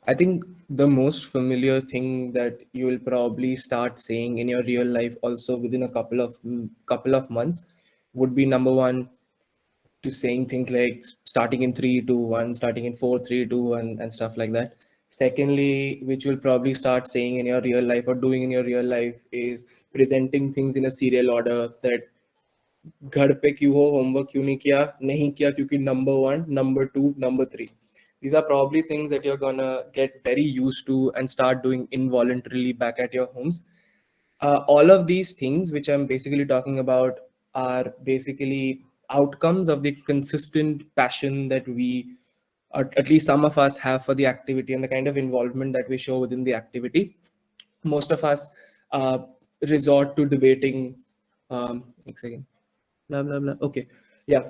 I think the most familiar thing that you will probably start saying in your real life also within a couple of months would be number one, to saying things like starting in 3 2 1, starting in 4 3 2 1, and stuff like that. Secondly, which you'll probably start saying in your real life or doing in your real life, is presenting things in a serial order, that घर पे क्यों हो, homework क्यों नहीं किया क्योंकि number one, number two, number three. These are probably things that you're gonna get very used to and start doing involuntarily back at your homes. All of these things which I'm basically talking about are basically outcomes of the consistent passion that we, or at least some of us, have for the activity, and the kind of involvement that we show within the activity. Most of us uh, resort to debating. एक second. Blah blah blah. Okay, yeah.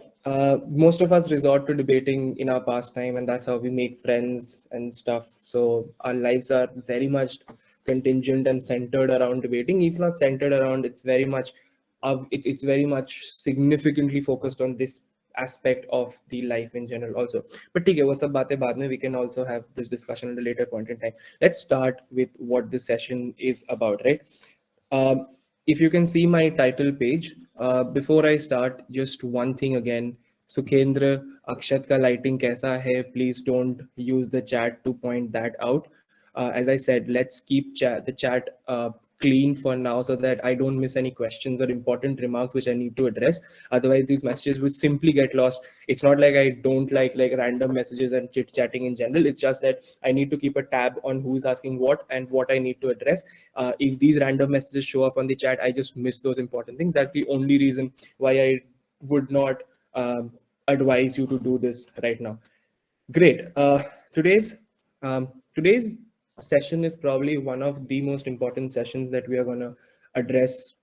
Most of us resort to debating in our pastime, and that's how we make friends and stuff. So our lives are very much contingent and centered around debating. If not centered around, it's very much it's very much significantly focused on this aspect of the life in general also. But ठीक है, वो सब बातें बाद में, we can also have this discussion at a later point in time. Let's start with what this session is about, right? Um, if you can see my title page, before I start, just one thing again. Sukhendra, Akshat ka lighting kaisa hai? Please don't use the chat to point that out. As I said, let's keep the chat clean for now so that I don't miss any questions or important remarks which I need to address. Otherwise, these messages would simply get lost. It's not like I don't like random messages and chit chatting in general. It's just that I need to keep a tab on who's asking what and what I need to address. If these random messages show up on the chat, I just miss those important things. That's the only reason why I would not advise you to do this right now. Great. Today's session is probably one of the most important sessions that we are going to address,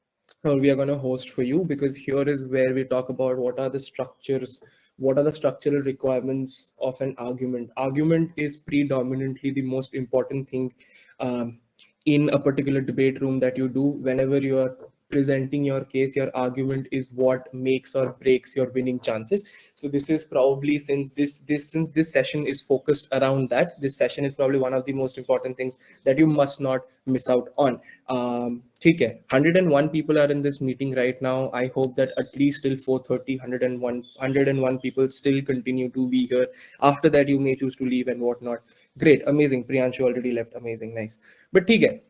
or we are going to host for you, because here is where we talk about what are the structures, what are the structural requirements of an argument. Argument is predominantly the most important thing in a particular debate room that you do. Whenever you are presenting your case, your argument is what makes or breaks your winning chances. So this is probably, since this session is focused around that, this session is probably one of the most important things that you must not miss out on. ठीक है, 101 people are in this meeting right now. I hope that at least till 4:30, 101 people still continue to be here. After that, you may choose to leave and whatnot. Great, amazing. Priyanshu already left. Amazing, nice. But ठीक है.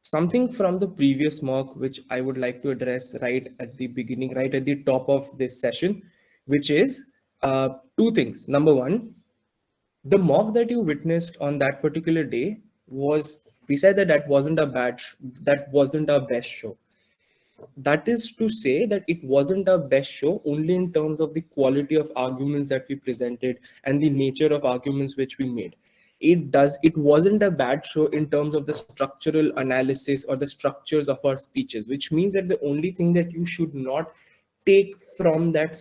Something from the previous mock which I would like to address right at the beginning, right at the top of this session, which is two things. Number one, the mock that you witnessed on that particular day was, we said that that wasn't our best show. That is to say that it wasn't our best show only in terms of the quality of arguments that we presented and the nature of arguments which we made. It wasn't a bad show in terms of the structural analysis or the structures of our speeches, which means that the only thing that you should not take from that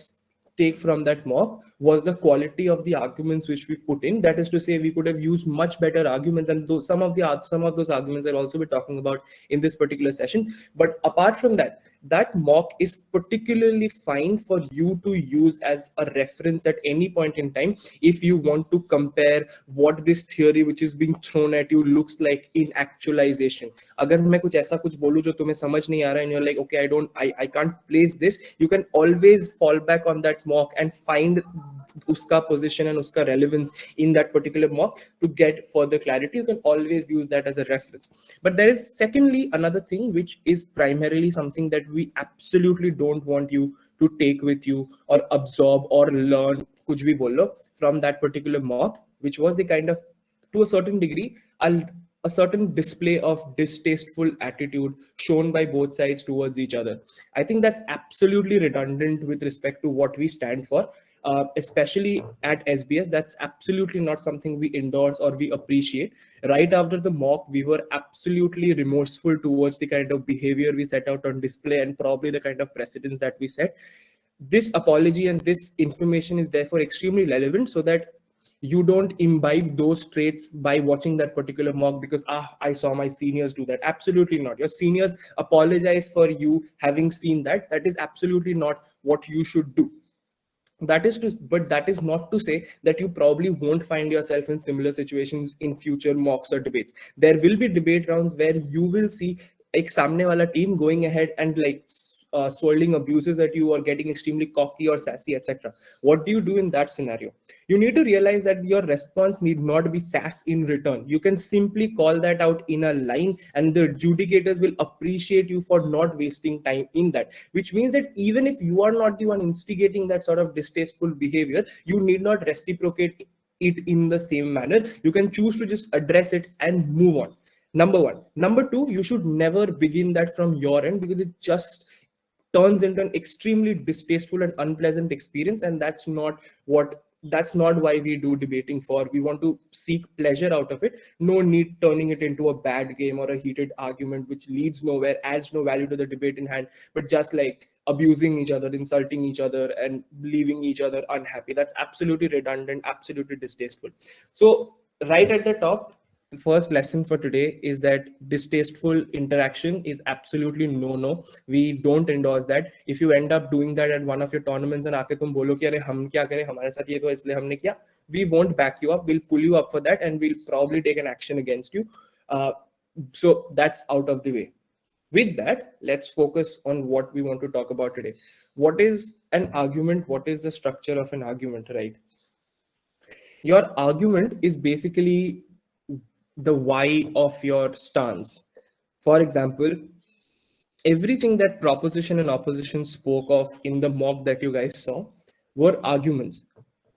take from that mock was the quality of the arguments which we put in. That is to say, we could have used much better arguments, and some of those arguments I'll also be talking about in this particular session. But apart from that, that mock is particularly fine for you to use as a reference at any point in time if you want to compare what this theory which is being thrown at you looks like in actualization. अगर मैं कुछ ऐसा कुछ बोलूं जो तुम्हें समझ नहीं आ रहा है and you're like, okay, I can't place this, you can always fall back on that mock and find uska position and uska relevance in that particular mock to get further clarity. You can always use that as a reference. But there is secondly another thing which is primarily something that we absolutely don't want you to take with you or absorb or learn kuch bhi bolo from that particular mock, which was the kind of, to a certain degree, a certain display of distasteful attitude shown by both sides towards each other. I think that's absolutely redundant with respect to what we stand for, especially at SBS. That's absolutely not something we endorse or we appreciate. Right after the mock, we were absolutely remorseful towards the kind of behavior we set out on display and probably the kind of precedents that we set. This apology and this information is therefore extremely relevant, so that you don't imbibe those traits by watching that particular mock because I saw my seniors do that. Absolutely not. Your seniors apologize for you having seen that. That is absolutely not what you should do. That is to, but that is not to say that you probably won't find yourself in similar situations in future mocks or debates. There will be debate rounds where you will see like samne wala team going ahead and like swirling abuses at you or getting extremely cocky or sassy, etc. What do you do in that scenario? You need to realize that your response need not be sass in return. You can simply call that out in a line, and the adjudicators will appreciate you for not wasting time in that. Which means that even if you are not the one instigating that sort of distasteful behavior, you need not reciprocate it in the same manner. You can choose to just address it and move on. Number one. Number two, you should never begin that from your end, because it just turns into an extremely distasteful and unpleasant experience, and that's not why we do debating for. We want to seek pleasure out of it. No need turning it into a bad game or a heated argument which leads nowhere, adds no value to the debate in hand, but just like abusing each other, insulting each other, and leaving each other unhappy. That's absolutely redundant, absolutely distasteful. So right at the top, the first lesson for today is that distasteful interaction is absolutely no. We don't endorse that. If you end up doing that at one of your tournaments and आके तुम बोलो कि अरे हम क्या करें, हमारे साथ ये तो इसलिए हमने किया, we won't back you up. We'll pull you up for that, and we'll probably take an action against you. So that's out of the way. With that, let's focus on what we want to talk about today. What is an argument? What is the structure of an argument, right? Your argument is basically the why of your stance. For example, everything that proposition and opposition spoke of in the mock that you guys saw were arguments.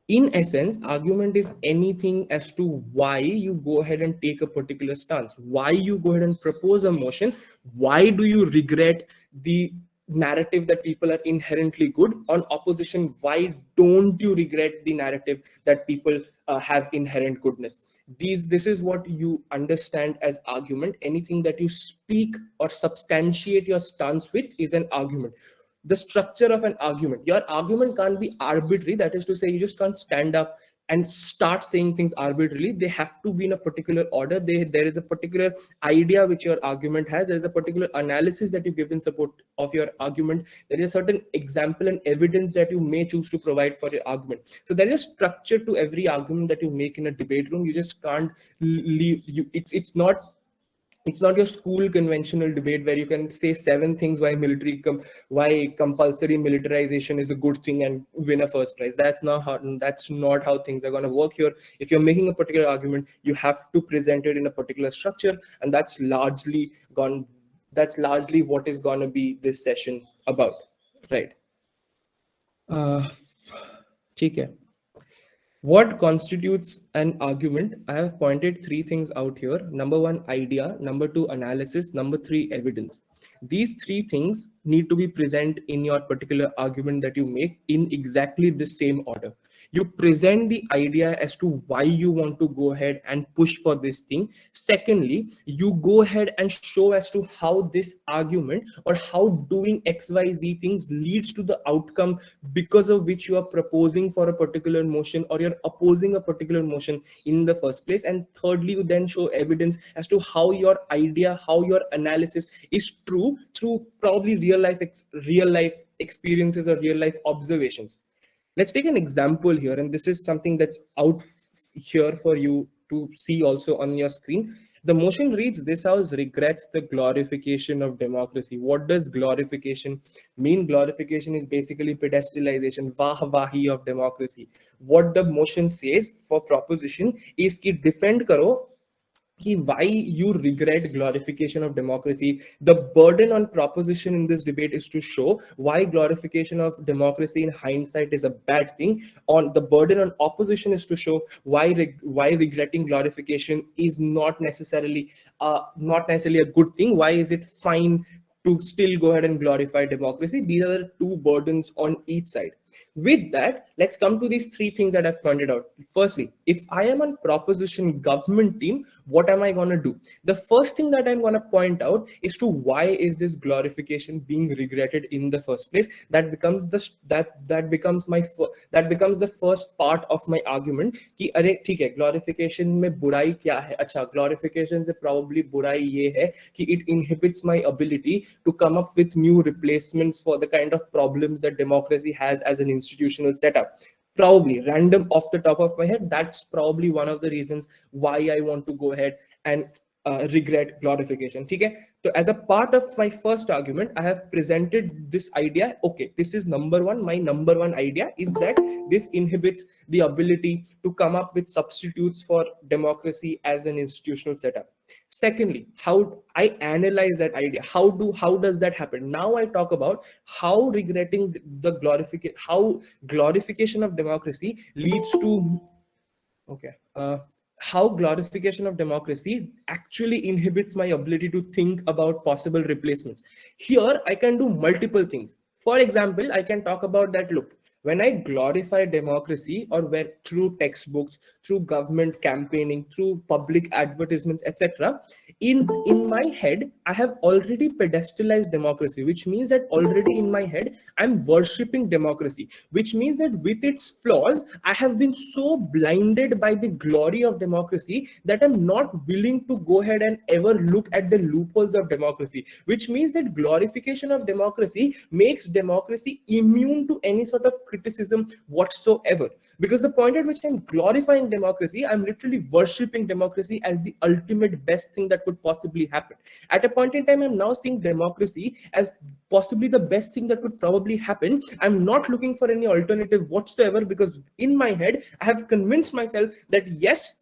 In essence, argument is anything as to why you go ahead and take a particular stance, why you go ahead and propose a motion, why do you regret the narrative that people are inherently good. On opposition, why don't you regret the narrative that people have inherent goodness. This is what you understand as argument. Anything that you speak or substantiate your stance with is an argument. The structure of an argument, your argument can't be arbitrary. That is to say, you just can't stand up and start saying things arbitrarily. They have to be in a particular order. There is a particular idea which your argument has. There is a particular analysis that you give in support of your argument. There is a certain example and evidence that you may choose to provide for your argument. So there is a structure to every argument that you make in a debate room. You just can't leave you. It's not your school conventional debate where you can say 7 things why compulsory militarization is a good thing and win a first prize. That's not how things are going to work here. If you're making a particular argument, you have to present it in a particular structure, and that's largely what is going to be this session about, right? ठीक है. What constitutes an argument? I have pointed 3 things out here. Number 1, idea. Number 2, analysis. Number 3, evidence. These 3 things need to be present in your particular argument that you make in exactly the same order. You present the idea as to why you want to go ahead and push for this thing. Secondly, you go ahead and show as to how this argument or how doing XYZ things leads to the outcome because of which you are proposing for a particular motion or you're opposing a particular motion in the first place. And thirdly, you then show evidence as to how your idea, how your analysis is true through probably real life experiences or real life observations. Let's take an example here, and this is something that's out here for you to see also on your screen. The motion reads, "This House regrets the glorification of democracy." What does glorification mean? Glorification is basically pedestalization, वाहवाही of democracy. What the motion says for proposition is कि defend करो why you regret glorification of democracy. The burden on proposition in this debate is to show why glorification of democracy in hindsight is a bad thing. On the burden on opposition is to show why regretting glorification is not necessarily a good thing. Why is it fine to still go ahead and glorify democracy? These are the 2 burdens on each side. With that, let's come to these 3 things that I've pointed out. Firstly, if I am on proposition government team, what am I going to do? The first thing that I'm going to point out is to why is this glorification being regretted in the first place. That becomes the first part of my argument कि अरे ठीक है, glorification में बुराई क्या है? अच्छा, glorification से probably बुराई ये है कि it inhibits my ability to come up with new replacements for the kind of problems that democracy has as as an institutional setup. Probably random off the top of my head, that's probably one of the reasons why I want to go ahead and regret glorification. Okay, so as a part of my first argument, I have presented this idea. Okay, this is number one. My number one idea is that this inhibits the ability to come up with substitutes for democracy as an institutional setup. Secondly, how I analyze that idea. How does that happen? Now I talk about how regretting the glorification of democracy leads to, okay, how glorification of democracy actually inhibits my ability to think about possible replacements. Here I can do multiple things. For example, I can talk about that. Look, when I glorify democracy, or when through textbooks, through government campaigning, through public advertisements, etc., in my head I have already pedestalized democracy, which means that already in my head I'm worshipping democracy, which means that with its flaws I have been so blinded by the glory of democracy that I'm not willing to go ahead and ever look at the loopholes of democracy, which means that glorification of democracy makes democracy immune to any sort of criticism whatsoever. Because the point at which I'm glorifying democracy, I'm literally worshipping democracy as the ultimate best thing that could possibly happen. At a point in time, I'm now seeing democracy as possibly the best thing that could probably happen. I'm not looking for any alternative whatsoever, because in my head I have convinced myself that yes,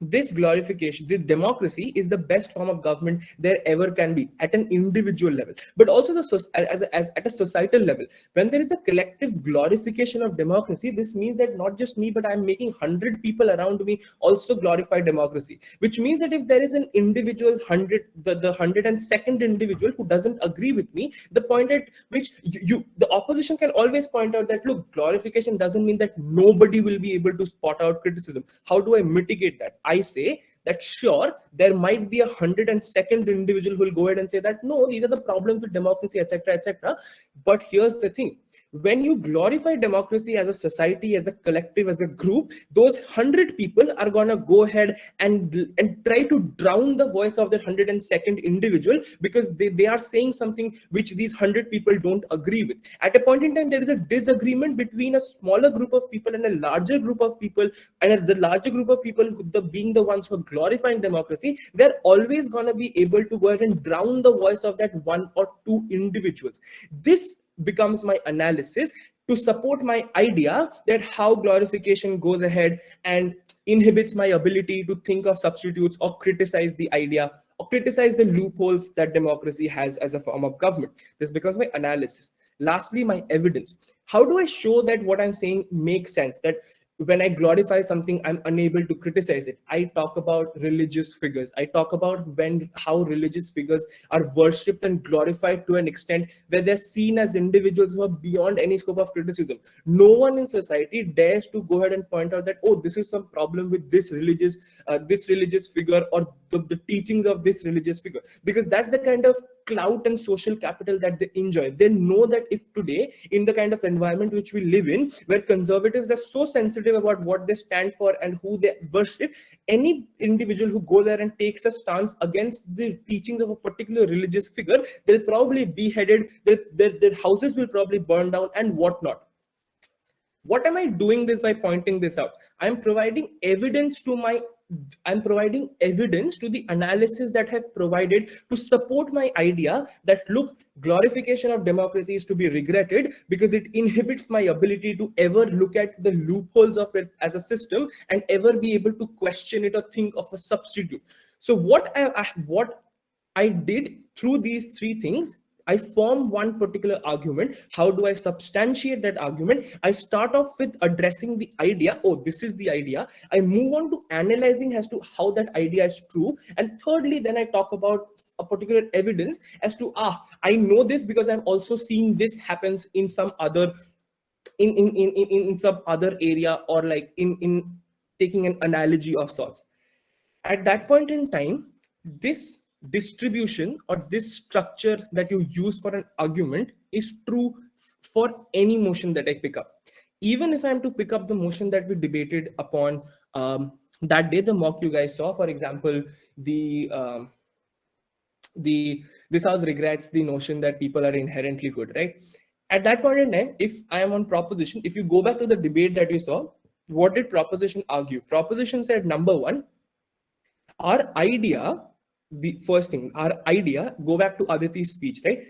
this glorification, this democracy is the best form of government there ever can be, at an individual level, but also as at a societal level. When there is a collective glorification of democracy, this means that not just me, but I'm making 100 people around me also glorify democracy, which means that if there is an individual 100, the 102nd individual who doesn't agree with me, the point at which the opposition can always point out that, look, glorification doesn't mean that nobody will be able to spot out criticism. How do I mitigate that? I say that sure, there might be 102nd individual who will go ahead and say that no, these are the problems with democracy, etc., etc. But here's the thing: when you glorify democracy as a society, as a collective, as a group, those 100 people are gonna go ahead and try to drown the voice of the 102nd individual, because they are saying something which these 100 people don't agree with. At a point in time, there is a disagreement between a smaller group of people and a larger group of people, and as the larger group of people, being the ones who are glorifying democracy, they're always gonna be able to go ahead and drown the voice of that one or two individuals. This becomes my analysis to support my idea that how glorification goes ahead and inhibits my ability to think of substitutes or criticize the idea or criticize the loopholes that democracy has as a form of government. This becomes my analysis. Lastly, my evidence. How do I show that what I'm saying makes sense, that when I glorify something, I'm unable to criticize it? I talk about religious figures. I talk about how religious figures are worshipped and glorified to an extent where they're seen as individuals who are beyond any scope of criticism. No one in society dares to go ahead and point out that, oh, this is some problem with this religious figure, or the teachings of this religious figure, because that's the kind of clout and social capital that they enjoy. They know that if today, in the kind of environment which we live in, where conservatives are so sensitive about what they stand for and who they worship, any individual who goes there and takes a stance against the teachings of a particular religious figure, they'll probably be beheaded, their houses will probably burn down and whatnot. What am I doing this by pointing this out? I'm providing evidence to the analysis that have provided to support my idea that, look, glorification of democracy is to be regretted because it inhibits my ability to ever look at the loopholes of it as a system and ever be able to question it or think of a substitute. So what I did through these three things, I form one particular argument. How do I substantiate that argument? I start off with addressing the idea. Oh, this is the idea. I move on to analyzing as to how that idea is true. And thirdly, then I talk about a particular evidence as to, I know this because I'm also seeing this happens in some other in some other area, or like in taking an analogy of sorts. At that point in time, this distribution or this structure that you use for an argument is true for any motion that I pick up. Even if I'm to pick up the motion that we debated upon that day, the mock you guys saw, for example, the this house regrets the notion that people are inherently good, right? At that point in time, if I am on proposition, if you go back to the debate that you saw, what did proposition argue? Proposition said, number one, our idea, the first thing, our idea, go back to Aditi's speech, right?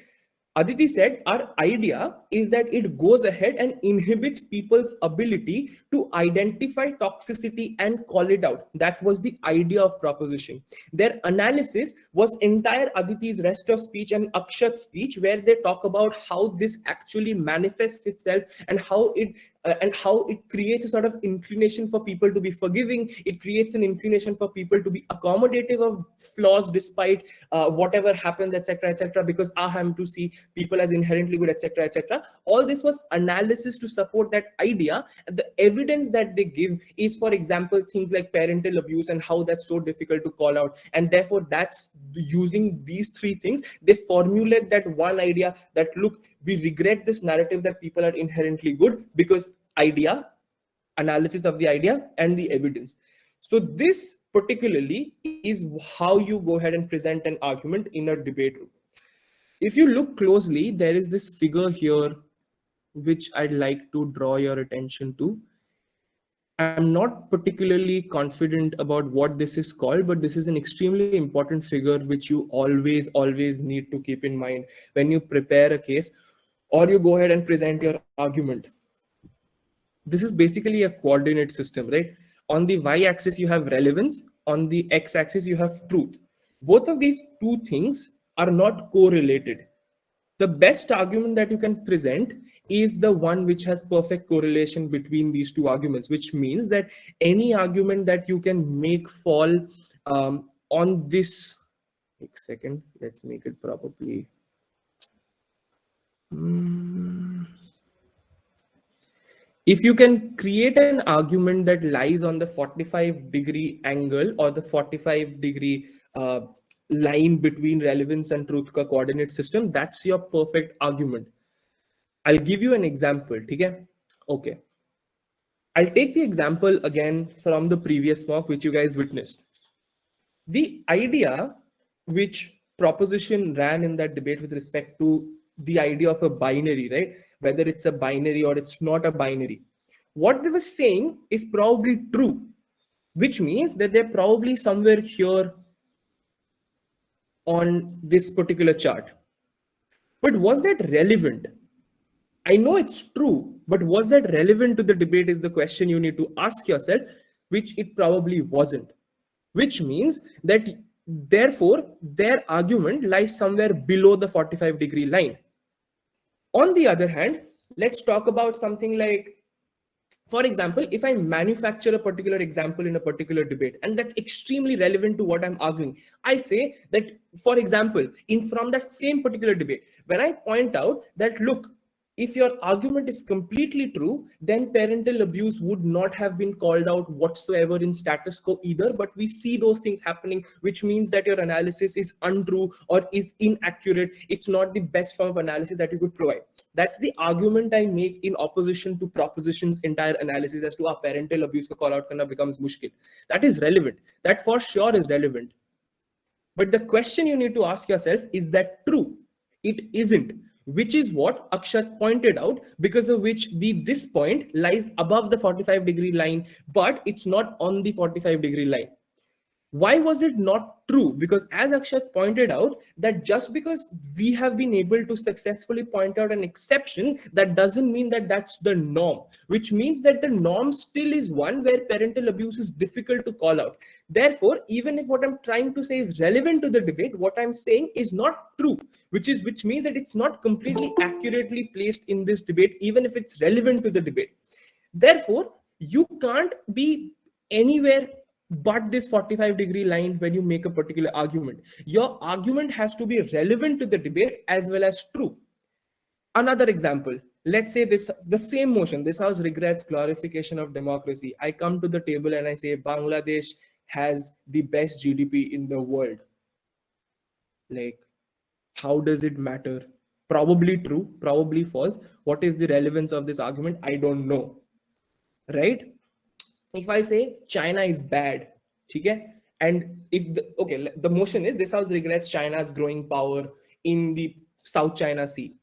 Aditi said, our idea is that it goes ahead and inhibits people's ability to identify toxicity and call it out. That was the idea of proposition. Their analysis was entire Aditi's rest of speech and Akshat's speech, where they talk about how this actually manifests itself and how it creates a sort of inclination for people to be forgiving. It creates an inclination for people to be accommodative of flaws despite whatever happens, etc., etc., because I am to see people as inherently good, etc., etc. All this was analysis to support that idea, and the evidence that they give is, for example, things like parental abuse and how that's so difficult to call out, and therefore that's using these three things, they formulate that one idea that, look, we regret this narrative that people are inherently good because idea, analysis of the idea, and the evidence. So this particularly is how you go ahead and present an argument in a debate room. If you look closely, there is this figure here which I'd like to draw your attention to. I'm not particularly confident about what this is called, but this is an extremely important figure which you always need to keep in mind when you prepare a case or you go ahead and present your argument. This is basically a coordinate system, right? On the y-axis, you have relevance. On the x-axis, you have truth. Both of these two things are not correlated. The best argument that you can present is the one which has perfect correlation between these two arguments, which means that any argument that you can make fall on this, एक second, let's make it probably. If you can create an argument that lies on the 45-degree angle or the 45-degree line between relevance and truth ka coordinate system, that's your perfect argument. I'll give you an example. Okay. I'll take the example again from the previous mock which you guys witnessed. The idea which proposition ran in that debate with respect to the idea of a binary, right? Whether it's a binary or it's not a binary. What they were saying is probably true, which means that they're probably somewhere here on this particular chart. But was that relevant? I know it's true, but was that relevant to the debate is the question you need to ask yourself, which it probably wasn't. Which means that therefore their argument lies somewhere below the 45-degree line. On the other hand, let's talk about something like, for example, if I manufacture a particular example in a particular debate, and that's extremely relevant to what I'm arguing, I say that, for example, in from that same particular debate, when I point out that, look, if your argument is completely true, then parental abuse would not have been called out whatsoever in status quo either, but we see those things happening, which means that your analysis is untrue or is inaccurate. It's not the best form of analysis that you could provide. That's the argument I make in opposition to proposition's entire analysis as to our parental abuse ka call out karna becomes mushkil. That is relevant. That for sure is relevant. But the question you need to ask yourself, is that true? It isn't, which is what Akshat pointed out, because of which this point lies above the 45-degree line, but it's not on the 45-degree line. Why was it not true? Because as Akshat pointed out, that just because we have been able to successfully point out an exception, that doesn't mean that that's the norm, which means that the norm still is one where parental abuse is difficult to call out. Therefore, even if what I'm trying to say is relevant to the debate, what I'm saying is not true, which means that it's not completely accurately placed in this debate, even if it's relevant to the debate. Therefore, you can't be anywhere but this 45-degree line when you make a particular argument. Your argument has to be relevant to the debate as well as true. Another example, let's say the same motion, this house regrets glorification of democracy. I come to the table and I say Bangladesh has the best GDP in the world. Like, how does it matter? Probably true, probably false. What is the relevance of this argument? I don't know. Right? If I say China is bad, okay, and if the motion is this house regrets China's growing power in the South China Sea.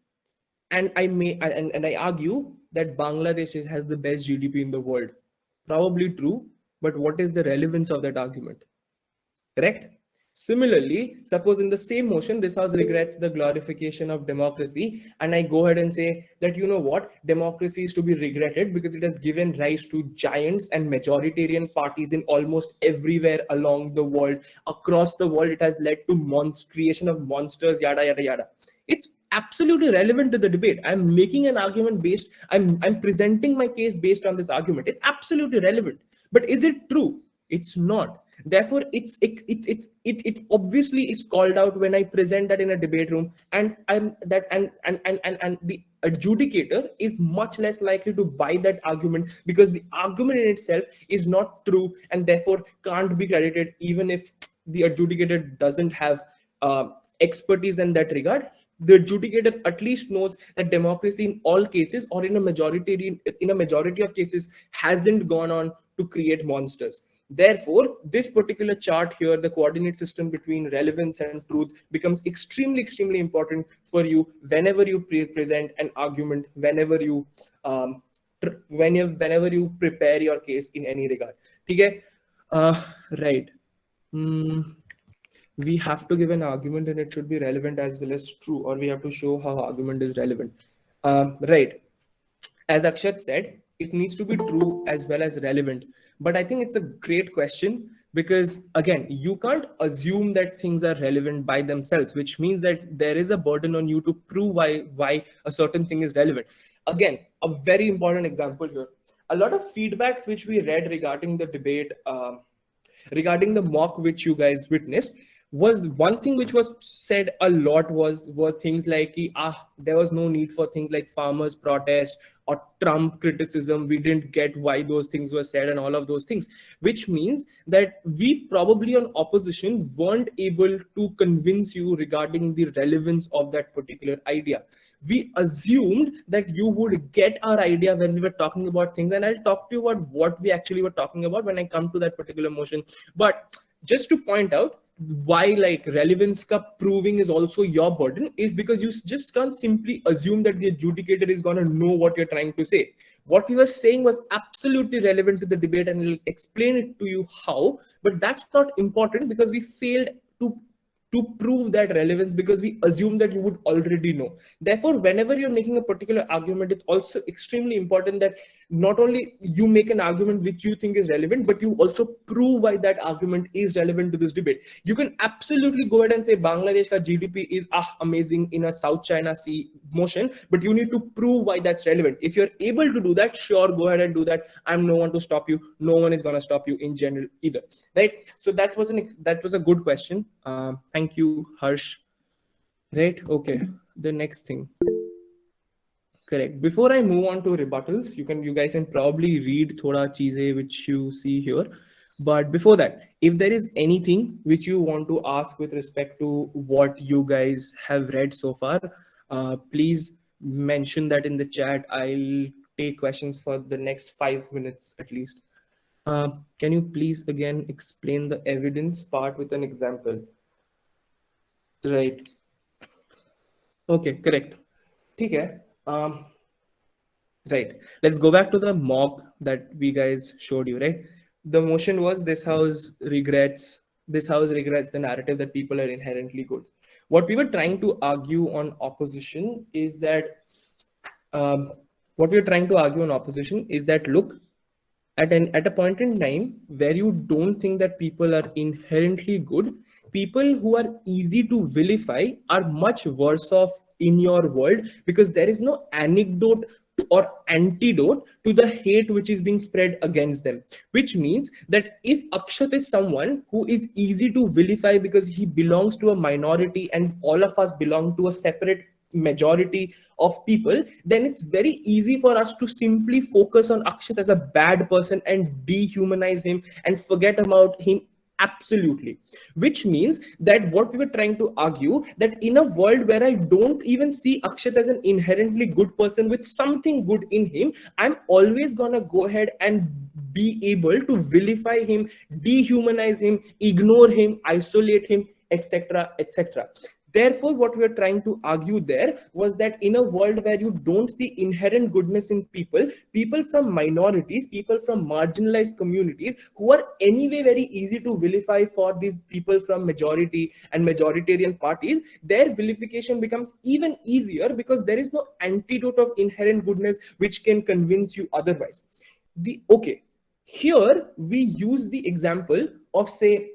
and and I argue that Bangladesh has the best GDP in the world. Probably true, but what is the relevance of that argument? Correct? Similarly, suppose in the same motion, this house regrets the glorification of democracy, and I go ahead and say that, you know what, democracy is to be regretted because it has given rise to giants and majoritarian parties in almost everywhere along the world. Across the world, it has led to creation of monsters, yada yada yada. It's absolutely relevant to the debate. I'm making an argument based, I'm presenting my case based on this argument. It's absolutely relevant. But is it true? It's not. Therefore it obviously is called out when I present that in a debate room, and I'm that and the adjudicator is much less likely to buy that argument because the argument in itself is not true and therefore can't be credited, even if the adjudicator doesn't have expertise in that regard. The adjudicator at least knows that democracy in all cases, or in a majority of cases, hasn't gone on to create monsters. Therefore, this particular chart here, the coordinate system between relevance and truth, becomes extremely important for you whenever you present an argument, whenever you prepare your case in any regard. Okay? Right. We have to give an argument and it should be relevant as well as true, or we have to show how argument is relevant. Right. As Akshat said, it needs to be true as well as relevant. But I think it's a great question because, again, you can't assume that things are relevant by themselves, which means that there is a burden on you to prove why a certain thing is relevant. Again, a very important example here. A lot of feedbacks which we read regarding the debate, regarding the mock which you guys witnessed, was one thing which was said a lot were things like there was no need for things like farmers protest or Trump criticism. We didn't get why those things were said and all of those things, which means that we probably on opposition weren't able to convince you regarding the relevance of that particular idea. We assumed that you would get our idea when we were talking about things, and I'll talk to you about what we actually were talking about when I come to that particular motion. But just to point out why like relevance ka proving is also your burden is because you just can't simply assume that the adjudicator is going to know what you're trying to say. What we were saying was absolutely relevant to the debate, and I'll explain it to you how, but that's not important because we failed to prove that relevance because we assume that you would already know. Therefore, whenever you're making a particular argument, it's also extremely important that not only you make an argument which you think is relevant, but you also prove why that argument is relevant to this debate. You can absolutely go ahead and say Bangladesh ka GDP is amazing in a South China Sea motion, but you need to prove why that's relevant. If you're able to do that, sure, go ahead and do that. I'm no one to stop you. No one is going to stop you in general either, right? So that was a good question. Thank you, Harsh. Right? Okay. The next thing. Correct. Before I move on to rebuttals, you guys can probably read thoda cheeze which you see here. But before that, if there is anything which you want to ask with respect to what you guys have read so far, please mention that in the chat. I'll take questions for the next 5 minutes at least. Can you please again explain the evidence part with an example? Right. Okay, correct. Okay. Right. Let's go back to the mock that we guys showed you, right? The motion was this house regrets the narrative that people are inherently good. What we were trying to argue on opposition is that look, at a point in time where you don't think that people are inherently good, people who are easy to vilify are much worse off in your world because there is no anecdote or antidote to the hate which is being spread against them. Which means that if Akshat is someone who is easy to vilify because he belongs to a minority and all of us belong to a separate majority of people, then it's very easy for us to simply focus on Akshat as a bad person and dehumanize him and forget about him absolutely. Which means that what we were trying to argue, that in a world where I don't even see Akshat as an inherently good person with something good in him, I'm always gonna go ahead and be able to vilify him, dehumanize him, ignore him, isolate him, etc., etc. Therefore, what we are trying to argue there was that in a world where you don't see inherent goodness in people, people from minorities, people from marginalized communities who are anyway very easy to vilify for these people from majority and majoritarian parties, their vilification becomes even easier because there is no antidote of inherent goodness which can convince you otherwise. Here we use the example of, say,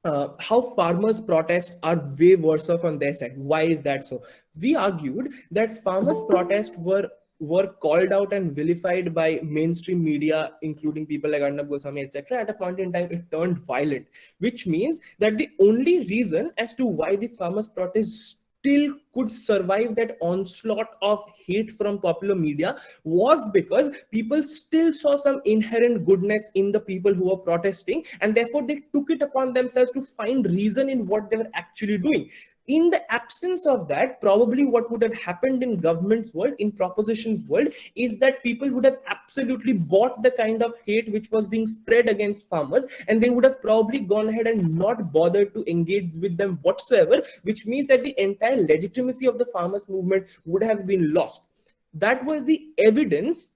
how farmers' protests are way worse off on their side. Why is that so? We argued that farmers' protests were called out and vilified by mainstream media, including people like Arnab Goswami, etc. At a point in time, it turned violent, which means that the only reason as to why the farmers' protests still could survive that onslaught of hate from popular media was because people still saw some inherent goodness in the people who were protesting, and therefore they took it upon themselves to find reason in what they were actually doing. In the absence of that, probably what would have happened in government's world, in propositions world, is that people would have absolutely bought the kind of hate which was being spread against farmers, and they would have probably gone ahead and not bothered to engage with them whatsoever, which means that the entire legitimacy of the farmers movement would have been lost. That was the evidence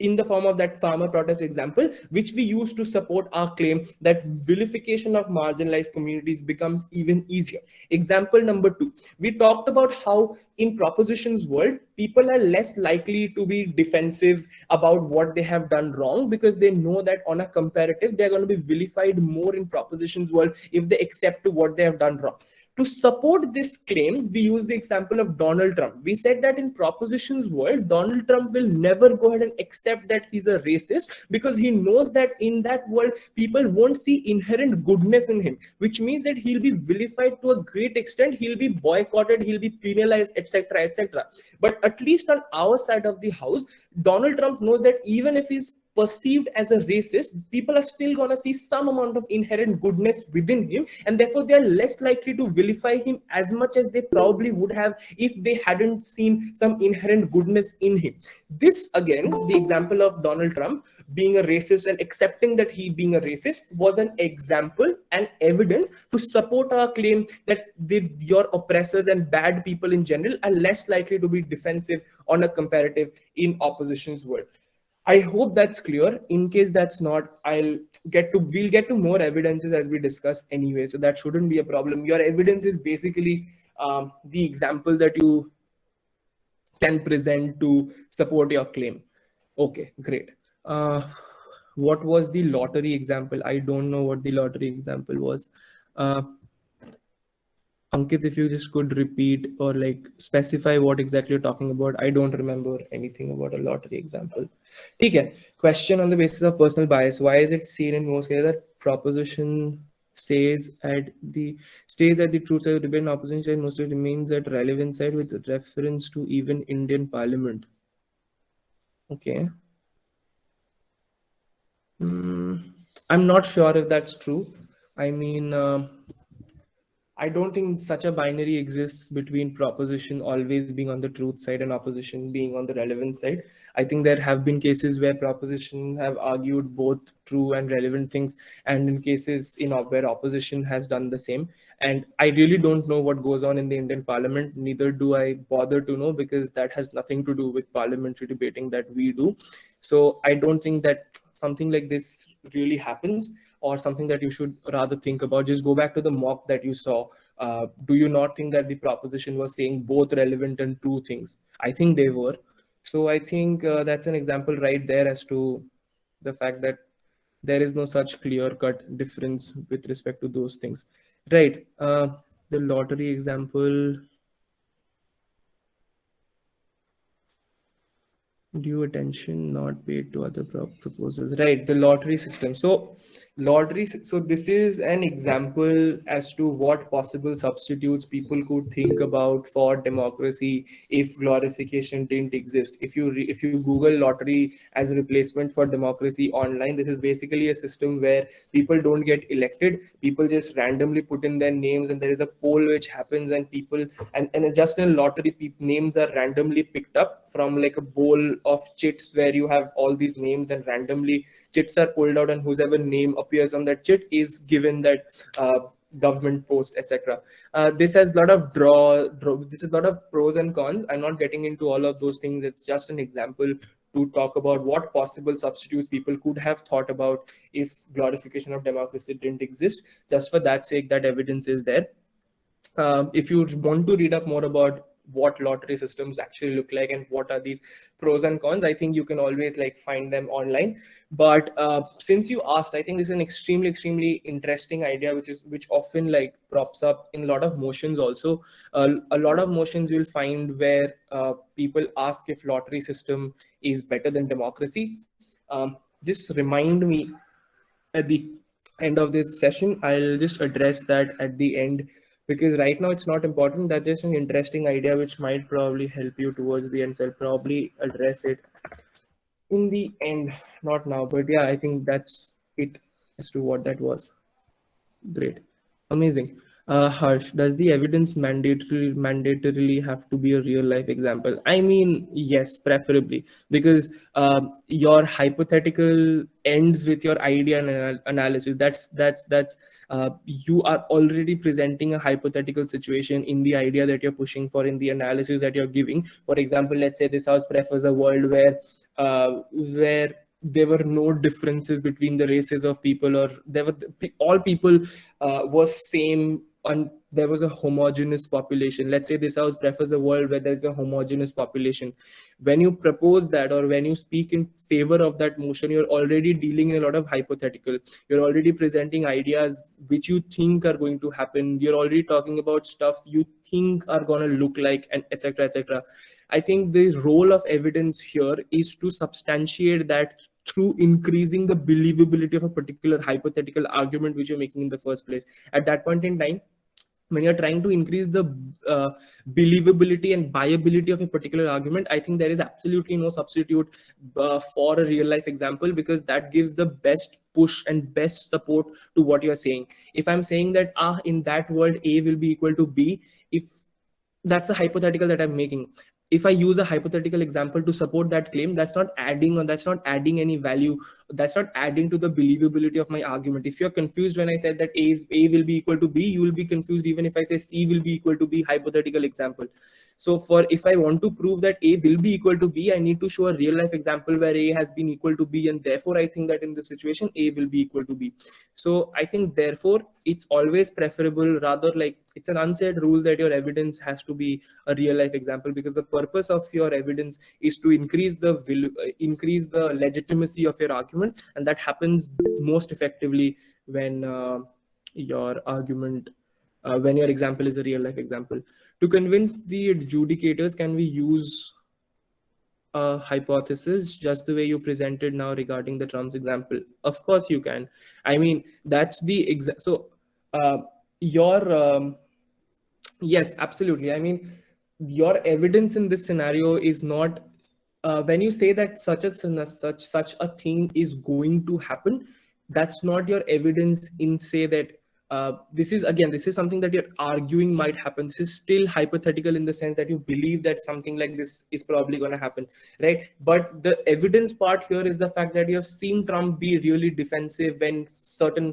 in the form of that farmer protest example, which we use to support our claim that vilification of marginalized communities becomes even easier. Example number 2, we talked about how in propositions world, people are less likely to be defensive about what they have done wrong because they know that on a comparative, they're going to be vilified more in propositions world if they accept to what they have done wrong. To support this claim, we use the example of Donald Trump. We said that in propositions world, Donald Trump will never go ahead and accept that he's a racist because he knows that in that world, people won't see inherent goodness in him, which means that he'll be vilified to a great extent, he'll be boycotted, he'll be penalized, etc., etc. But at least on our side of the house, Donald Trump knows that even if he's perceived as a racist, people are still going to see some amount of inherent goodness within him, and therefore they are less likely to vilify him as much as they probably would have if they hadn't seen some inherent goodness in him. This, again, the example of Donald Trump being a racist and accepting that he being a racist was an example and evidence to support our claim that your oppressors and bad people in general are less likely to be defensive on a comparative in opposition's world. I hope that's clear. In case that's not, we'll get to more evidences as we discuss anyway. So that shouldn't be a problem. Your evidence is basically the example that you can present to support your claim. Okay, great. What was the lottery example? I don't know what the lottery example was. Ankit, if you just could repeat or like specify what exactly you're talking about. I don't remember anything about a lottery example. Okay. Question on the basis of personal bias. Why is it seen in most cases that proposition stays at the truth side of the debate and opposition side mostly remains at relevant side with reference to even Indian Parliament? Okay. I'm not sure if that's true. I mean, I don't think such a binary exists between proposition always being on the truth side and opposition being on the relevant side. I think there have been cases where proposition have argued both true and relevant things, and in cases where opposition has done the same. And I really don't know what goes on in the Indian Parliament. Neither do I bother to know because that has nothing to do with parliamentary debating that we do. So I don't think that something like this really happens, or something that you should rather think about. Just go back to the mock that you saw. Do you not think that the proposition was saying both relevant and true things? I think they were. So I think that's an example right there as to the fact that there is no such clear-cut difference with respect to those things. Right. The lottery example. Due attention not paid to other proposals. Right, the lottery system. So this is an example as to what possible substitutes people could think about for democracy if glorification didn't exist. If you Google lottery as a replacement for democracy online, this is basically a system where people don't get elected, people just randomly put in their names, and there is a poll which happens, and people and just in lottery, names are randomly picked up from like a bowl of chits where you have all these names, and randomly chits are pulled out, and whoever name appears on that chit is given that government post, etc. This has a lot of this is a lot of pros and cons. I'm not getting into all of those things. It's just an example to talk about what possible substitutes people could have thought about if glorification of democracy didn't exist. Just for that sake, that evidence is there. If you want to read up more about what lottery systems actually look like and what are these pros and cons, I think you can always like find them online. But since you asked, I think this is an extremely interesting idea, which often like props up in a lot of motions also. A lot of motions you'll find where people ask if lottery system is better than democracy. Just remind me at the end of this session. I'll just address that at the end, because right now it's not important. That's just an interesting idea which might probably help you towards the end. So I'll probably address it in the end, not now. But yeah, I think that's it as to what that was. Great. Amazing. Harsh, does the evidence mandatorily have to be a real life example? I mean, yes, preferably, because your hypothetical ends with your idea and analysis. That's you are already presenting a hypothetical situation in the idea that you're pushing for, in the analysis that you're giving. For example, let's say this house prefers a world where there were no differences between the races of people, or there were all people was same, and there was a homogeneous population. Let's say this house prefers a world where there's a homogeneous population. When you propose that, or when you speak in favor of that motion, you're already dealing in a lot of hypothetical. You're already presenting ideas which you think are going to happen. You're already talking about stuff you think are going to look like, and etc etc. I think the role of evidence here is to substantiate that through increasing the believability of a particular hypothetical argument which you're making in the first place. At that point in time, when you're trying to increase the uh, believability and viability of a particular argument, I think there is absolutely no substitute for a real life example, because that gives the best push and best support to what you're saying. If I'm saying that in that world A will be equal to B, if that's a hypothetical that I'm making, if I use a hypothetical example to support that claim, that's not adding, or that's not adding any value. That's not adding to the believability of my argument. If you're confused when I said that A will be equal to B, you will be confused even if I say C will be equal to B, hypothetical example. So for, if I want to prove that A will be equal to B, I need to show a real life example where A has been equal to B, and therefore I think that in this situation A will be equal to B. So I think therefore it's always preferable, rather like it's an unsaid rule, that your evidence has to be a real life example, because the purpose of your evidence is to increase the legitimacy of your argument, and that happens most effectively when your argument when your example is a real life example. To convince the adjudicators, can we use a hypothesis just the way you presented now regarding the Trump's example? Of course you can. I mean, that's the exact. So your yes, absolutely. I mean, your evidence in this scenario is not, when you say that such a thing is going to happen, that's not your evidence in say that this is something that you're arguing might happen. This is still hypothetical in the sense that you believe that something like this is probably going to happen, right? But the evidence part here is the fact that you have seen Trump be really defensive when certain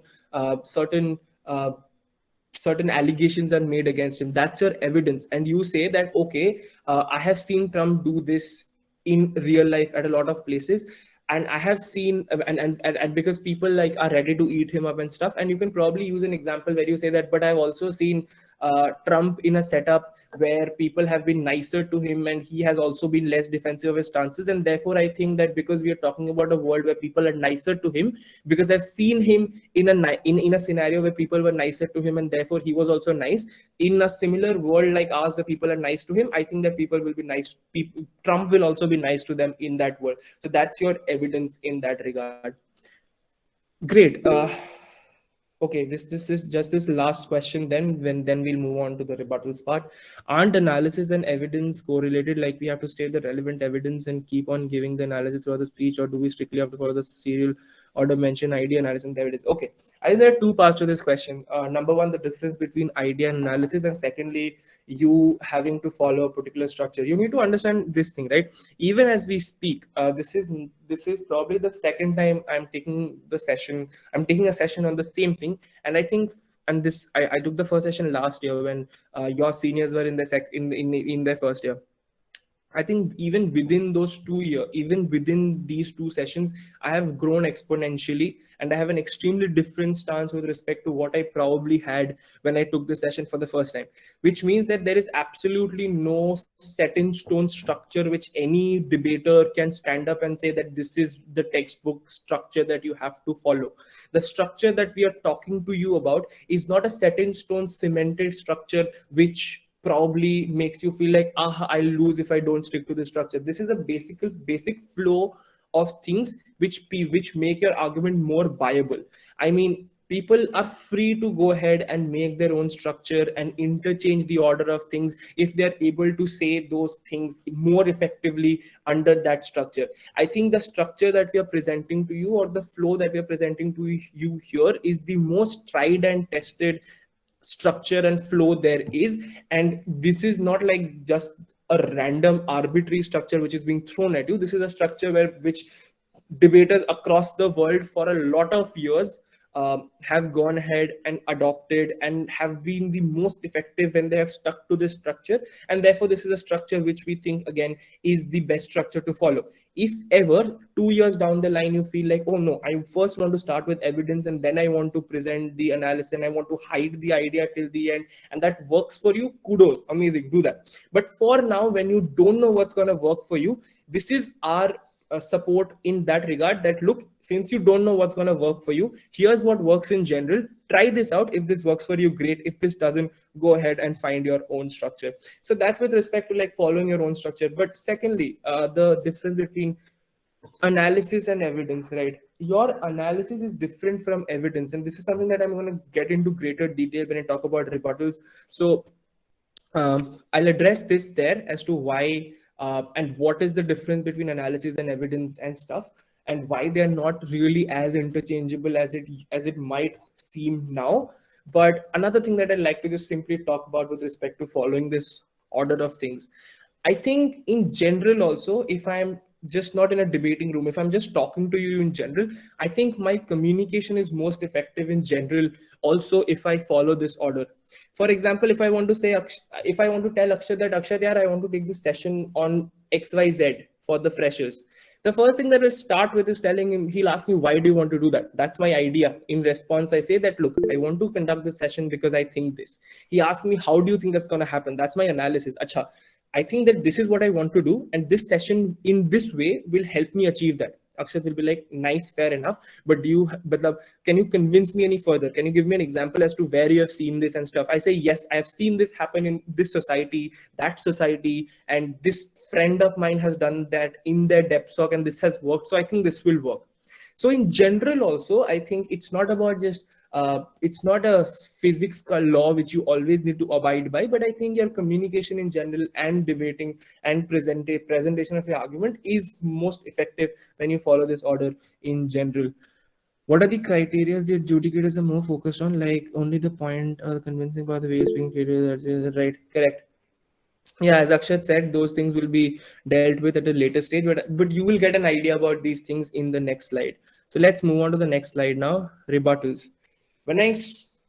allegations are made against him. That's your evidence, and you say that, okay, I have seen Trump do this in real life at a lot of places, and I have seen, and because people like are ready to eat him up and stuff. And you can probably use an example where you say that, but I've also seen Trump in a setup where people have been nicer to him, and he has also been less defensive of his stances. And therefore I think that because we are talking about a world where people are nicer to him, because I've seen him in a scenario where people were nicer to him, and therefore he was also nice. In a similar world like ours where people are nice to him, I think that people will be nice. Trump will also be nice to them in that world. So that's your evidence in that regard. Great. Okay, this is just this last question. Then we'll move on to the rebuttals part. Aren't analysis and evidence correlated? Like we have to state the relevant evidence and keep on giving the analysis throughout the speech, or do we strictly have to follow the serial order, mention idea, analysis, and evidence? Okay, I think there are two parts to this question. Number one, the difference between idea and analysis, and secondly, you having to follow a particular structure. You need to understand this thing, right? Even as we speak, this is probably the second time I'm taking a session on the same thing. And I think and this I took the first session last year when your seniors were in the in their first year. I think even within those 2 years, even within these two sessions, I have grown exponentially, and I have an extremely different stance with respect to what I probably had when I took the session for the first time. Which means that there is absolutely no set in stone structure which any debater can stand up and say that this is the textbook structure that you have to follow. The structure that we are talking to you about is not a set in stone cemented structure which probably makes you feel like, I'll lose if I don't stick to the structure. This is a basic flow of things which make your argument more viable. I mean, people are free to go ahead and make their own structure and interchange the order of things if they're able to say those things more effectively under that structure. I think the structure that we are presenting to you, or the flow that we are presenting to you here, is the most tried and tested structure and flow there is. And this is not like just a random arbitrary structure which is being thrown at you. This is a structure which debaters across the world for a lot of years have gone ahead and adopted and have been the most effective when they have stuck to this structure. And therefore this is a structure which we think again is the best structure to follow. If ever 2 years down the line you feel like, oh no, I first want to start with evidence and then I want to present the analysis and I want to hide the idea till the end, and that works for you, kudos, amazing, do that. But for now, when you don't know what's going to work for you, this is our support in that regard, that look, since you don't know what's going to work for you, here's what works in general. Try this out. If this works for you, great. If this doesn't, go ahead and find your own structure. So that's with respect to like following your own structure. But secondly, the difference between analysis and evidence, right? Your analysis is different from evidence, and this is something that I'm going to get into greater detail when I talk about rebuttals. So I'll address this there as to why and what is the difference between analysis and evidence and stuff, and why they're not really as interchangeable as it might seem now. But another thing that I'd like to just simply talk about with respect to following this order of things, I think in general also, if I'm just not in a debating room, if I'm just talking to you in general, I think my communication is most effective in general also if I follow this order. For example, if I want to say, if I want to tell Akshat that, Akshat, yaar, I want to take this session on XYZ for the freshers. The first thing that I'll start with is telling him, he'll ask me, why do you want to do that? That's my idea. In response, I say that, look, I want to conduct this session because I think this. He asks me, how do you think that's going to happen? That's my analysis. Acha, I think that this is what I want to do, and this session in this way will help me achieve that. Akshat will be like, nice, fair enough. But can you convince me any further? Can you give me an example as to where you have seen this and stuff? I say, yes, I have seen this happen in this society, that society, and this friend of mine has done that in their depth talk, and this has worked. So I think this will work. So in general also, I think it's not about just it's not a physics law which you always need to abide by, but I think your communication in general and debating and presentation of your argument is most effective when you follow this order in general. What are the criteria the adjudicators are more focused on? Like only the point or the convincing part of the way is being treated, right? Correct. Yeah, as Akshat said, those things will be dealt with at a later stage, but you will get an idea about these things in the next slide. So let's move on to the next slide now. Rebuttals. When I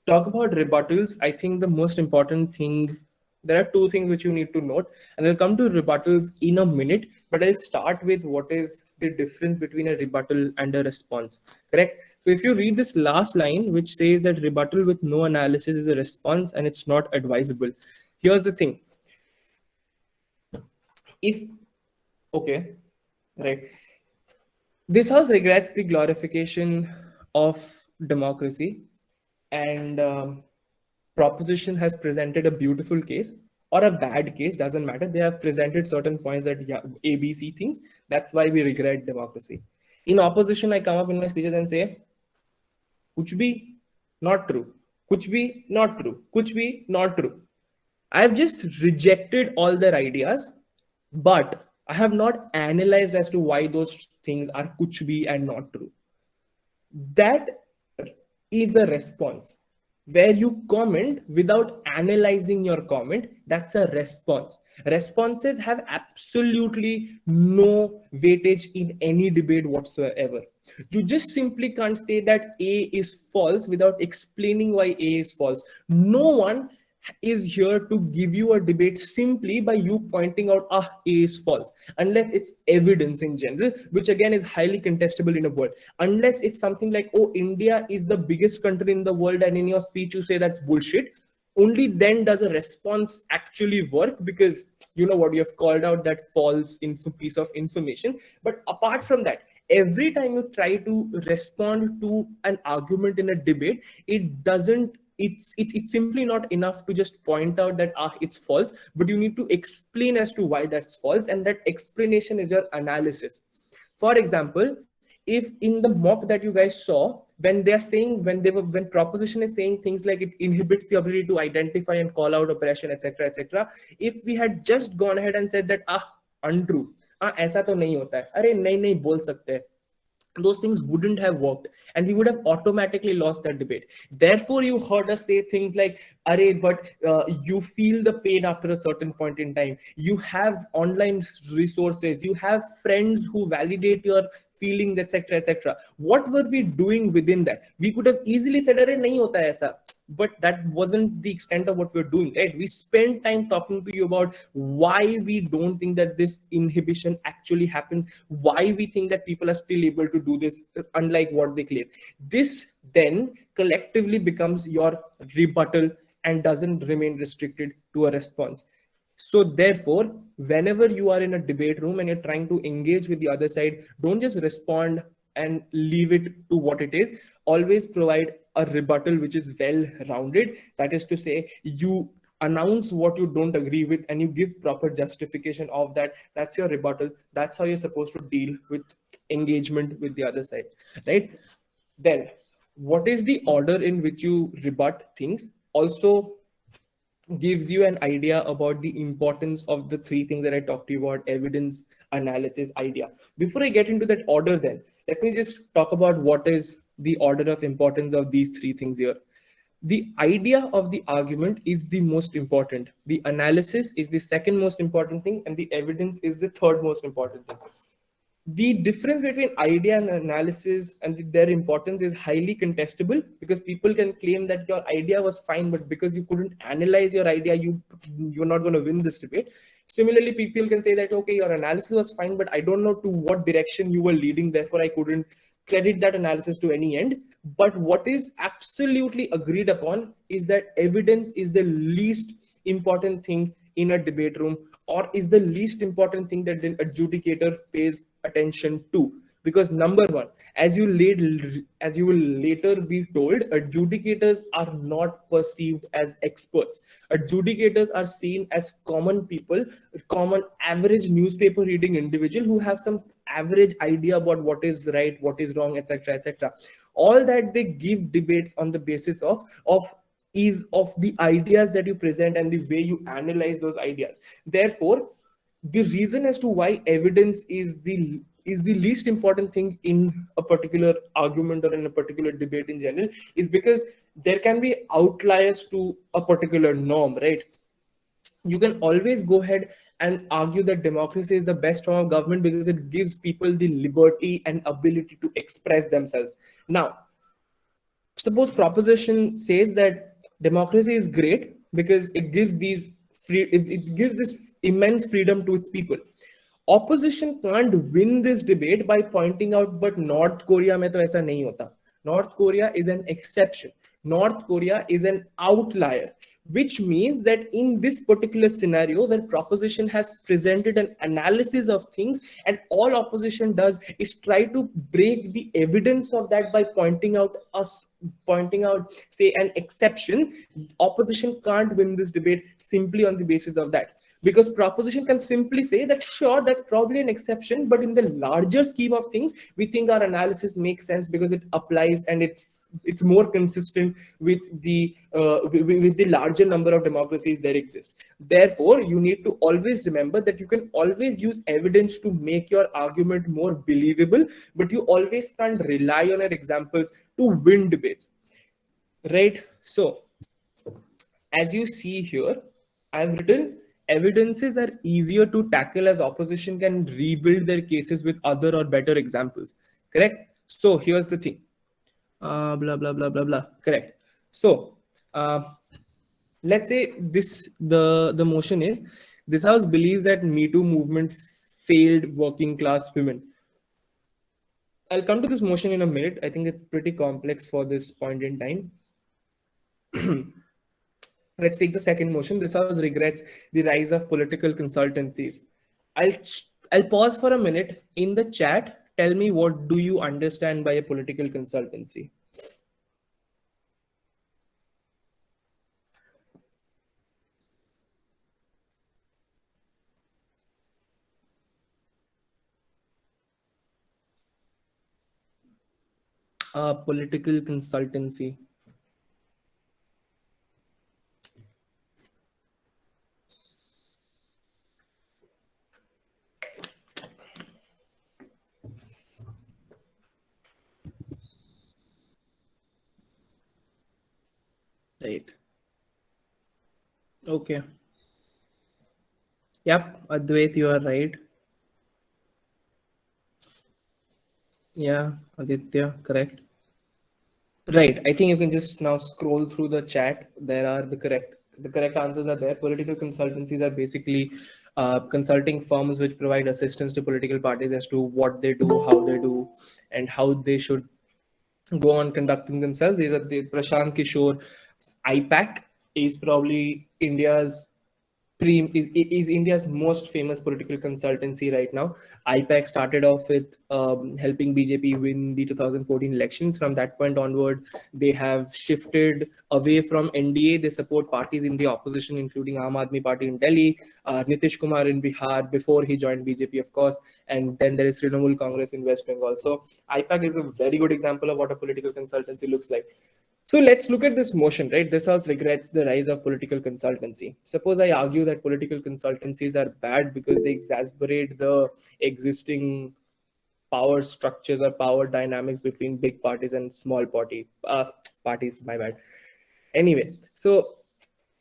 talk about rebuttals, I think the most important thing, there are two things which you need to note, and I'll come to rebuttals in a minute, but I'll start with what is the difference between a rebuttal and a response. Correct? So if you read this last line, which says that rebuttal with no analysis is a response and it's not advisable. Here's the thing. Okay, right. This house regrets the glorification of democracy, and proposition has presented a beautiful case or a bad case, doesn't matter. They have presented certain points that, yeah, ABC things. That's why we regret democracy. In opposition, I come up in my speeches and say, kuch bhi not true, kuch bhi not true, kuch bhi not true. I've just rejected all their ideas, but I have not analyzed as to why those things are kuch bhi and not true. That is a response. Where you comment without analyzing your comment, that's a response. Responses have absolutely no weightage in any debate whatsoever. You just simply can't say that A is false without explaining why A is false. No one is here to give you a debate simply by you pointing out A is false, unless it's evidence in general, which again is highly contestable in a world. Unless it's something like, oh, India is the biggest country in the world, and in your speech you say that's bullshit, only then does a response actually work, because you know what, you have called out that false piece of information. But apart from that, every time you try to respond to an argument in a debate, it doesn't it's simply not enough to just point out that it's false, but you need to explain as to why that's false, and that explanation is your analysis. For example, if in the mock that you guys saw, when they're saying, when proposition is saying things like it inhibits the ability to identify and call out oppression, etc., etc., if we had just gone ahead and said that untrue, ऐसा तो नहीं होता है, अरे नहीं नहीं बोल सकते, those things wouldn't have worked, and we would have automatically lost that debate. Therefore you heard us say things like, array, but you feel the pain after a certain point in time, you have online resources, you have friends who validate your feelings, etc., etc. What were we doing within that? We could have easily said, array nahi hota hai aisa, but that wasn't the extent of what we're doing, right? We spent time talking to you about why we don't think that this inhibition actually happens, why we think that people are still able to do this, unlike what they claim. This then collectively becomes your rebuttal and doesn't remain restricted to a response. So therefore, whenever you are in a debate room and you're trying to engage with the other side, don't just respond and leave it to what it is. Always provide a rebuttal which is well rounded. That is to say, you announce what you don't agree with and you give proper justification of that. That's your rebuttal. That's how you're supposed to deal with engagement with the other side, right? Then, what is the order in which you rebut things also gives you an idea about the importance of the three things that I talked to you about: evidence, analysis, idea. Before I get into that order, then let me just talk about what is the order of importance of these three things here. The idea of the argument is the most important, the analysis is the second most important thing, and the evidence is the third most important thing. The difference between idea and analysis and their importance is highly contestable, because people can claim that your idea was fine, but because you couldn't analyze your idea, you're not going to win this debate. Similarly, people can say that, okay, your analysis was fine, but I don't know to what direction you were leading, therefore I couldn't credit that analysis to any end. But what is absolutely agreed upon is that evidence is the least important thing in a debate room, or is the least important thing that the adjudicator pays attention to. Because number one, as you will later be told, adjudicators are not perceived as experts. Adjudicators are seen as common people, common average newspaper reading individual who have some average idea about what is right, what is wrong, etc., etc. All that they give debates on the basis of the ideas that you present and the way you analyze those ideas. Therefore, the reason as to why evidence is the least important thing in a particular argument or in a particular debate in general is because there can be outliers to a particular norm, right? You can always go ahead and argue that democracy is the best form of government because it gives people the liberty and ability to express themselves. Now, suppose proposition says that democracy is great because it gives it gives this immense freedom to its people. Opposition can't win this debate by pointing out, but North Korea mein to aisa nahi hota. North Korea is an exception. North Korea is an outlier, which means that in this particular scenario where proposition has presented an analysis of things, and all opposition does is try to break the evidence of that by pointing out, say, an exception, opposition can't win this debate simply on the basis of that. Because proposition can simply say that sure, that's probably an exception, but in the larger scheme of things, we think our analysis makes sense because it applies and it's more consistent with with the larger number of democracies that exist. Therefore, you need to always remember that you can always use evidence to make your argument more believable, but you always can't rely on your examples to win debates, right? So as you see here, I've written evidences are easier to tackle as opposition can rebuild their cases with other or better examples. Correct? So here's the thing. Blah blah blah blah blah. Correct. So uh, let's say the motion is, this house believes that Me Too movement failed working class women. I'll come to this motion in a minute. I think it's pretty complex for this point in time. Let's take the second motion. This house regrets the rise of political consultancies. I'll I'll pause for a minute. In the chat, tell me, what do you understand by a political consultancy? Political consultancy. Right. Okay. Yep, Advait, you are right. Yeah, Aditya, correct. Right. I think you can just now scroll through the chat. There are the correct answers are there. Political consultancies are basically consulting firms which provide assistance to political parties as to what they do, how they do, and how they should go on conducting themselves. These are the Prashant Kishore IPAC is probably is India's most famous political consultancy right now. IPAC started off with helping BJP win the 2014 elections. From that point onward, they have shifted away from NDA. They support parties in the opposition, including Aam Aadmi Party in Delhi, Nitish Kumar in Bihar before he joined BJP, of course, and then there is Trinamool Congress in West Bengal. So IPAC is a very good example of what a political consultancy looks like. So let's look at this motion, right? This house regrets the rise of political consultancy. Suppose I argue that political consultancies are bad because they exasperate the existing power structures or power dynamics between big parties and small parties. My bad. Anyway, so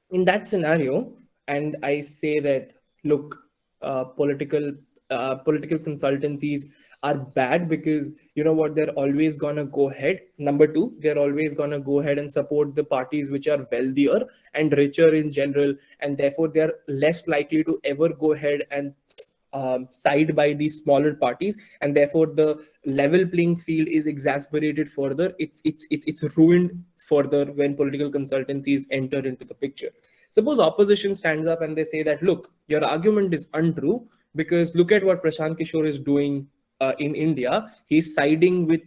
in that scenario, and I say that, look, political consultancies are bad because you know what, they're always gonna go ahead. Number two, they're always gonna go ahead and support the parties which are wealthier and richer in general, and therefore they're less likely to ever go ahead and side by these smaller parties, and therefore the level playing field is exasperated further. It's ruined further when political consultancies enter into the picture. Suppose opposition stands up and they say that, look, your argument is untrue because look at what Prashant Kishore is doing in India. He's siding with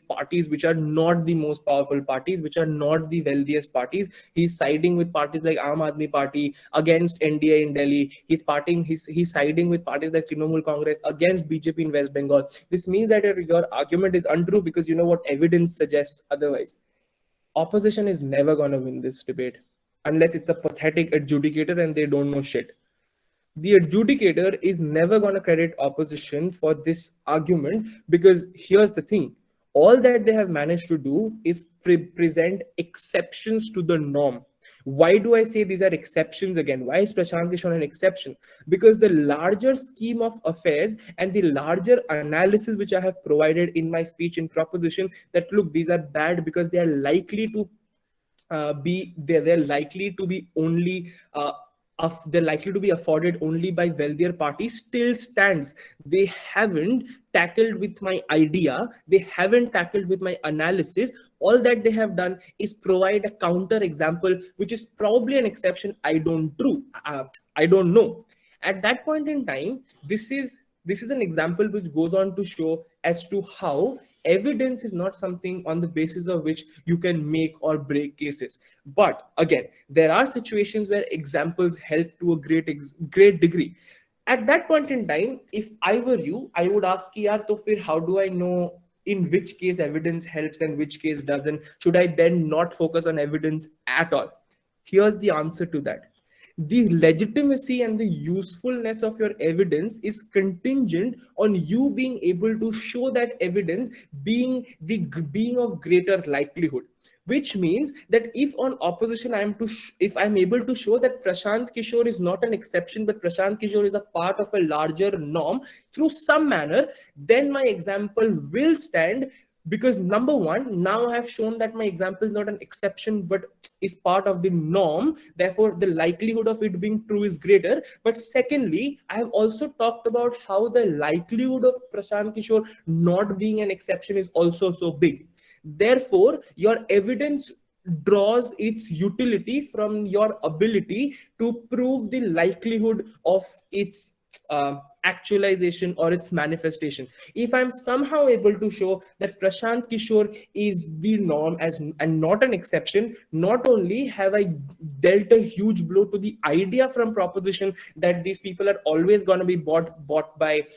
parties which are not the most powerful parties, which are not the wealthiest parties. He's siding with parties like Aam Aadmi Party against NDA in Delhi. He's siding with parties like Trinamool Congress against BJP in West Bengal. This means that your argument is untrue because you know what, evidence suggests otherwise. Opposition is never going to win this debate unless it's a pathetic adjudicator and they don't know shit. The adjudicator is never going to credit opposition for this argument because here's the thing, all that they have managed to do is present exceptions to the norm. Why do I say these are exceptions again? Why is Prashant Kishore an exception? Because the larger scheme of affairs and the larger analysis which I have provided in my speech in proposition, that look, these are bad because they are likely to they're likely to be only they're likely to be afforded only by wealthier parties, still stands. They haven't tackled with my idea, they haven't tackled with my analysis. All that they have done is provide a counter example, which is probably an exception. I don't know. At that point in time, this is an example which goes on to show as to how evidence is not something on the basis of which you can make or break cases. But again, there are situations where examples help to a great degree. At that point in time, if I were you, I would ask, yaar, to fir how do I know in which case evidence helps and which case doesn't? Should I then not focus on evidence at all? Here's the answer to that: the legitimacy and the usefulness of your evidence is contingent on you being able to show that evidence being of greater likelihood. Which means that if on opposition if I'm able to show that Prashant Kishore is not an exception but Prashant Kishore is a part of a larger norm through some manner, then my example will stand Because number one, now I have shown that my example is not an exception but is part of the norm, therefore the likelihood of it being true is greater. But secondly, I have also talked about how the likelihood of Prashant Kishore not being an exception is also so big. Therefore your evidence draws its utility from your ability to prove the likelihood of its actualization or its manifestation. If I'm somehow able to show that Prashant Kishore is the norm as and not an exception, not only have I dealt a huge blow to the idea from proposition that these people are always going to be bought by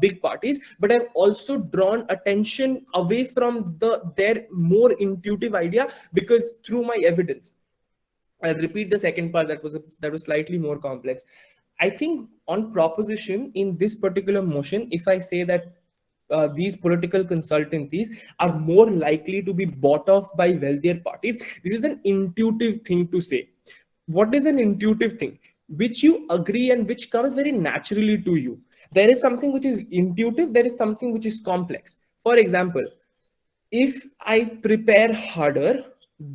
big parties, but I've also drawn attention away from their more intuitive idea, because through my evidence. I'll repeat the second part that was slightly more complex. I think on proposition in this particular motion, if I say that these political consultancies are more likely to be bought off by wealthier parties, this is an intuitive thing to say. What is an intuitive thing? Which you agree and which comes very naturally to you. There is something which is intuitive, there is something which is complex. For example, if I prepare harder,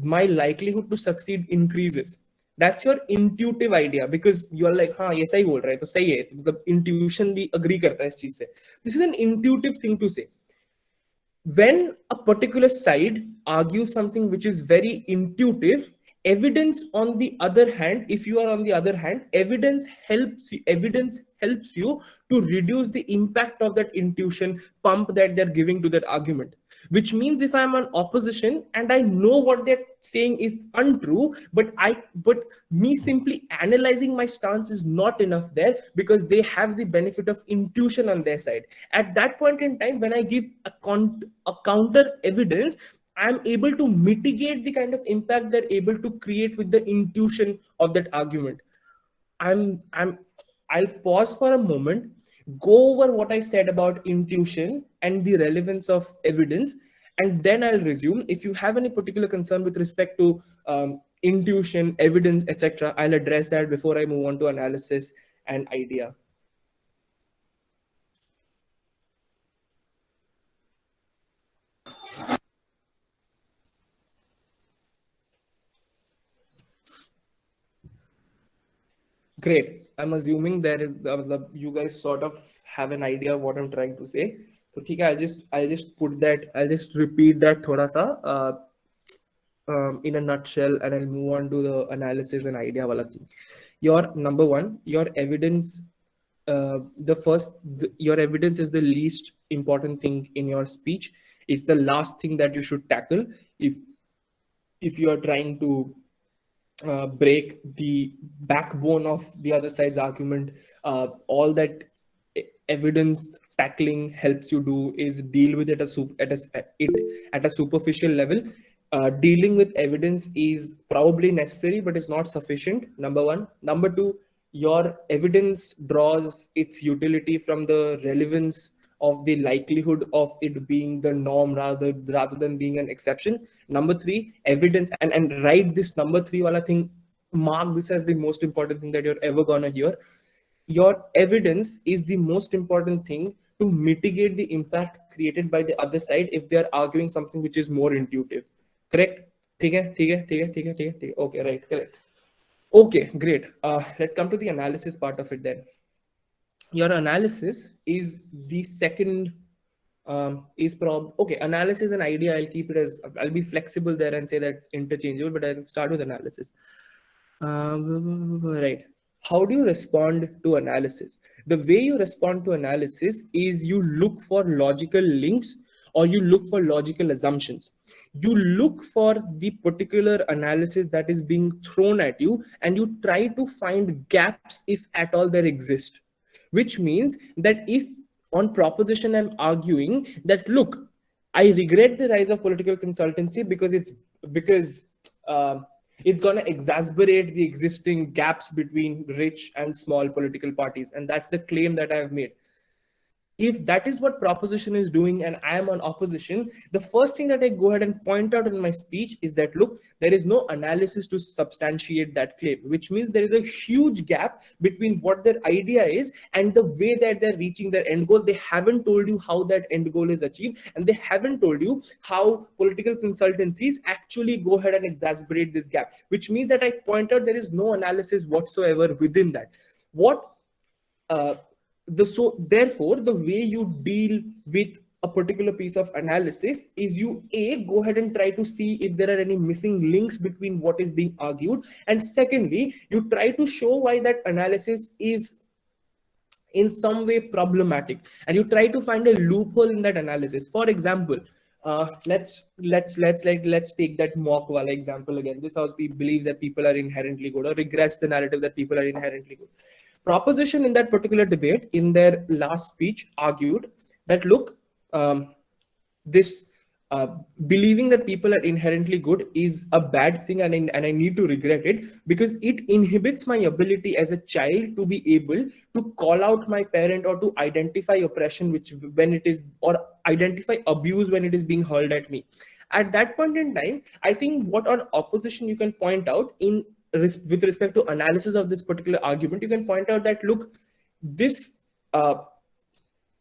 my likelihood to succeed increases. That's your intuitive idea, because you are like, हाँ ये सही बोल रहा है तो सही है, मतलब intuition भी agree करता है इस चीज से. This is an intuitive thing to say. When a particular side argues something which is very intuitive, evidence on the other hand, if you are on the other hand, evidence helps you to reduce the impact of that intuition pump that they're giving to that argument. Which means if I'm an opposition and I know what they're saying is untrue, but me simply analyzing my stance is not enough there, because they have the benefit of intuition on their side. At that point in time, when I give a counter evidence, I'm able to mitigate the kind of impact they're able to create with the intuition of that argument. I'll pause for a moment, go over what I said about intuition and the relevance of evidence, and then I'll resume. If you have any particular concern with respect to intuition, evidence, etc., I'll address that before I move on to analysis and idea. Great. I'm assuming there is you guys sort of have an idea of what I'm trying to say. So, ठीक है, I'll just repeat that thoda sa in a nutshell, and I'll move on to the analysis and idea wala thing. Your number one, your evidence. Your evidence is the least important thing in your speech. It's the last thing that you should tackle if you are trying to break the backbone of the other side's argument. All that evidence tackling helps you do is deal with it at a superficial level. Dealing with evidence is probably necessary, but it's not sufficient. Number one. Number two, your evidence draws its utility from the relevance of the likelihood of it being the norm rather than being an exception. Number three, evidence, and write this number three wala thing, mark this as the most important thing that you're ever gonna hear. Your evidence is the most important thing to mitigate the impact created by the other side if they're arguing something which is more intuitive. Correct? ठीक है ठीक है ठीक है ठीक है ठीक है ठीक है. Okay, right, correct. Okay, great. Let's come to the analysis part of it then. Your analysis is the second okay, analysis and idea, I'll keep it as, I'll be flexible there and say that's interchangeable, but I'll start with analysis. Right. How do you respond to analysis? The way you respond to analysis is you look for logical links or you look for logical assumptions. You look for the particular analysis that is being thrown at you and you try to find gaps if at all there exist. Which means that if on proposition I'm arguing that, look, I regret the rise of political consultancy because it's going to exacerbate the existing gaps between rich and small political parties, and that's the claim that I have made. if that is what proposition is doing and I am on opposition, the first thing that I go ahead and point out in my speech is that, look, there is no analysis to substantiate that claim, which means there is a huge gap between what their idea is and the way that they're reaching their end goal. They haven't told you how that end goal is achieved, and they haven't told you how political consultancies actually go ahead and exacerbate this gap, which means that I point out there is no analysis whatsoever within that. What so therefore the way you deal with a particular piece of analysis is you go ahead and try to see if there are any missing links between what is being argued, and secondly you try to show why that analysis is in some way problematic, and you try to find a loophole in that analysis. For example, let's take that mock wala example again. This house believes that people are inherently good, or regrets the narrative that people are inherently good. Proposition in that particular debate, in their last speech, argued that, look, this believing that people are inherently good is a bad thing, and I need to regret it because it inhibits my ability as a child to be able to call out my parent or to identify oppression which when it is, or identify abuse when it is being hurled at me. At that point in time, I think what on opposition you can point out in with respect to analysis of this particular argument, you can point out that, look, this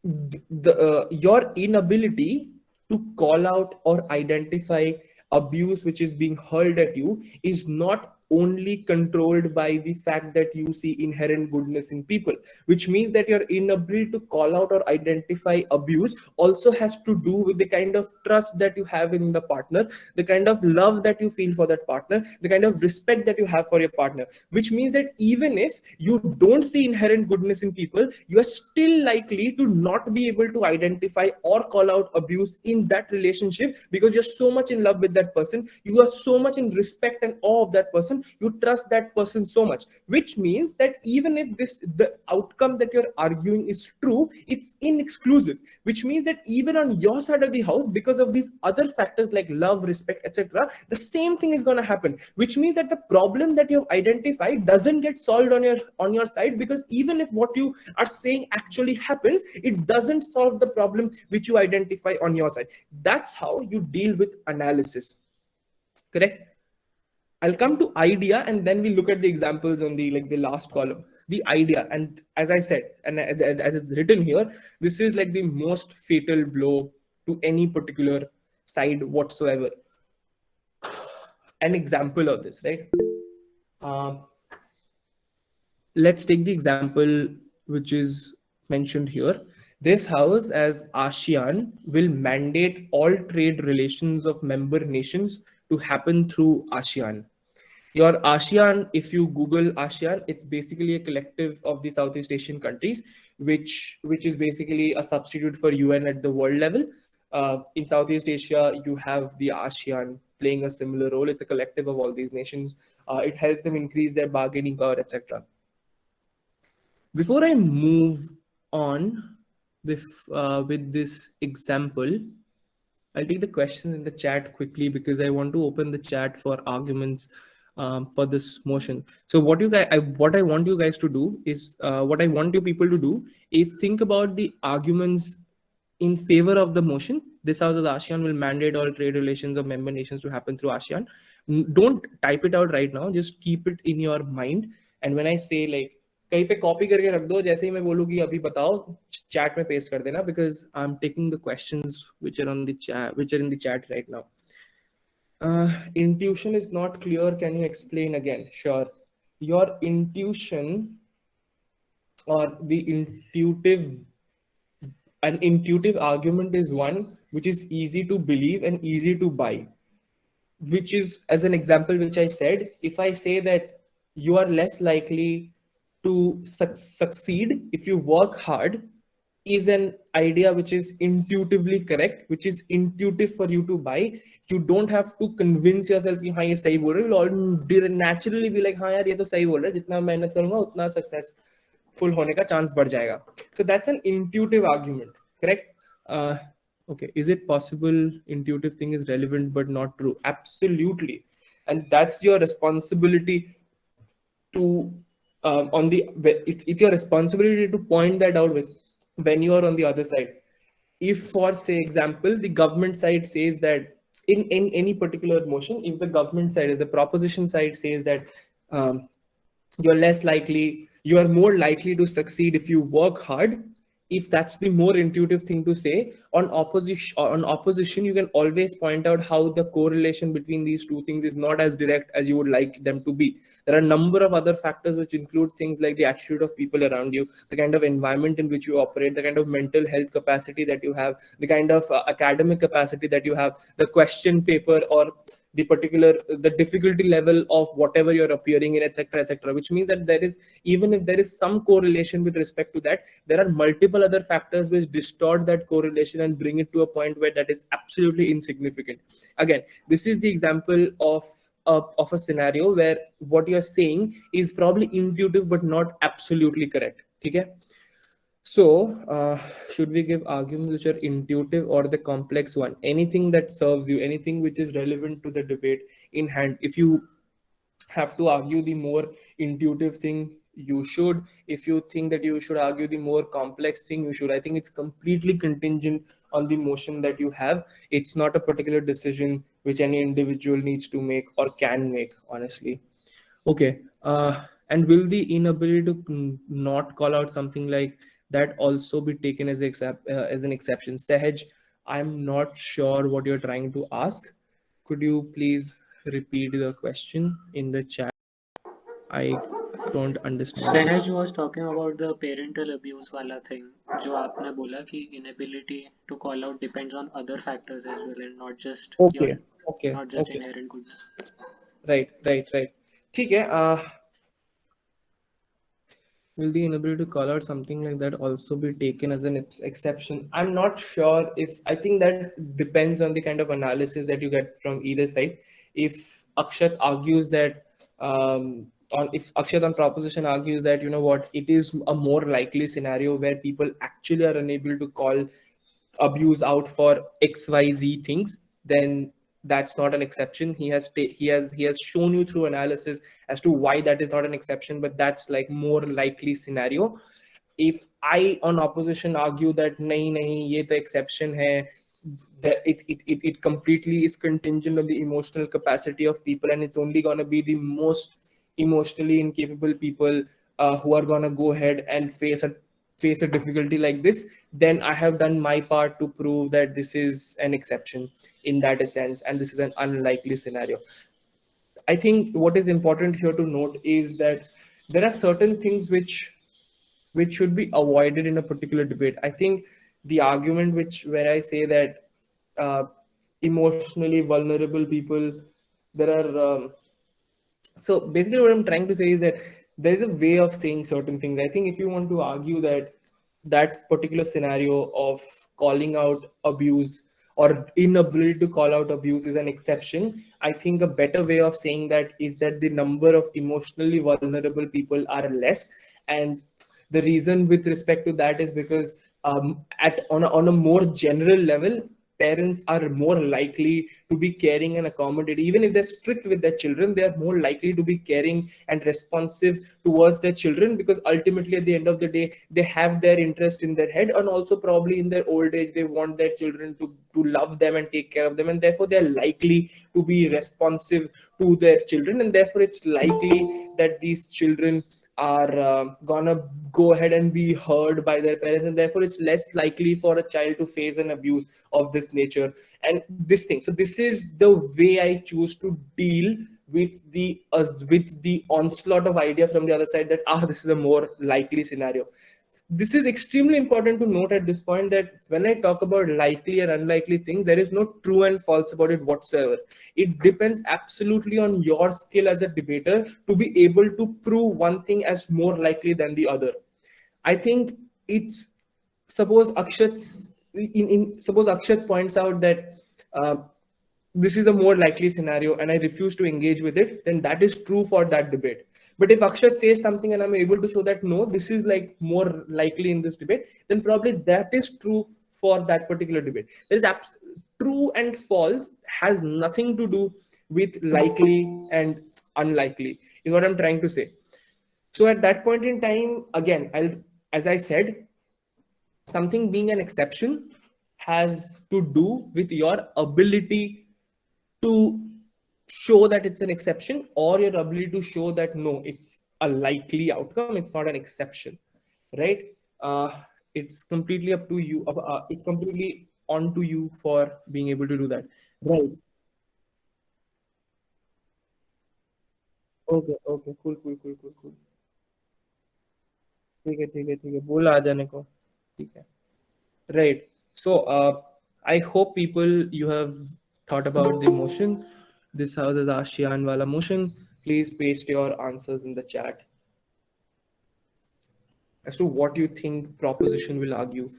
your inability to call out or identify abuse which is being hurled at you is not only controlled by the fact that you see inherent goodness in people, which means that your inability to call out or identify abuse also has to do with the kind of trust that you have in the partner, the kind of love that you feel for that partner, the kind of respect that you have for your partner, which means that even if you don't see inherent goodness in people, you are still likely to not be able to identify or call out abuse in that relationship because you're so much in love with that person, you are so much in respect and awe of that person, you trust that person so much, which means that even if the outcome that you're arguing is true, it's inexclusive, which means that even on your side of the house, because of these other factors like love, respect, etc., the same thing is going to happen, which means that the problem that you've identified doesn't get solved on your side, because even if what you are saying actually happens, it doesn't solve the problem which you identify on your side. That's how you deal with analysis. Correct? I'll come to idea and then we look at the examples on the last column. The idea, and as I said, and as it's written here, this is like the most fatal blow to any particular side whatsoever. An example of this, right? Let's take the example which is mentioned here. This house, as ASEAN, will mandate all trade relations of member nations to happen through ASEAN. Your ASEAN, if you Google ASEAN, it's basically a collective of the Southeast Asian countries, which is basically a substitute for UN at the world level. In Southeast Asia, you have the ASEAN playing a similar role. It's a collective of all these nations. It helps them increase their bargaining power, etc. Before I move on with this example, I'll take the questions in the chat quickly because I want to open the chat for arguments for this motion. So what I want you guys to do is what I want you people to do is think about the arguments in favor of the motion. This house of the ASEAN will mandate all trade relations of member nations to happen through ASEAN. Don't type it out right now. Just keep it in your mind. And when I say like कहीं पे copy करके रख दो, जैसे ही मैं बोलूँ कि अभी बताओ चैट में पेस्ट कर देना, because I'm taking the questions which are on the chat, which are in the chat right now. Intuition is not clear. Can you explain again? Sure. Your intuition or the an intuitive argument is one which is easy to believe and easy to buy, which is, as an example which I said, if I say that you are less likely to succeed if you work hard, is an idea which is intuitively correct, which is intuitive for you to buy. You don't have to convince yourself कि हाँ ये सही बोल रहे हो. You'll all naturally be like हाँ यार ये तो सही बोल रहा है, जितना मेहनत करूंगा उतना successful होने का chance बढ़ जाएगा. So that's an intuitive argument, correct? Okay, is it possible intuitive thing is relevant but not true? Absolutely, and that's your responsibility to it's your responsibility to point that out with when you are on the other side. If, for say example, the government side says that in any particular motion, if the government side, if the proposition side says that um, you are more likely to succeed if you work hard, if that's the more intuitive thing to say, on opposition you can always point out how the correlation between these two things is not as direct as you would like them to be. There are a number of other factors which include things like the attitude of people around you, the kind of environment in which you operate, the kind of mental health capacity that you have, the kind of academic capacity that you have, the question paper or the difficulty level of whatever you're appearing in, etc., etc., which means that there is, even if there is some correlation with respect to that, there are multiple other factors which distort that correlation and bring it to a point where that is absolutely insignificant. Again, this is the example of a scenario where what you're saying is probably intuitive but not absolutely correct. Okay. So, should we give arguments which are intuitive or the complex one? Anything that serves you, anything which is relevant to the debate in hand. If you have to argue the more intuitive thing, you should. If you think that you should argue the more complex thing, you should. I think it's completely contingent on the motion that you have. It's not a particular decision which any individual needs to make or can make, honestly. Okay. And will the inability to not call out something like that also be taken as as an exception? Sahaj, I'm not sure what you're trying to ask. Could you please repeat the question in the chat? I don't understand it. Sahaj was talking about the parental abuse वाला thing जो आपने बोला कि inability to call out depends on other factors as well and not just your Okay. Okay. not just Okay. inherent goodness. Right. Right. Right. ठीक है. Will the inability to call out something like that also be taken as an exception? I'm not sure. If I think that depends on the kind of analysis that you get from either side. If Akshat argues that if Akshat on proposition argues that, you know what, it is a more likely scenario where people actually are unable to call abuse out for XYZ things, then that's not an exception. He has shown you through analysis as to why that is not an exception, but that's like more likely scenario. If I on opposition argue that nahi ye to exception hai, that it completely is contingent on the emotional capacity of people, and it's only going to be the most emotionally incapable people who are going to go ahead and face a difficulty like this, then I have done my part to prove that this is an exception in that sense, and this is an unlikely scenario. I think what is important here to note is that there are certain things which should be avoided in a particular debate. I think the argument which where I say that uh, emotionally vulnerable people, there are so basically what I'm trying to say is that there is a way of saying certain things. I think if you want to argue that that particular scenario of calling out abuse or inability to call out abuse is an exception, I think a better way of saying that is that the number of emotionally vulnerable people are less. And the reason with respect to that is because on a more general level, parents are more likely to be caring and accommodating. Even if they're strict with their children, they are more likely to be caring and responsive towards their children, because ultimately at the end of the day they have their interest in their head, and also probably in their old age they want their children to love them and take care of them, and therefore they're likely to be responsive to their children, and therefore it's likely that these children are gonna go ahead and be heard by their parents, and therefore it's less likely for a child to face an abuse of this nature and this thing. So this is the way I choose to deal with the onslaught of idea from the other side that this is a more likely scenario. This is extremely important to note at this point, that when I talk about likely and unlikely things, there is no true and false about it whatsoever. It depends absolutely on your skill as a debater to be able to prove one thing as more likely than the other. I think it's suppose Akshat points out that uh, this is a more likely scenario and I refuse to engage with it, then that is true for that debate. But if Akshat says something and I'm able to show that no, this is like more likely in this debate, then probably that is true for that particular debate. True and false has nothing to do with likely and unlikely, is what I'm trying to say. So at that point in time, again, as I said, something being an exception has to do with your ability to show that it's an exception, or your ability to show that no, it's a likely outcome, it's not an exception, right? uh, it's completely up to you, it's completely on to you for being able to do that, right? Okay okay cool cool cool cool cool ठीक है ठीक है ठीक है बोला आ जाने को ठीक है right so I hope people you have thought about the motion. This house is ASEAN wala motion. Please paste your answers in the chat as to what you think proposition will argue.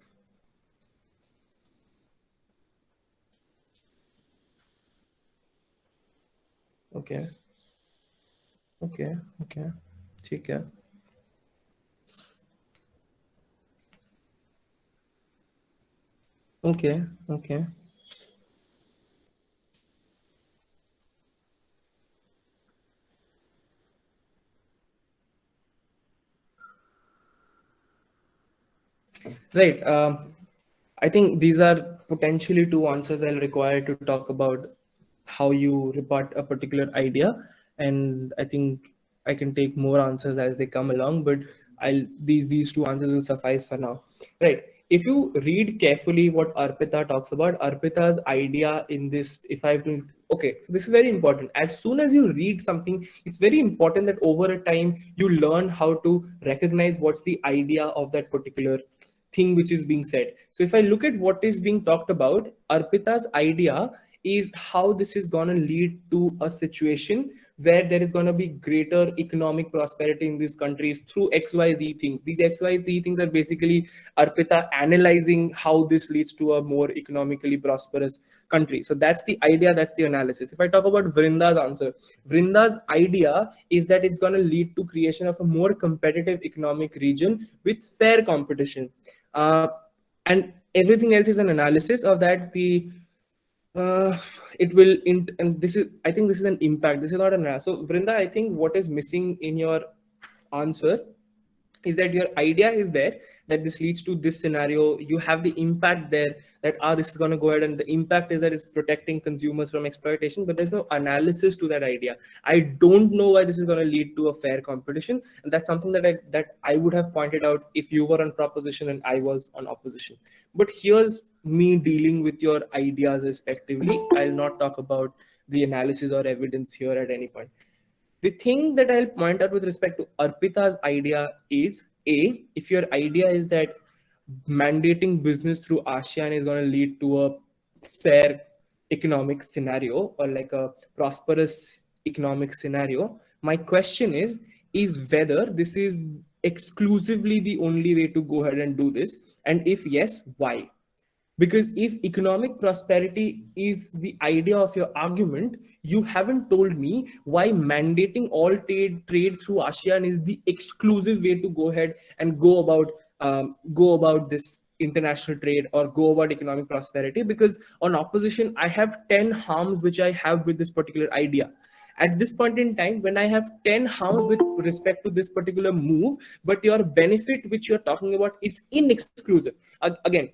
Okay, okay, okay, ठीक है. Okay, okay. Right. I think these are potentially two answers I'll require to talk about how you rebut a particular idea, and I think I can take more answers as they come along. But I'll these two answers will suffice for now. Right. If you read carefully what Arpita talks about, Arpita's idea in this, if I have to, okay, so this is very important. As soon as you read something, it's very important that over a time you learn how to recognize what's the idea of that particular thing which is being said. So if I look at what is being talked about, Arpita's idea is how this is going to lead to a situation where there is going to be greater economic prosperity in these countries through XYZ things. These XYZ things are basically Arpita analyzing how this leads to a more economically prosperous country. So that's the idea, that's the analysis. If I talk about Vrinda's answer, Vrinda's idea is that it's going to lead to creation of a more competitive economic region with fair competition. Uh, and everything else is an analysis of that. The uh, it will and this is, I think this is an impact, this is not an. So Vrinda, I think what is missing in your answer is that your idea is there, that this leads to this scenario, you have the impact there, that this is going to go ahead, and the impact is that it's protecting consumers from exploitation, but there's no analysis to that idea. I don't know why this is going to lead to a fair competition, and that's something that I would have pointed out if you were on proposition and I was on opposition. But here's me dealing with your ideas respectively. I'll not talk about the analysis or evidence here at any point. The thing that I'll point out with respect to Arpita's idea is, A, if your idea is that mandating business through ASEAN is going to lead to a fair economic scenario, or like a prosperous economic scenario, my question is whether this is exclusively the only way to go ahead and do this, and if yes, why? Because if economic prosperity is the idea of your argument, you haven't told me why mandating all trade through ASEAN is the exclusive way to go ahead and go about this international trade or go about economic prosperity. Because on opposition, I have 10 harms which I have with this particular idea. At this point in time, when I have 10 harms with respect to this particular move, but your benefit which you're talking about is inexclusive. Again,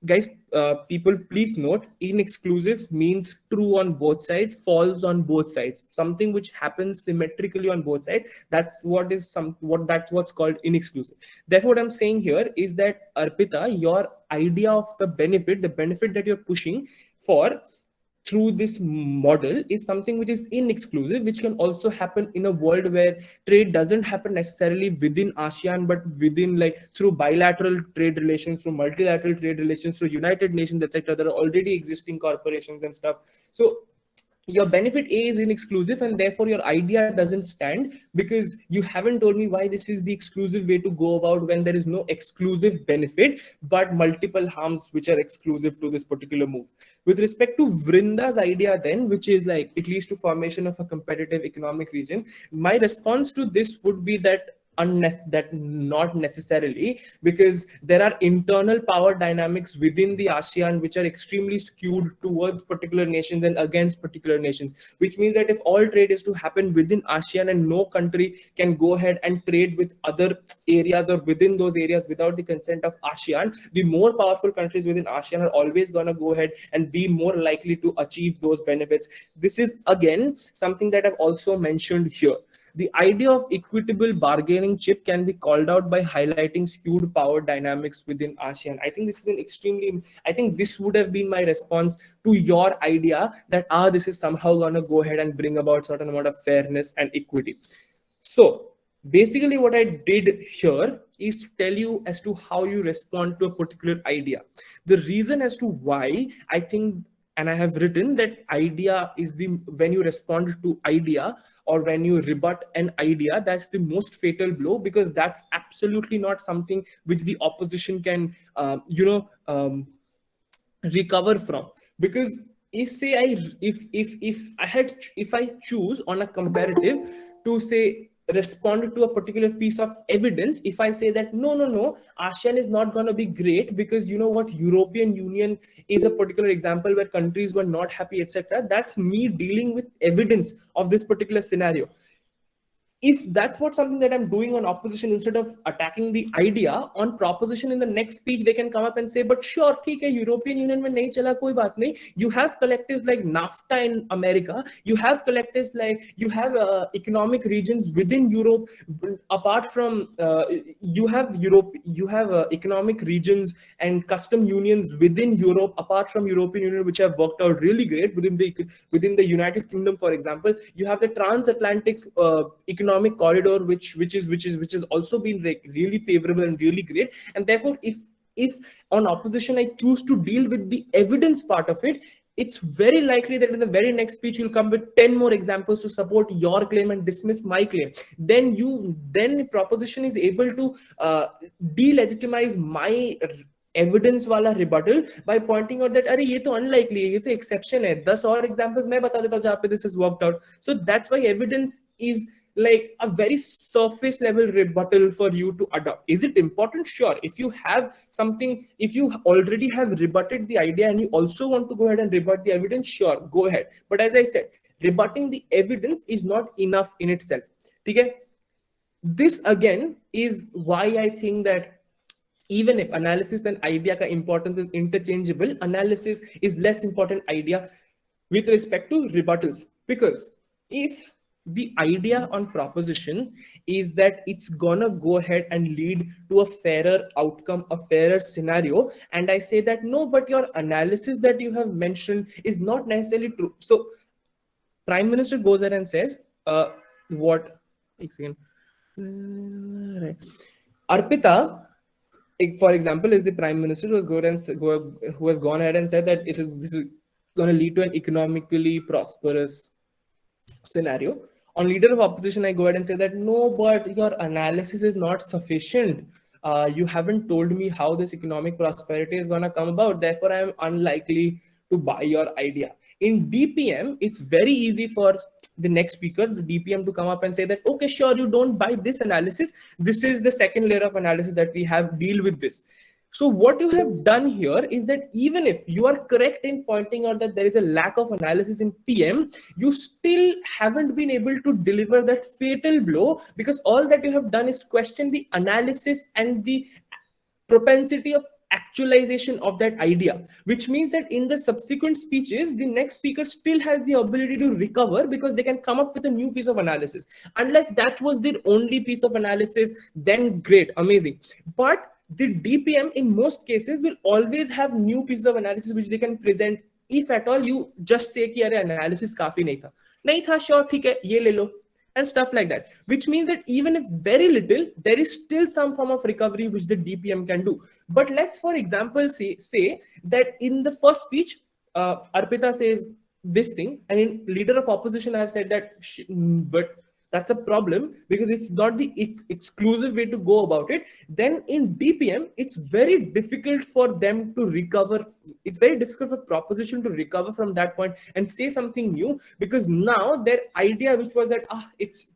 guys, people, please note, inexclusive means true on both sides, false on both sides, something which happens symmetrically on both sides. That's what's called inexclusive. Therefore, what I'm saying here is that, Arpita, your idea of the benefit that you're pushing for through this model is something which is inexclusive, which can also happen in a world where trade doesn't happen necessarily within ASEAN, but within, like, through bilateral trade relations, through multilateral trade relations, through United Nations, etc. There are already existing corporations and stuff. So your benefit A is inexclusive, and therefore your idea doesn't stand, because you haven't told me why this is the exclusive way to go about when there is no exclusive benefit but multiple harms which are exclusive to this particular move. With respect to Vrinda's idea then, which is like it leads to formation of a competitive economic region, my response to this would be that that not necessarily, because there are internal power dynamics within the ASEAN which are extremely skewed towards particular nations and against particular nations, which means that if all trade is to happen within ASEAN and no country can go ahead and trade with other areas or within those areas without the consent of ASEAN, the more powerful countries within ASEAN are always going to go ahead and be more likely to achieve those benefits. This is again something that I've also mentioned here. The idea of equitable bargaining chip can be called out by highlighting skewed power dynamics within ASEAN. I think this is an extremely, I think this would have been my response to your idea that this is somehow going to go ahead and bring about certain amount of fairness and equity. So basically what I did here is tell you as to how you respond to a particular idea. The reason as to why I think, and I have written that idea is the, when you respond to idea or when you rebut an idea, that's the most fatal blow, because that's absolutely not something which the opposition can recover from. Because if say I if I choose on a comparative to say respond to a particular piece of evidence, if I say that no, ASEAN is not going to be great because you know what, European Union is a particular example where countries were not happy, etc., that's me dealing with evidence of this particular scenario. If that's what something that I'm doing on opposition, instead of attacking the idea on proposition, in the next speech they can come up and say, but sure, theek hai, European Union mein nahi chala, koi baat nahi. You have collectives like NAFTA in America, you have collectives like, you have economic regions within Europe, apart from you have Europe, you have economic regions and custom unions within Europe apart from European Union, which have worked out really great within the United Kingdom. For example, you have the transatlantic economic corridor, which is also been really favorable and really great. And therefore, if on opposition I choose to deal with the evidence part of it, it's very likely that in the very next speech you'll come with 10 more examples to support your claim and dismiss my claim. Then proposition is able to delegitimize my evidence वाला rebuttal by pointing out that अरे ये तो unlikely है, ये तो exception है, 10 और examples मैं बता देता हूँ जहाँ पे this has worked out. So that's why evidence is like a very surface level rebuttal for you to adopt. Is it important? Sure. If you have something, if you already have rebutted the idea and you also want to go ahead and rebut the evidence, sure, go ahead. But as I said, rebutting the evidence is not enough in itself. Okay? This again is why I think that even if analysis and idea ka importance is interchangeable, analysis is less important idea with respect to rebuttals. Because if the idea on proposition is that it's gonna go ahead and lead to a fairer outcome, a fairer scenario, and I say that no, but your analysis that you have mentioned is not necessarily true. So Prime Minister goes ahead and says, what? Right. Arpita, for example, is the Prime Minister who has gone ahead and said that this is going to lead to an economically prosperous scenario. On leader of opposition, I go ahead and say that no, but your analysis is not sufficient. You haven't told me how this economic prosperity is going to come about. Therefore, I am unlikely to buy your idea. In DPM, it's very easy for the next speaker, the DPM, to come up and say that, okay, sure, you don't buy this analysis. This is the second layer of analysis that we have, deal with this. So what you have done here is that even if you are correct in pointing out that there is a lack of analysis in PM, you still haven't been able to deliver that fatal blow, because all that you have done is question the analysis and the propensity of actualization of that idea, which means that in the subsequent speeches, the next speaker still has the ability to recover because they can come up with a new piece of analysis. Unless that was their only piece of analysis, then great, amazing. But the DPM in most cases will always have new pieces of analysis which they can present. If at all you just say कि अरे analysis काफी नहीं था sure ठीक है ये ले लो, and stuff like that, which means that even if very little, there is still some form of recovery which the DPM can do. But let's, for example, say that in the first speech, Arpita says this thing, and in leader of opposition, I have said that, but that's a problem because it's not the exclusive way to go about it. Then in DPM, it's very difficult for them to recover. It's very difficult for proposition to recover from that point and say something new, because now their idea, which was that it's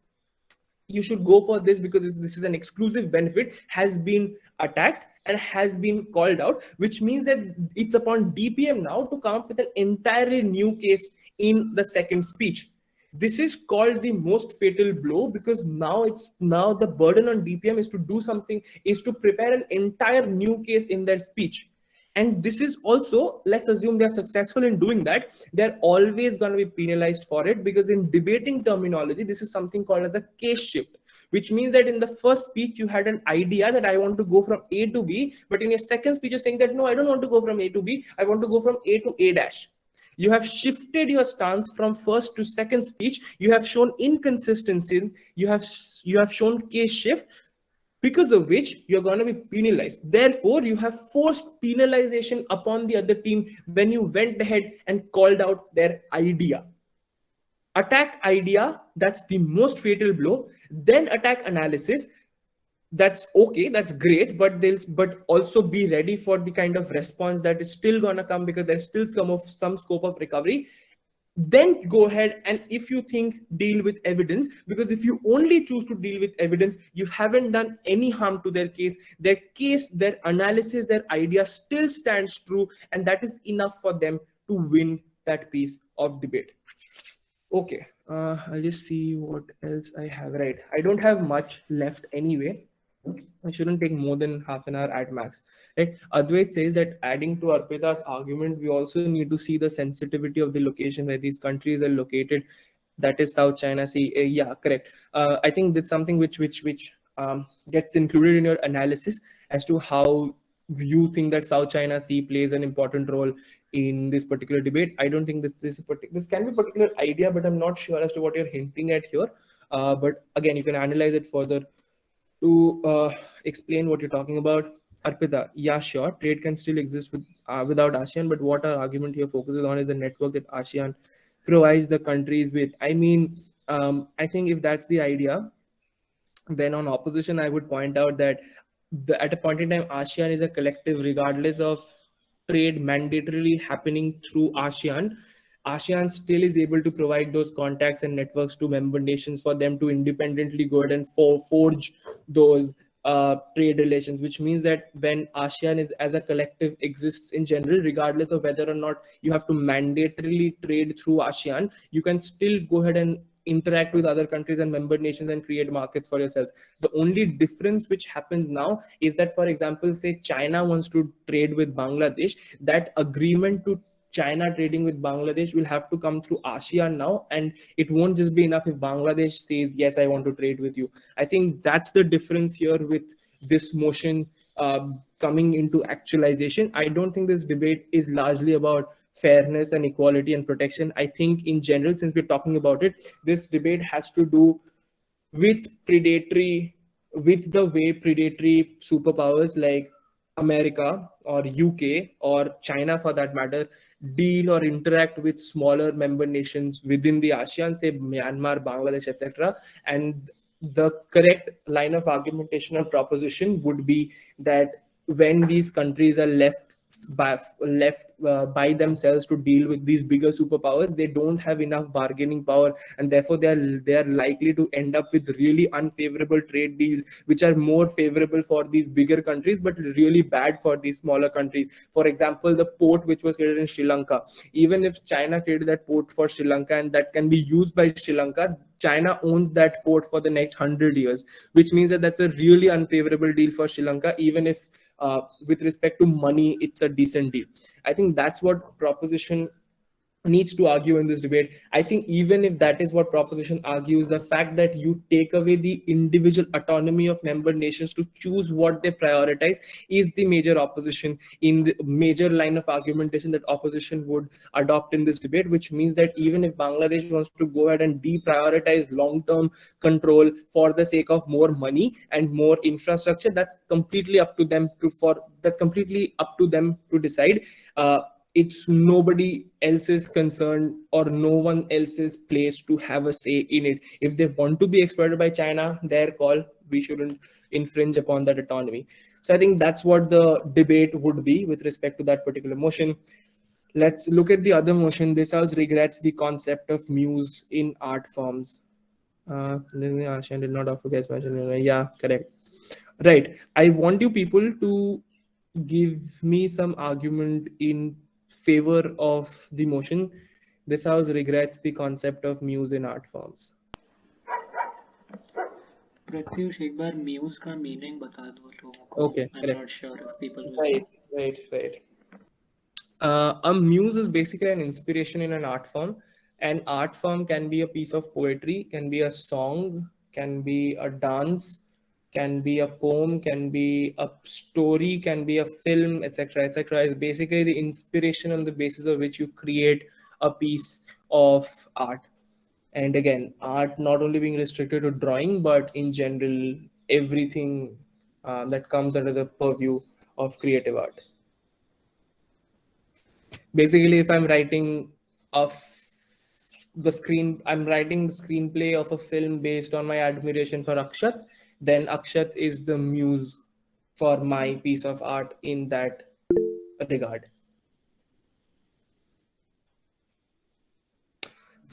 you should go for this because this is an exclusive benefit, has been attacked and has been called out, which means that it's upon DPM now to come up with an entirely new case in the second speech. This is called the most fatal blow, because now the burden on DPM is to do something, is to prepare an entire new case in their speech. And this is also, let's assume they're successful in doing that, they're always going to be penalized for it, because in debating terminology, this is something called as a case shift, which means that in the first speech you had an idea that I want to go from A to B, but in your second speech you're saying that no, I don't want to go from A to B, I want to go from A to A dash. You have shifted your stance from first to second speech. You have shown inconsistency. You have shown case shift, because of which you're going to be penalized. Therefore, you have forced penalization upon the other team when you went ahead and called out their idea. Attack idea, that's the most fatal blow. Then attack analysis, that's okay, that's great, but they'll but also be ready for the kind of response that is still gonna come, because there's still some scope of recovery. Then go ahead and, if you think, deal with evidence, because if you only choose to deal with evidence, you haven't done any harm to their case. Their analysis, their idea still stands true, and that is enough for them to win that piece of debate. Okay, I'll just see what else I have. Right, I don't have much left anyway. I shouldn't take more than half an hour at max. Right? Advait says that, adding to Arpita's argument, we also need to see the sensitivity of the location where these countries are located. That is South China Sea. Yeah, correct. I think that's something which gets included in your analysis as to how you think that South China Sea plays an important role in this particular debate. I don't think that this can be a particular idea, but I'm not sure as to what you're hinting at here. But again, you can analyze it further to explain what you're talking about. Arpita, yeah, sure, trade can still exist without ASEAN, but what our argument here focuses on is the network that ASEAN provides the countries with. I mean, I think if that's the idea, then on opposition, I would point out that at a point in time, ASEAN is a collective, regardless of trade mandatorily happening through ASEAN. ASEAN still is able to provide those contacts and networks to member nations for them to independently go ahead and forge those trade relations, which means that when ASEAN is as a collective exists in general, regardless of whether or not you have to mandatorily trade through ASEAN, you can still go ahead and interact with other countries and member nations and create markets for yourselves. The only difference which happens now is that, for example, say China wants to trade with Bangladesh, that agreement to China trading with Bangladesh will have to come through ASEAN now, and it won't just be enough if Bangladesh says, yes, I want to trade with you. I think that's the difference here with this motion coming into actualization. I don't think this debate is largely about fairness and equality and protection. I think in general, since we're talking about it, this debate has to do with with the way predatory superpowers like America or UK or China, for that matter, deal or interact with smaller member nations within the ASEAN, say Myanmar, Bangladesh, etc. And the correct line of argumentation or proposition would be that when these countries are left by themselves to deal with these bigger superpowers, they don't have enough bargaining power, and therefore they are likely to end up with really unfavorable trade deals, which are more favorable for these bigger countries but really bad for these smaller countries. For example, the port which was created in Sri Lanka, even if China created that port for Sri Lanka and that can be used by Sri Lanka, China owns that port for the next 100 years, which means that that's a really unfavorable deal for Sri Lanka, even if with respect to money, it's a decent deal. I think that's what proposition needs to argue in this debate. I think even if that is what proposition argues, the fact that you take away the individual autonomy of member nations to choose what they prioritize is the major opposition in the major line of argumentation that opposition would adopt in this debate, which means that even if Bangladesh wants to go ahead and deprioritize long-term control for the sake of more money and more infrastructure, that's completely up to them to decide. It's nobody else's concern or no one else's place to have a say in it. If they want to be exploited by China, their call. We shouldn't infringe upon that autonomy. So I think that's what the debate would be with respect to that particular motion. Let's look at the other motion. This house regrets the concept of muse in art forms. Ashan did not offer guest mention. Yeah, correct. Right. I want you people to give me some argument in favor of the motion. This house regrets the concept of muse in art forms. Pratyush एक बार muse का meaning बता दो लोगों को. Okay, I am correct. Not sure if people will know. Right, right. A muse is basically an inspiration in an art form. An art form can be a piece of poetry, can be a song, can be a dance, can be a poem, can be a story, can be a film, etc. etc. Is basically the inspiration on the basis of which you create a piece of art. And again, art not only being restricted to drawing, but in general, everything that comes under the purview of creative art. Basically, if I'm writing I'm writing screenplay of a film based on my admiration for Akshat, then Akshat is the muse for my piece of art in that regard.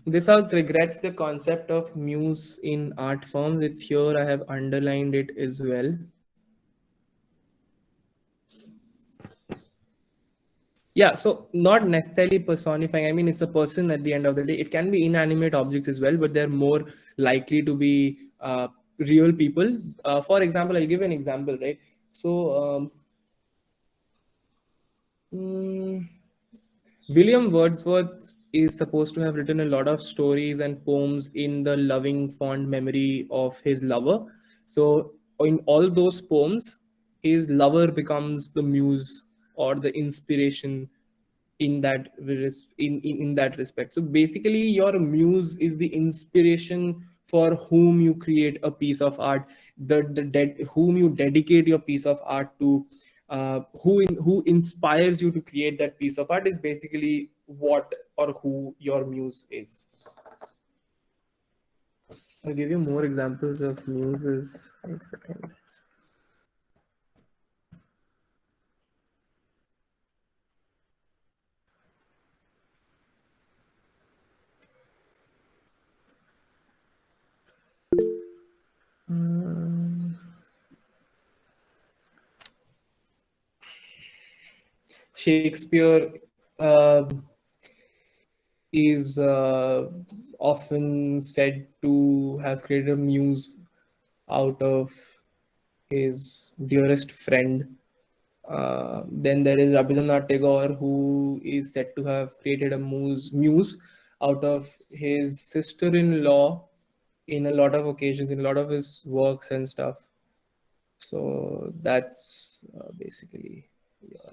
This house regrets the concept of muse in art forms. It's here, I have underlined it as well. Yeah, so not necessarily personifying. I mean, it's a person at the end of the day. It can be inanimate objects as well, but they're more likely to be real people. For example, I'll give you an example, right? So, mm, William Wordsworth is supposed to have written a lot of stories and poems in the loving, fond memory of his lover. So, in all those poems, his lover becomes the muse or the inspiration in in that respect. So basically, your muse is the inspiration for whom you create a piece of art, whom you dedicate your piece of art to, who inspires you to create that piece of art is basically what or who your muse is. I'll give you more examples of muses. Wait a second. Hmm. Shakespeare is often said to have created a muse out of his dearest friend. Then there is Rabindranath Tagore, who is said to have created a muse out of his sister-in-law in a lot of occasions, in a lot of his works and stuff. So that's basically your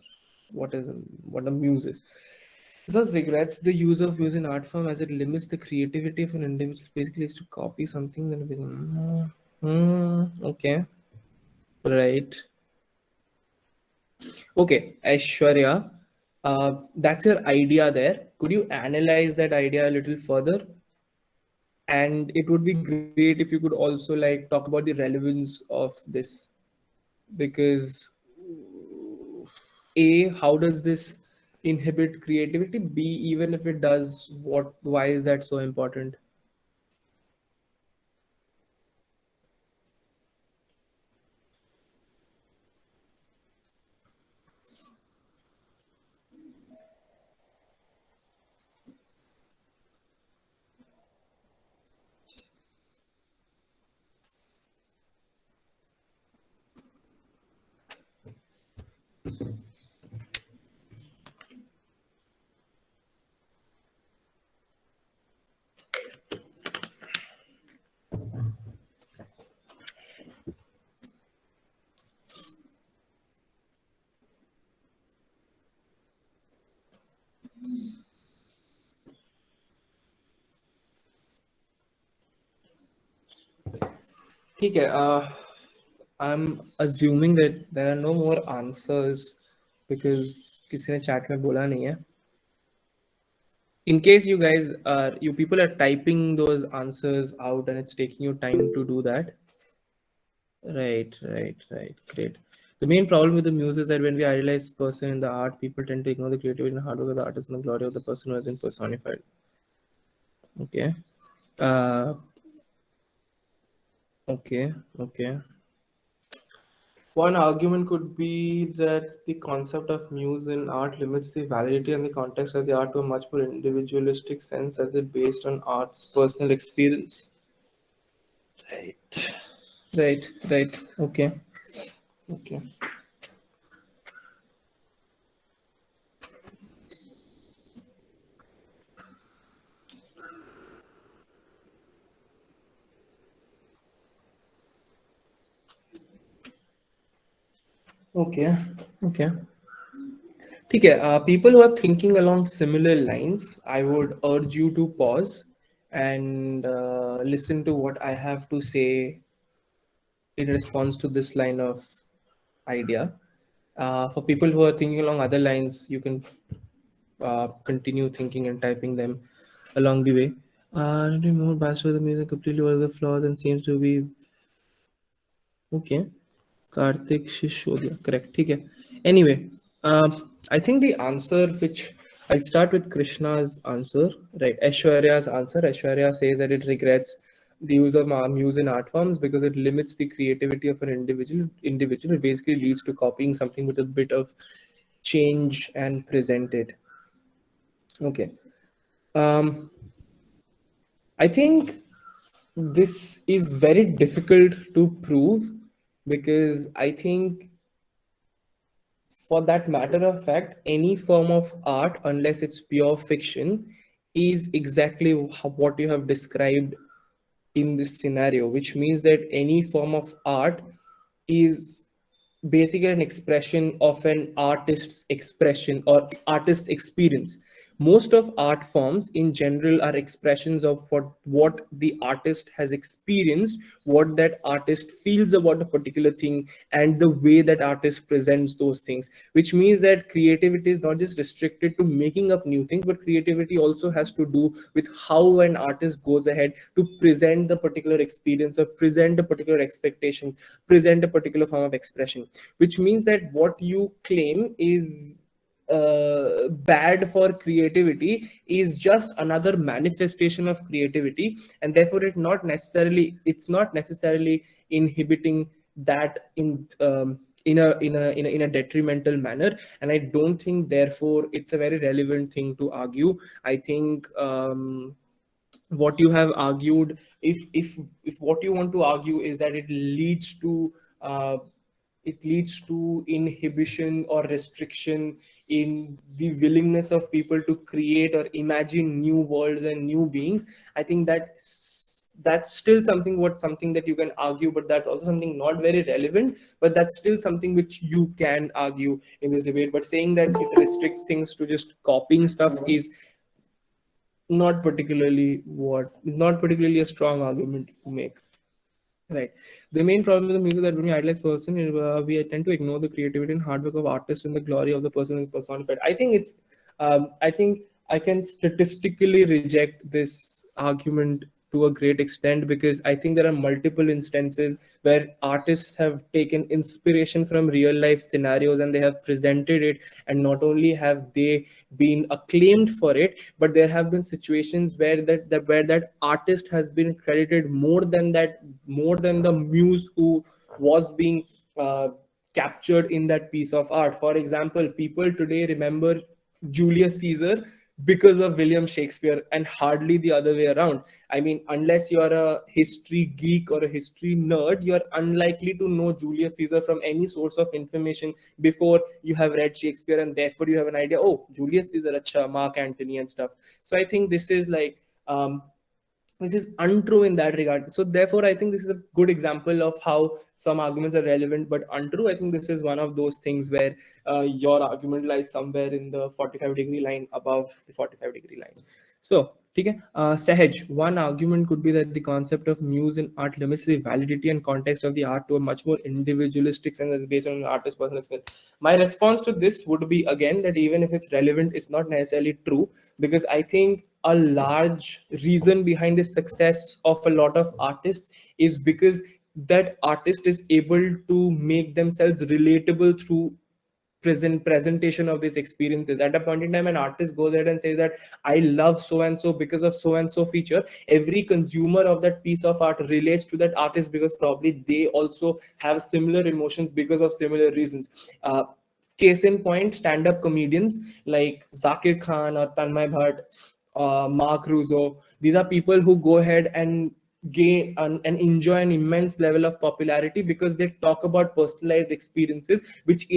what a muse is. Thus regrets the use of muse in art form as it limits the creativity of an individual. Basically, is to copy something. Okay, right. Okay, Aishwarya, that's your idea there. Could you analyze that idea a little further? And it would be great if you could also like talk about the relevance of this, because A, how does this inhibit creativity? B, even if it does, why is that so important? Okay, I'm assuming that there are no more answers because किसी ने chat में बोला नहीं है. In case you guys are, you people are typing those answers out and it's taking you time to do that. Right. Great. The main problem with the muse is that when we idealize person in the art, people tend to ignore the creativity and hard work of the artist and the glory of the person who has been personified. Okay. Uh, Okay, okay. One argument could be that the concept of muse in art limits the validity and the context of the art to a much more individualistic sense as it based on art's personal experience. Right. Right, right. Okay. Okay. Okay. Okay. Okay. People who are thinking along similar lines, I would urge you to pause and listen to what I have to say in response to this line of idea. For people who are thinking along other lines, you can continue thinking and typing them along the way. More bass with the music completely was the flaws and seems to be okay. Karthik Shishodia, correct. Okay. Anyway, I think the answer which I'll start with Krishna's answer, right? Aishwarya's answer. Aishwarya says that it regrets the use of muse in art forms because it limits the creativity of an individual. Individual, it basically leads to copying something with a bit of change and present it. Okay. Um, I think this is very difficult to prove because I think, for that matter of fact, any form of art, unless it's pure fiction, is exactly what you have described in this scenario, which means that any form of art is basically an expression of an artist's expression or artist's experience. Most of art forms in general are expressions of what the artist has experienced, what that artist feels about a particular thing, and the way that artist presents those things, which means that creativity is not just restricted to making up new things, but creativity also has to do with how an artist goes ahead to present the particular experience or present a particular expectation, present a particular form of expression, which means that what you claim is bad for creativity is just another manifestation of creativity, and therefore it's not necessarily inhibiting that in a detrimental manner. And I don't think therefore it's a very relevant thing to argue. I think what you have argued, if what you want to argue is that uh, it leads to inhibition or restriction in the willingness of people to create or imagine new worlds and new beings, I think that's still something that you can argue, but that's also something not very relevant, but that's still something which you can argue in this debate. But saying that it restricts things to just copying stuff is not particularly a strong argument to make. Right. The main problem with the music that when we idolize person, we tend to ignore the creativity and hard work of artists and the glory of the person who is personified. I think I can statistically reject this argument to a great extent, because I think there are multiple instances where artists have taken inspiration from real life scenarios and they have presented it, and not only have they been acclaimed for it, but there have been situations where that artist has been credited more than the muse who was being captured in that piece of art. For example, people today remember Julius Caesar because of William Shakespeare and hardly the other way around. I mean, unless you're a history geek or a history nerd, you're unlikely to know Julius Caesar from any source of information before you have read Shakespeare, and therefore you have an idea, oh, Julius Caesar, acha, Mark Antony and stuff. So I think this is untrue in that regard. So therefore I think this is a good example of how some arguments are relevant but untrue. I think this is one of those things where your argument lies somewhere in the 45-degree line, above the 45-degree line. So okay, Sahaj, one argument could be that the concept of muse in art limits the validity and context of the art to a much more individualistic sense that's based on an artist's personal experience. My response to this would be again that even if it's relevant, it's not necessarily true, because I think a large reason behind the success of a lot of artists is because that artist is able to make themselves relatable through presentation of these experiences. At a point in time, an artist goes ahead and says that I love so and so because of so and so feature. Every consumer of that piece of art relates to that artist because probably they also have similar emotions because of similar reasons. Case in point, stand-up comedians like Zakir Khan or Tanmay Bhatt, Mark Russo. These are people who go ahead and gain and enjoy an immense level of popularity because they talk about personalized experiences which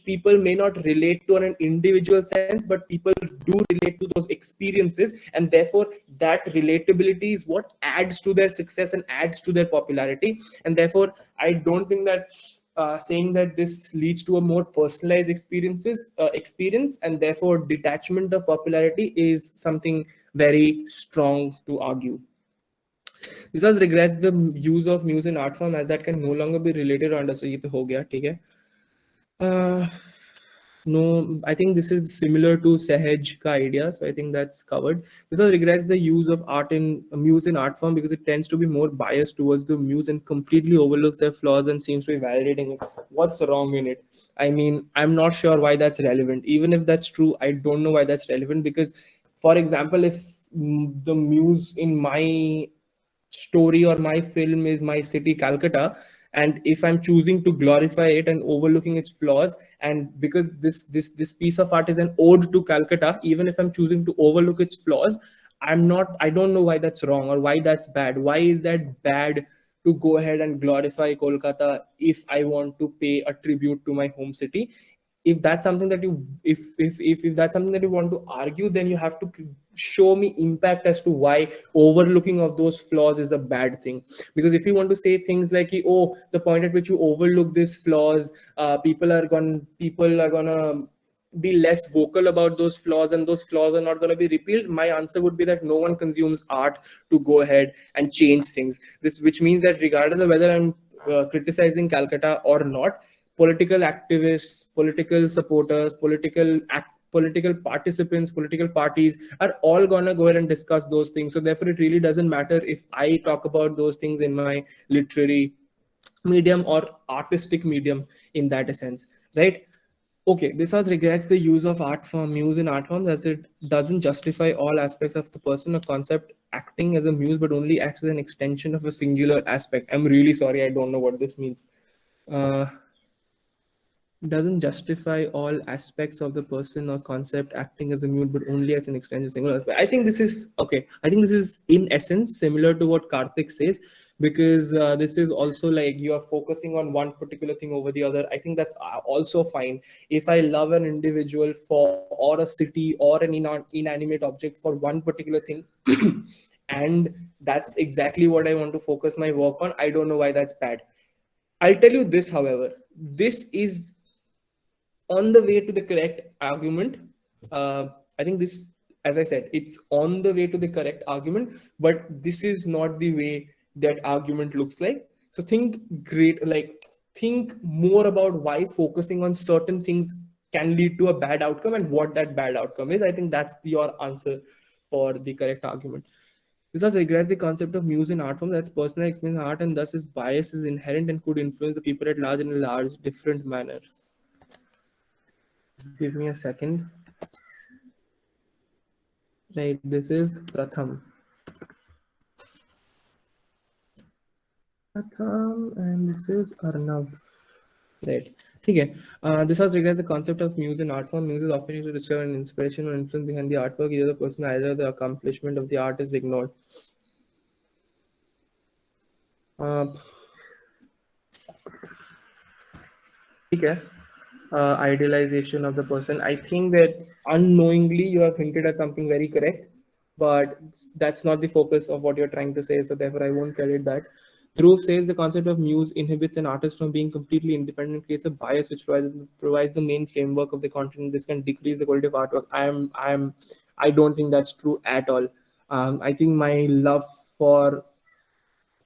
people may not relate to on an individual sense, but people do relate to those experiences, and therefore that relatability is what adds to their success and adds to their popularity. And therefore I don't think that saying that this leads to a more personalized experience and therefore detachment of popularity is something very strong to argue. This also regrets the use of muse in art form as that can no longer be related or understood. ये तो हो गया, ठीक है. Uh, no, I think this is similar to Sahaj ka idea, so I think that's covered. This also regrets the use of art in muse in art form because it tends to be more biased towards the muse and completely overlooks their flaws and seems to be validating it. What's wrong in it? I mean, I'm not sure why that's relevant. Even if that's true, I don't know why that's relevant because, for example, if the muse in my story or my film is my city Calcutta, and if I'm choosing to glorify it and overlooking its flaws, and because this piece of art is an ode to Calcutta, even if I'm choosing to overlook its flaws, I don't know why that's wrong or why that's bad. Why is that bad to go ahead and glorify Kolkata if I want to pay a tribute to my home city? If that's something that you if that's something that you want to argue, then you have to show me impact as to why overlooking of those flaws is a bad thing. Because if you want to say things like, oh, the point at which you overlook these flaws, people are gonna be less vocal about those flaws and those flaws are not going to be repealed, my answer would be that no one consumes art to go ahead and change things. This which means that regardless of whether I'm criticizing Calcutta or not, political activists, political supporters, political participants, political parties are all gonna go ahead and discuss those things. So therefore, it really doesn't matter if I talk about those things in my literary medium or artistic medium in that sense, right? Okay, this also regrets the use of art form, muse in art forms, as it doesn't justify all aspects of the person or concept acting as a muse, but only acts as an extension of a singular aspect. I'm really sorry, I don't know what this means. Uh, doesn't justify all aspects of the person or concept acting as a mute, but only as an extension single aspect. I think this is okay. I think this is in essence similar to what Karthik says, because this is also like you are focusing on one particular thing over the other. I think that's also fine. If I love an individual for or a city or an inanimate object for one particular thing, and that's exactly what I want to focus my work on, I don't know why that's bad. I'll tell you this, however, this is on the way to the correct argument. I think this, as I said, it's on the way to the correct argument, but this is not the way that argument looks like. So think more about why focusing on certain things can lead to a bad outcome and what that bad outcome is. I think that's your answer for the correct argument. This also regrets the concept of muse in art form, that's personal experience in art, and thus its bias is inherent and could influence the people at large in a large different manner. Just give me a second. Right, this is Pratham, and this is Arnav. Right. Okay. This also regards the concept of muse in art form. Muse is often used to discover an inspiration or influence behind the artwork. Either the person, either the accomplishment of the art is ignored. Okay. Idealization of the person. I think that unknowingly you have hinted at something very correct, but that's not the focus of what you're trying to say. So therefore, I won't credit that. Dhruv says the concept of muse inhibits an artist from being completely independent, creates a bias which provides the main framework of the content. This can decrease the quality of artwork. I don't think that's true at all. I think my love for,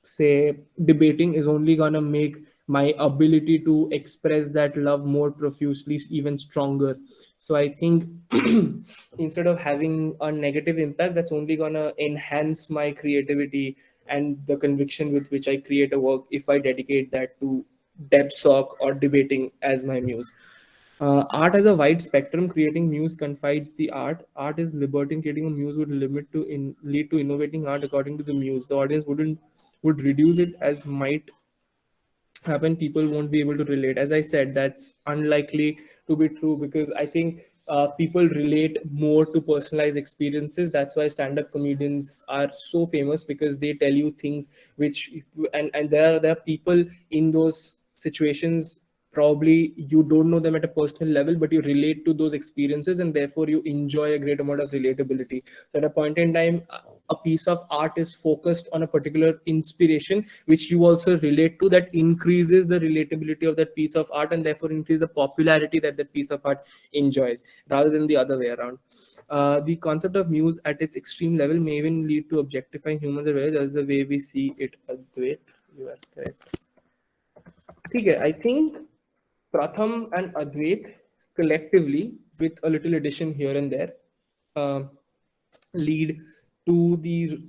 say, debating is only gonna make my ability to express that love more profusely even stronger. So I think instead of having a negative impact, that's only gonna enhance my creativity and the conviction with which I create a work if I dedicate that to depth sock or debating as my muse. Art has a wide spectrum. Creating muse confines the art. Art is libertine. Creating a muse would lead to innovating art according to the muse. The audience would reduce it as might happen. People won't be able to relate. As I said, that's unlikely to be true, because I think people relate more to personalized experiences. That's why stand-up comedians are so famous, because they tell you things which, and there are people in those situations, probably you don't know them at a personal level, but you relate to those experiences, and therefore you enjoy a great amount of relatability. So at a point in time, a piece of art is focused on a particular inspiration which you also relate to, that increases the relatability of that piece of art, and therefore increase the popularity that that piece of art enjoys, rather than the other way around. The concept of muse at its extreme level may even lead to objectifying humans as well as the way we see it. Advait, you are correct. Okay, I think Pratham and Advait collectively, with a little addition here and there, uh, lead to the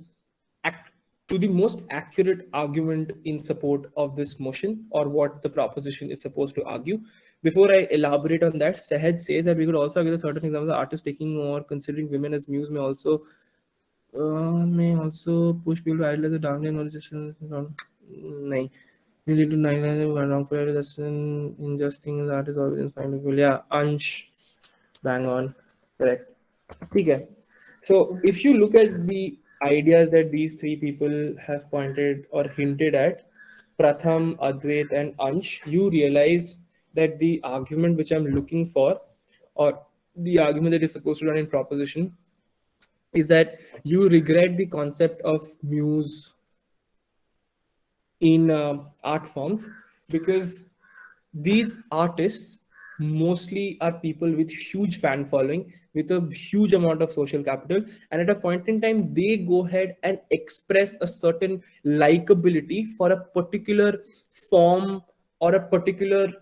act to the most accurate argument in support of this motion, or what the proposition is supposed to argue. Before I elaborate on that, Sahed says that we could also argue that certain examples of artists taking or considering women as muse may also push people to idolize the dark knowledge. नहीं, we need to nine wrongful that's an unjust thing that is always inspiring people. Yeah, Ansh, bang on, correct. Okay. So if you look at the ideas that these three people have pointed or hinted at, Pratham, Advait, and Ansh, you realize that the argument which I'm looking for, or the argument that is supposed to run in proposition, is that you regret the concept of muse in art forms, because these artists mostly are people with huge fan following, with a huge amount of social capital, and at a point in time they go ahead and express a certain likability for a particular form or a particular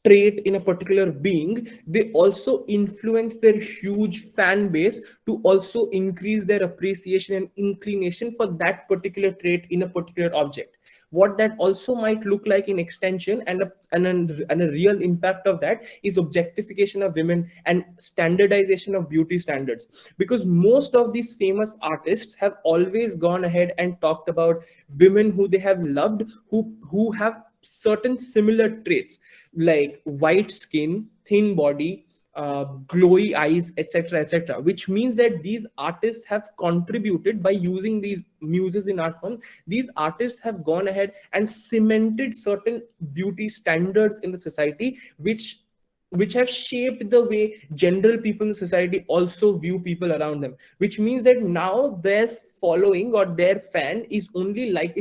trait in a particular being. They also influence their huge fan base to also increase their appreciation and inclination for that particular trait in a particular object. What that also might look like in extension, and a real impact of that, is objectification of women and standardization of beauty standards, because most of these famous artists have always gone ahead and talked about women who they have loved, who have certain similar traits, like white skin, thin body, glowy eyes, etc., etc., which means that these artists have contributed by using these muses in art forms. These artists have gone ahead and cemented certain beauty standards in the society, which have shaped the way general people in society also view people around them, which means that now their following or their fan is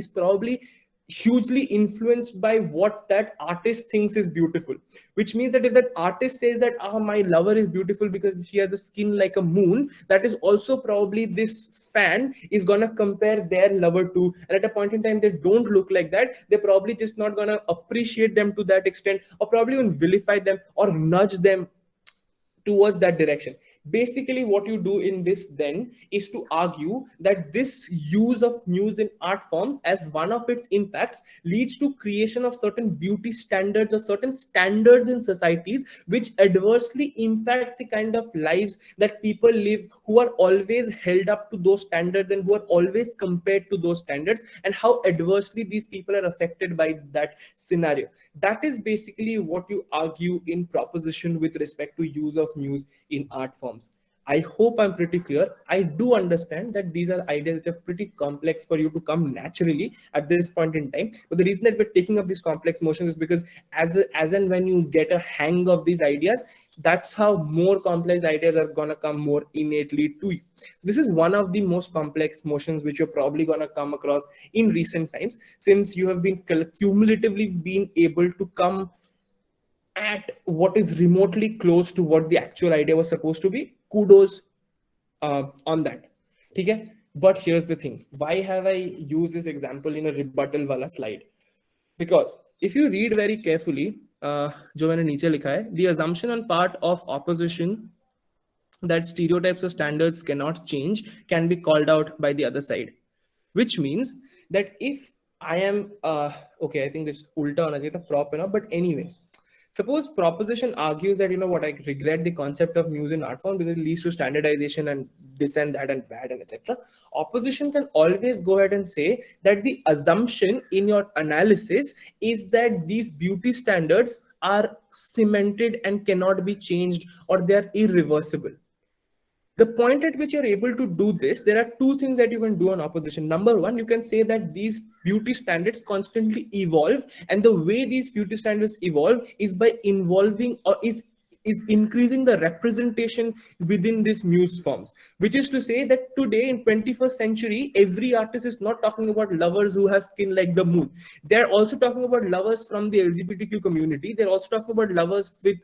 probably hugely influenced by what that artist thinks is beautiful. Which means that if that artist says that, my lover is beautiful because she has a skin like a moon, that is also probably this fan is gonna compare their lover to, and at a point in time they don't look like that, they're probably just not gonna appreciate them to that extent, or probably even vilify them or nudge them towards that direction. Basically what you do in this then is to argue that this use of muse in art forms, as one of its impacts, leads to creation of certain beauty standards or certain standards in societies, which adversely impact the kind of lives that people live who are always held up to those standards and who are always compared to those standards, and how adversely these people are affected by that scenario. That is basically what you argue in proposition with respect to use of muse in art forms. I hope I'm pretty clear. I do understand that these are ideas which are pretty complex for you to come naturally at this point in time. But the reason that we're taking up these complex motions is because as and when you get a hang of these ideas, that's how more complex ideas are gonna come more innately to you. This is one of the most complex motions which you're probably gonna come across in recent times, since you have been cumulatively been able to come at what is remotely close to what the actual idea was supposed to be. Kudos on that. Okay? But here's the thing. Why have I used this example in a rebuttal wala slide? Because if you read very carefully, जो मैंने नीचे लिखा है, the assumption on part of opposition that stereotypes or standards cannot change can be called out by the other side, which means that if I am okay, I think this ulta hona chahiye tha, prop hai na, but anyway, Suppose proposition argues that, you know what, I regret the concept of news in art form because it leads to standardization and this and that and bad and etc. Opposition can always go ahead and say that the assumption in your analysis is that these beauty standards are cemented and cannot be changed, or they are irreversible. The point at which you're able to do this, there are two things that you can do on opposition. Number one, you can say that these beauty standards constantly evolve, and the way these beauty standards evolve is by involving, or is increasing the representation within these muse forms, which is to say that today in 21st century, every artist is not talking about lovers who have skin like the moon. They're also talking about lovers from the LGBTQ community. They're also talking about lovers with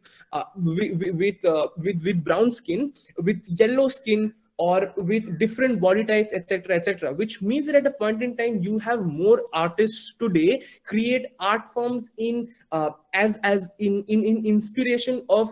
brown skin, with yellow skin, or with different body types, etc., etc., which means that at a point in time you have more artists today create art forms in in inspiration of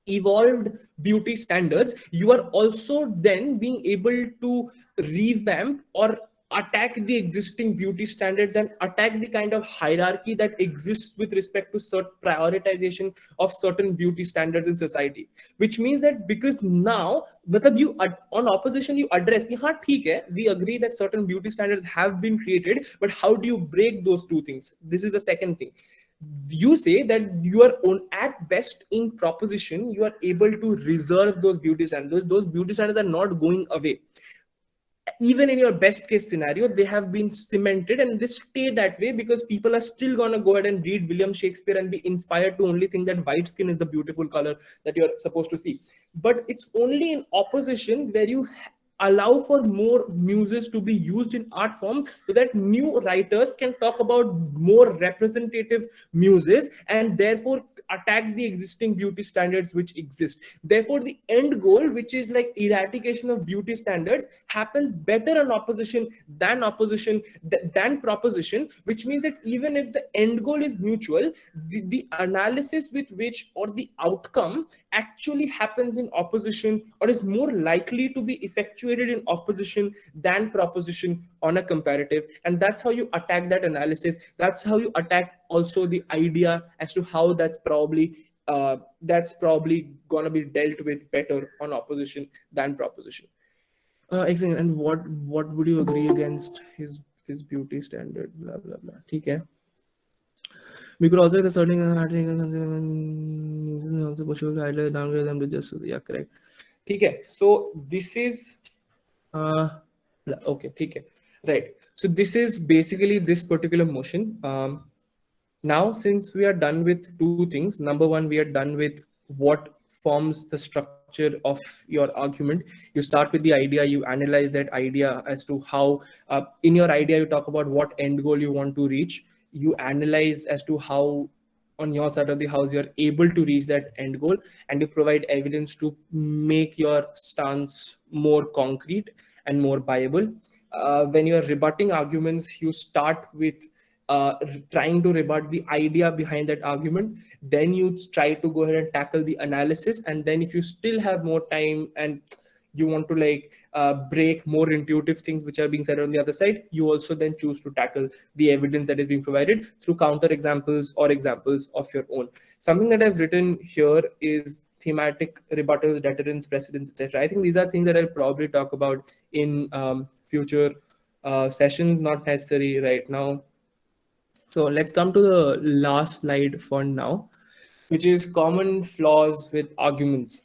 evolved beauty standards. You are also then being able to revamp or attack the existing beauty standards and attack the kind of hierarchy that exists with respect to certain prioritization of certain beauty standards in society. Which means that because now you on opposition you address, yeah, we agree that certain beauty standards have been created, but how do you break those two things? This is the second thing. You say that you are on, at best in proposition you are able to reserve those beauty standards. Those beauty standards are not going away. Even in your best case scenario, they have been cemented and they stay that way because people are still going to go ahead and read William Shakespeare and be inspired to only think that white skin is the beautiful color that you're supposed to see. But it's only in opposition where you allow for more muses to be used in art form, so that new writers can talk about more representative muses and therefore attack the existing beauty standards which exist. Therefore the end goal, which is like eradication of beauty standards, happens better in opposition than proposition, which means that even if the end goal is mutual, the analysis with which, or the outcome actually happens in opposition, or is more likely to be effectuated in opposition than proposition on a comparative. And that's how you attack that analysis. That's how you attack also the idea as to how that's probably gonna be dealt with better on opposition than proposition. Excellent. And what would you agree against his beauty standard? Blah blah blah. Okay. We could also the certain also possible highlight downgrade them to just, yeah, correct. Okay. So this is okay. Okay. Right. So this is basically this particular motion. Now, since we are done with two things, number one, we are done with what forms the structure of your argument. You start with the idea, you analyze that idea as to how, in your idea, you talk about what end goal you want to reach. You analyze as to how, on your side of the house, you're able to reach that end goal, and you provide evidence to make your stance more concrete and more viable. When you're rebutting arguments, you start with trying to rebut the idea behind that argument. Then you try to go ahead and tackle the analysis, and then if you still have more time and you want to break more intuitive things which are being said on the other side, you also then choose to tackle the evidence that is being provided through counter examples or examples of your own. Something that I've written here is thematic rebuttals, deterrence, precedents, etc. I think these are things that I'll probably talk about in future sessions, not necessary right now. So let's come to the last slide for now, which is common flaws with arguments.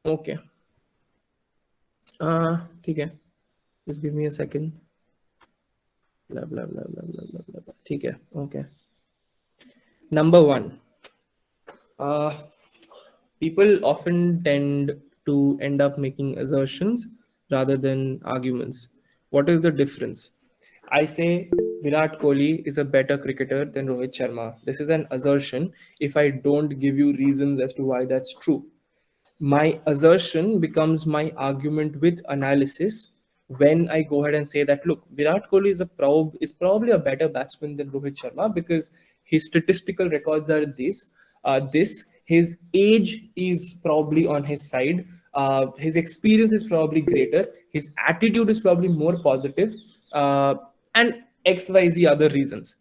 Okay. Okay. Just give me a second. Blah blah blah blah blah blah blah blah. Okay. Okay. Number one. People often tend to end up making assertions rather than arguments. What is the difference? I say Virat Kohli is a better cricketer than Rohit Sharma. This is an assertion if I don't give you reasons as to why that's true. My assertion becomes my argument with analysis when I go ahead and say that, look, Virat Kohli is probably a better batsman than Rohit Sharma because his statistical records are this. His age is probably on his side. His experience is probably greater. His attitude is probably more positive, and XYZ other reasons.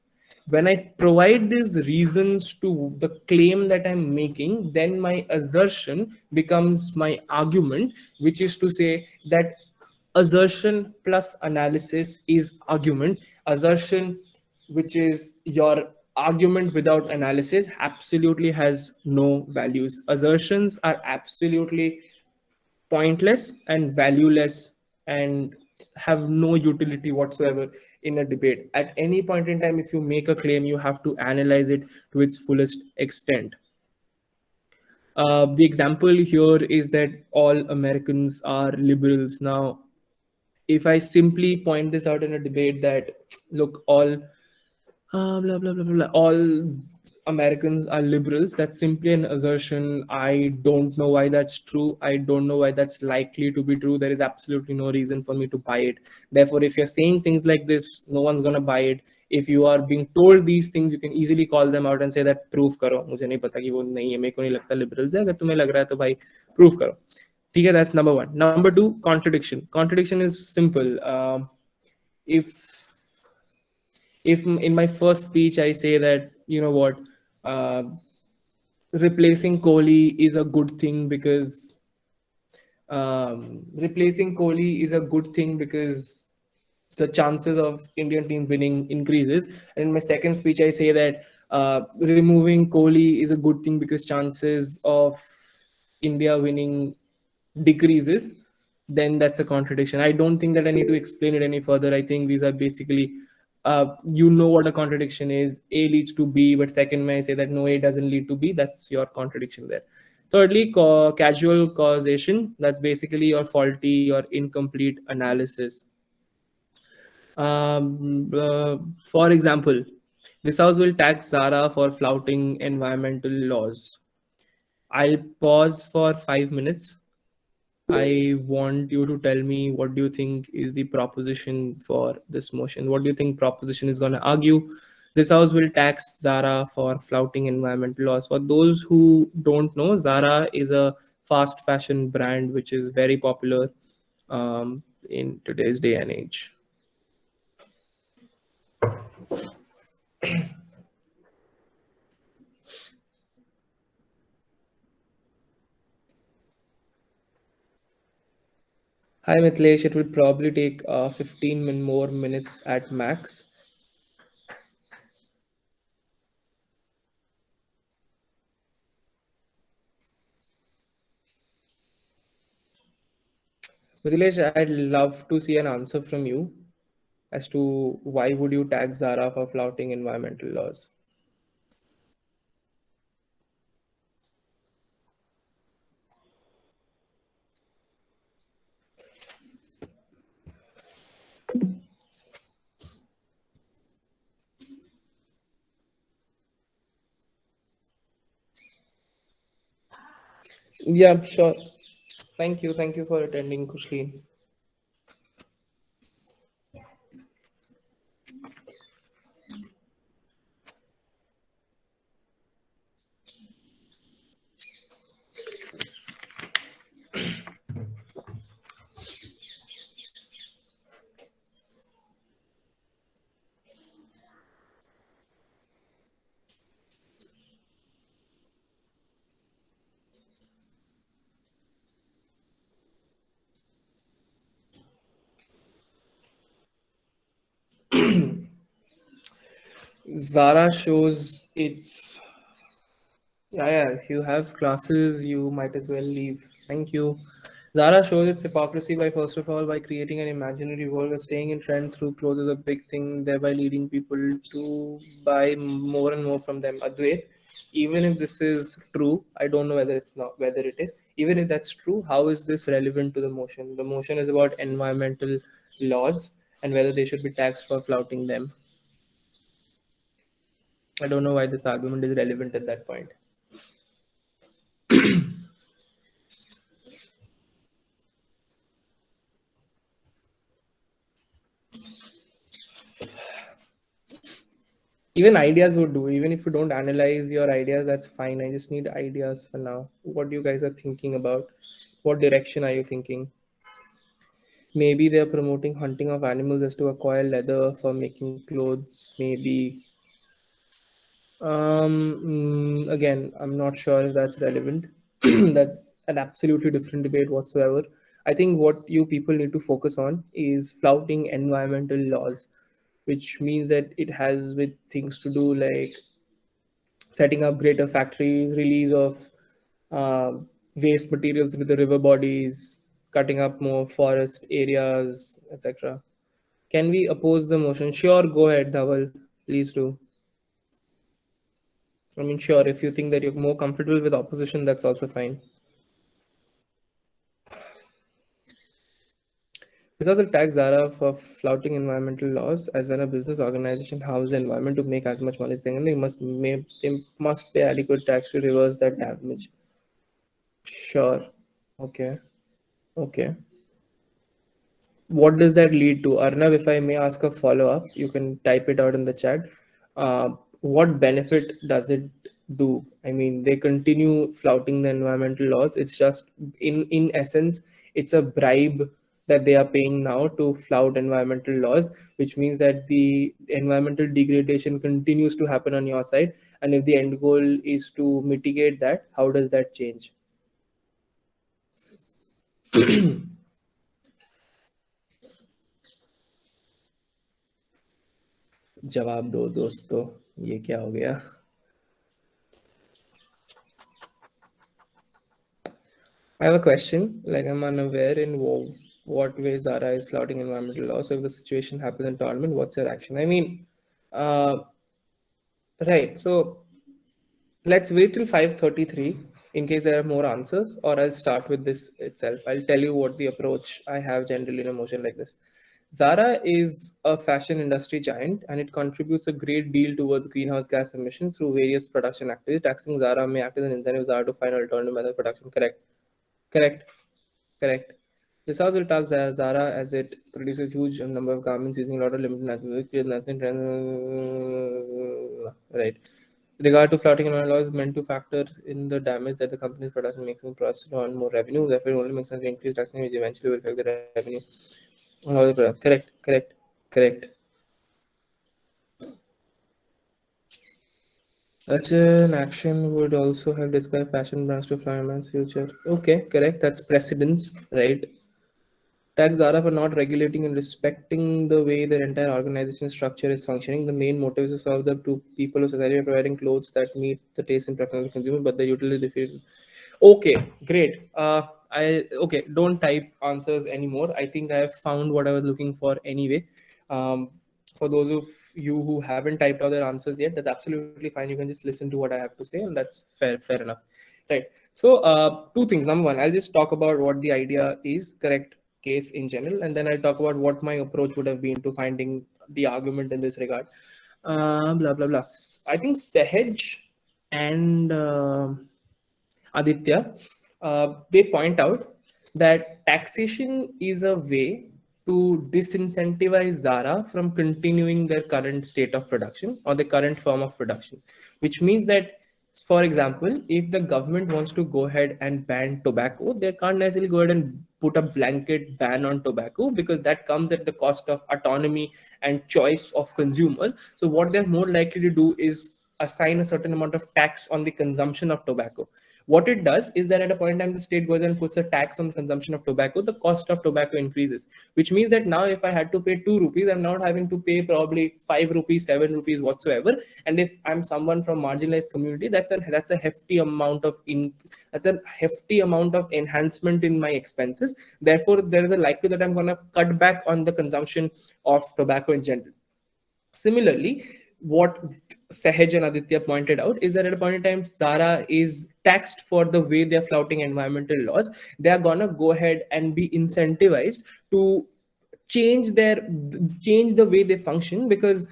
When I provide these reasons to the claim that I'm making, then my assertion becomes my argument, which is to say that assertion plus analysis is argument. Assertion, which is your argument without analysis, absolutely has no values. Assertions are absolutely pointless and valueless and have no utility whatsoever in a debate. At any point in time, if you make a claim, you have to analyze it to its fullest extent. The example here is that all Americans are liberals. Now, if I simply point this out in a debate that, look, all blah, blah, blah, blah, blah. All Americans are liberals. That's simply an assertion. I don't know why that's true. I don't know why that's likely to be true. There is absolutely no reason for me to buy it. Therefore, if you're saying things like this, no one's gonna buy it. If you are being told these things, you can easily call them out and say that proof करो. मुझे नहीं पता कि वो नहीं है. मेरे को नहीं लगता liberals है. अगर तुम्हें लग रहा है तो भाई proof करो. ठीक है, that's number one. Number two, contradiction. Contradiction is simple. If in my first speech I say that, you know what, uh, replacing Kohli is a good thing because replacing Kohli is a good thing because the chances of Indian team winning increases. And in my second speech, I say that removing Kohli is a good thing because chances of India winning decreases. Then that's a contradiction. I don't think that I need to explain it any further. I think these are basically, you know what a contradiction is. A leads to B, but second, may I say that no, A doesn't lead to B. That's your contradiction there. Thirdly, casual causation. That's basically your faulty or incomplete analysis. For example, this house will tax Zara for flouting environmental laws. I'll pause for 5 minutes. I want you to tell me what do you think is the proposition for this motion? What do you think proposition is going to argue? This house will tax Zara for flouting environmental laws. For those who don't know, Zara is a fast fashion brand which is very popular in today's day and age. Hi Mithilesh, it will probably take 15 more minutes at max. Mithilesh, I'd love to see an answer from you as to why would you tag Zara for flouting environmental laws? Yeah, sure. Thank you. Thank you for attending, Kushleen. Zara shows its. Yeah. If you have classes, you might as well leave. Thank you. Zara shows its hypocrisy by, first of all, by creating an imaginary world where staying in trend through clothes is a big thing, thereby leading people to buy more and more from them. Advait, even if this is true, I don't know whether it is. Even if that's true, how is this relevant to the motion? The motion is about environmental laws and whether they should be taxed for flouting them. I don't know why this argument is relevant at that point. Even ideas would do. Even if you don't analyze your ideas, that's fine. I just need ideas for now. What you guys are thinking about? What direction are you thinking? Maybe they're promoting hunting of animals just to acquire leather for making clothes. Maybe Again, I'm not sure if that's relevant. That's an absolutely different debate whatsoever. I think what you people need to focus on is flouting environmental laws, which means that it has with things to do like setting up greater factories, release of uh, waste materials into the river bodies, cutting up more forest areas, etc. Can we oppose the motion? Sure, go ahead, Dhaval. Please do. I mean, sure, if you think that you're more comfortable with opposition, that's also fine. This also tax Zara for flouting environmental laws. As when a business organization houses the environment to make as much money as they can, they must pay adequate tax to reverse that damage. Sure. Okay. Okay. What does that lead to? Arnav, if I may ask a follow up, you can type it out in the chat. What benefit does it do? I mean, they continue flouting the environmental laws. It's just, in essence, it's a bribe that they are paying now to flout environmental laws, which means that the environmental degradation continues to happen on your side. And if the end goal is to mitigate that, how does that change? जवाब दो दोस्तों, ये क्या हो गया? I have a question. Like, I'm unaware in what ways Zara is flouting environmental law. So if the situation happens in tournament, what's your action? I mean, uh, right. So let's wait till 5:33 in case there are more answers, or I'll start with this itself. I'll tell you what the approach I have generally in a motion like this. Zara is a fashion industry giant and it contributes a great deal towards greenhouse gas emissions through various production activities. Taxing Zara may act as an incentive Zara to find alternative method of production. Correct. Correct. Correct. This house will tax Zara as it produces huge number of garments using a lot of limited nothing. Right. Regard to flouting environmental laws meant to factor in the damage that the company's production makes in process to earn more revenue. Therefore, it only makes sense to increase taxing, which eventually will affect the revenue. Correct. Correct. Correct. Such an action would also have described fashion brands to finance future. Okay, correct. That's precedence, right? Tax Zara for not regulating and respecting the way their entire organization structure is functioning. The main motive is to serve the two people of society by providing clothes that meet the taste and preference of the consumer, but the utility defeats. Okay, great. I okay. Don't type answers anymore. I think I have found what I was looking for anyway. Um, for those of you who haven't typed out their answers yet, that's absolutely fine. You can just listen to what I have to say, and that's fair enough. Right. So, two things. Number one, I'll just talk about what the idea is, correct case in general, and then I'll talk about what my approach would have been to finding the argument in this regard. Blah blah blah. I think Sahej and Aditya, they point out that taxation is a way to disincentivize Zara from continuing their current state of production or the current form of production, which means that, for example, if the government wants to go ahead and ban tobacco, they can't necessarily go ahead and put a blanket ban on tobacco because that comes at the cost of autonomy and choice of consumers. So, what they're more likely to do is assign a certain amount of tax on the consumption of tobacco. What it does is that at a point in time, the state goes and puts a tax on the consumption of tobacco, the cost of tobacco increases, which means that now if I had to pay 2 rupees, I'm not having to pay probably 5 rupees, 7 rupees whatsoever. And if I'm someone from marginalized community, that's a hefty amount of that's a hefty amount of enhancement in my expenses. Therefore, there is a likelihood that I'm going to cut back on the consumption of tobacco in general. Similarly, what Sahaj and Aditya pointed out is that at a point in time, Zara is taxed for the way they're flouting environmental laws. They are gonna go ahead and be incentivized to change their change the way they function because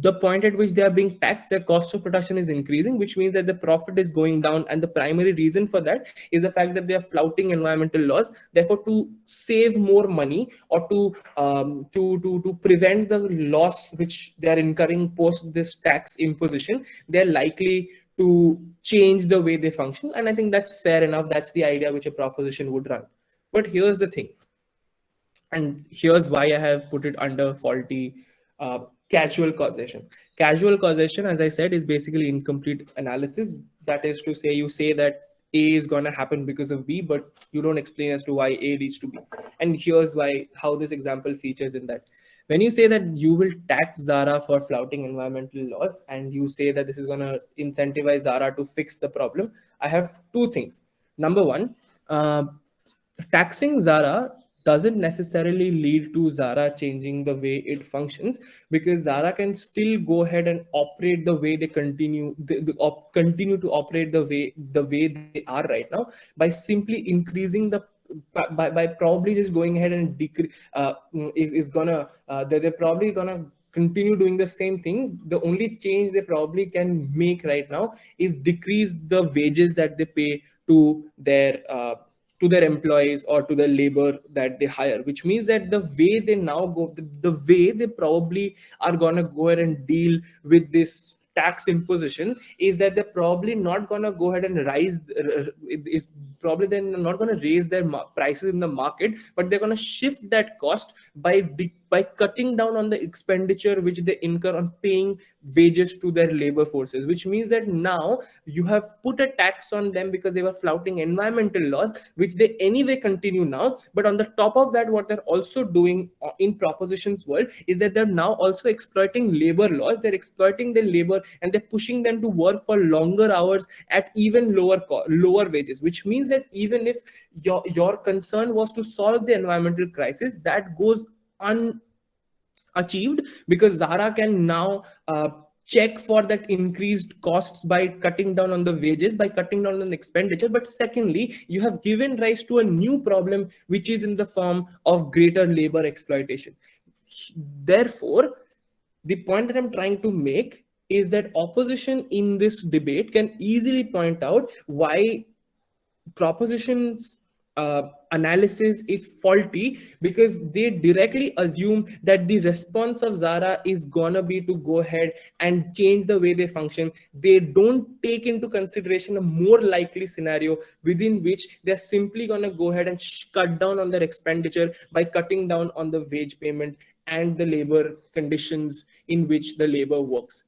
the point at which they are being taxed, their cost of production is increasing, which means that the profit is going down, and the primary reason for that is the fact that they are flouting environmental laws. Therefore, to save more money or to prevent the loss which they are incurring post this tax imposition, they are likely to change the way they function, and I think that's fair enough. That's the idea which a proposition would run. But here's the thing, and here's why I have put it under faulty Casual causation. Casual causation, as I said, is basically incomplete analysis. That is to say, you say that A is going to happen because of B, but you don't explain as to why A leads to B. And here's why, how this example features in that. When you say that you will tax Zara for flouting environmental laws, and you say that this is going to incentivize Zara to fix the problem, I have two things. Number one, uh, taxing Zara doesn't necessarily lead to Zara changing the way it functions, because Zara can still go ahead and operate the way they continue to operate the way they are right now, by simply increasing by probably just going ahead and decrease is gonna they're probably gonna continue doing the same thing. The only change they probably can make right now is decrease the wages that they pay to their employees or to the labor that they hire, which means that the way they now go, the way they probably are going to go ahead and deal with this tax imposition, is that they're probably not going to go ahead and is probably they're not going to raise their prices in the market, but they're going to shift that cost by cutting down on the expenditure which they incur on paying wages to their labor forces, which means that now you have put a tax on them because they were flouting environmental laws, which they anyway continue now. But on the top of that, what they're also doing in propositions world is that they're now also exploiting labor laws. They're exploiting their labor and they're pushing them to work for longer hours at even lower wages, which means that even if your concern was to solve the environmental crisis, that goes unachieved, because Zara can now check for that increased costs by cutting down on the wages, by cutting down on expenditure. But secondly, you have given rise to a new problem, which is in the form of greater labor exploitation. Therefore, the point that I'm trying to make is that opposition in this debate can easily point out why propositions analysis is faulty, because they directly assume that the response of Zara is gonna be to go ahead and change the way they function. They don't take into consideration a more likely scenario within which they're simply gonna go ahead and cut down on their expenditure by cutting down on the wage payment and the labor conditions in which the labor works.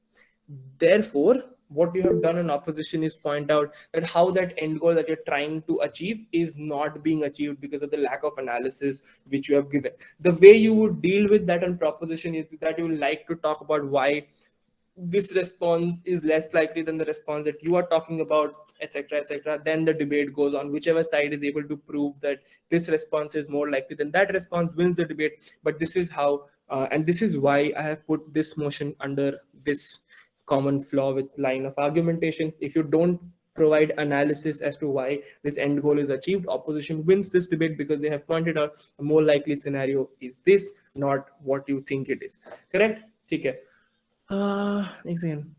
Therefore, what you have done in opposition is point out that how that end goal that you're trying to achieve is not being achieved because of the lack of analysis which you have given. The way you would deal with that on proposition is that you would like to talk about why this response is less likely than the response that you are talking about, etc., etc. Then the debate goes on. Whichever side is able to prove that this response is more likely than that response wins the debate. But this is how, and this is why I have put this motion under this common flaw with line of argumentation. If you don't provide analysis as to why this end goal is achieved, opposition wins this debate because they have pointed out a more likely scenario is this, not what you think it is. Correct? Okay. Next again.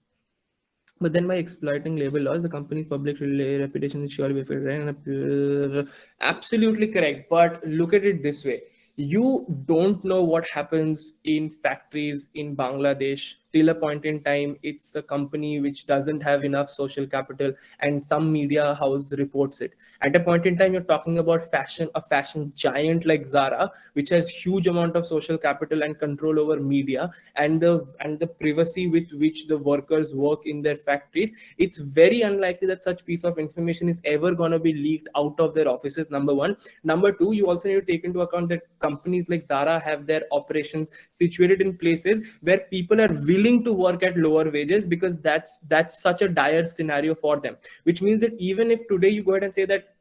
But then by exploiting labor laws, the company's public reputation is surely affected. Absolutely correct. But look at it this way. You don't know what happens in factories in Bangladesh. Till a point in time, it's a company which doesn't have enough social capital, and some media house reports it. At a point in time, you're talking about a fashion giant like Zara, which has huge amount of social capital and control over media, and the privacy with which the workers work in their factories. It's very unlikely that such piece of information is ever going to be leaked out of their offices. Number one. Number two, you also need to take into account that companies like Zara have their operations situated in places where people are willing to work at lower wages, because that's such a dire scenario for them. Which means that even if today you go ahead and say that,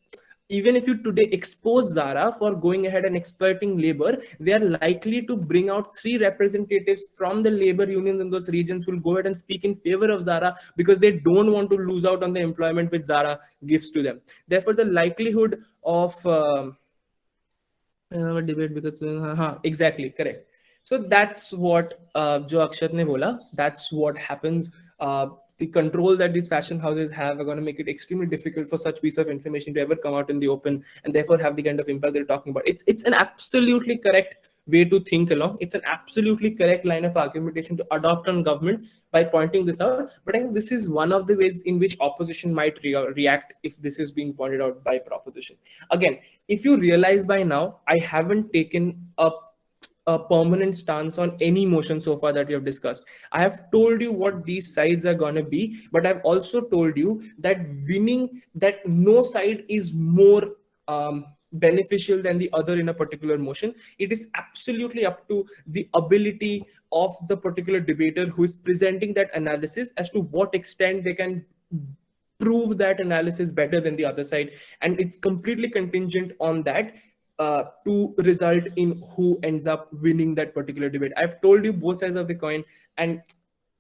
even if you today expose Zara for going ahead and exploiting labor, they are likely to bring out three representatives from the labor unions in those regions who will go ahead and speak in favor of Zara, because they don't want to lose out on the employment which Zara gives to them. Therefore, the likelihood of debate, because exactly correct. So that's what jo Akshat ne bola, that's what happens. The control that these fashion houses have are going to make it extremely difficult for such piece of information to ever come out in the open, and therefore have the kind of impact they're talking about. It's an absolutely correct way to think along. It's an absolutely correct line of argumentation to adopt on government by pointing this out. But I think this is one of the ways in which opposition might react if this is being pointed out by proposition. Again, if you realize by now, I haven't taken a a permanent stance on any motion so far that we have discussed. I have told you what these sides are going to be, but I've also told you that winning, that no side is more beneficial than the other in a particular motion. It is absolutely up to the ability of the particular debater who is presenting that analysis as to what extent they can prove that analysis better than the other side, and it's completely contingent on that to result in who ends up winning that particular debate. I've told you both sides of the coin, and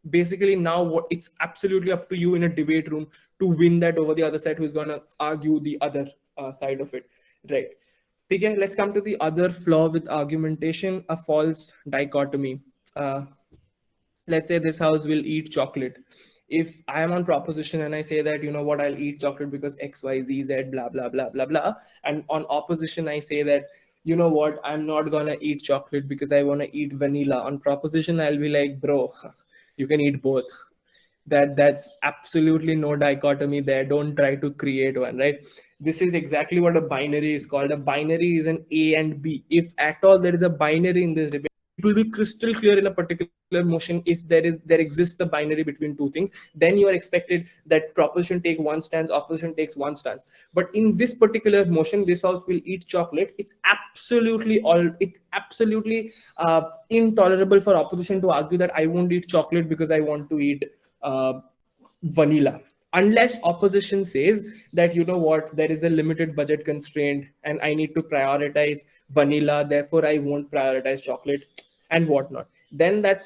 basically now what it's absolutely up to you in a debate room to win that over the other side who's going to argue the other side of it, right? Okay, let's come to the other flaw with argumentation, a false dichotomy. uh, let's say this house will eat chocolate. If I am on proposition and I say that, you know what, I'll eat chocolate because XYZ, blah blah blah blah blah, and on opposition I say that, you know what, I'm not gonna eat chocolate because I want to eat vanilla, on proposition I'll be like, bro, you can eat both. That's absolutely no dichotomy there. Don't try to create one, right? This is exactly what a binary is called. A binary is an A and B. If at all there is a binary in this debate, it will be crystal clear in a particular motion. If there exists a binary between two things, then you are expected that proposition take one stance, opposition takes one stance. But in this particular motion, this house will eat chocolate, it's absolutely intolerable for opposition to argue that I won't eat chocolate because I want to eat uh, vanilla, unless opposition says that, you know what, there is a limited budget constraint and I need to prioritize vanilla, therefore I won't prioritize chocolate and whatnot. Then that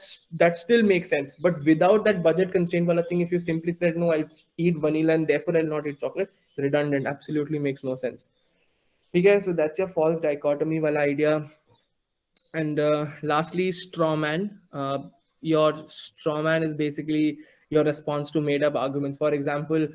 still makes sense. But without that budget constraint wala thing, if you simply said no, I'll eat vanilla and therefore I'll not eat chocolate, redundant, absolutely makes no sense. Okay, so that's your false dichotomy wala idea. And lastly, straw man. Your straw man is basically your response to made up arguments. For example,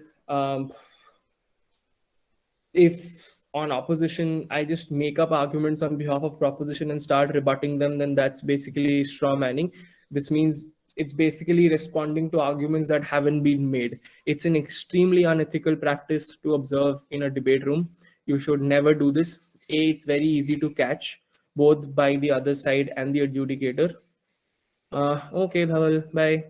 if on opposition I just make up arguments on behalf of proposition and start rebutting them, then that's basically straw manning. This means it's basically responding to arguments that haven't been made. It's an extremely unethical practice to observe in a debate room. You should never do this. A, it's very easy to catch both by the other side and the adjudicator. Okay, Dhaval, bye.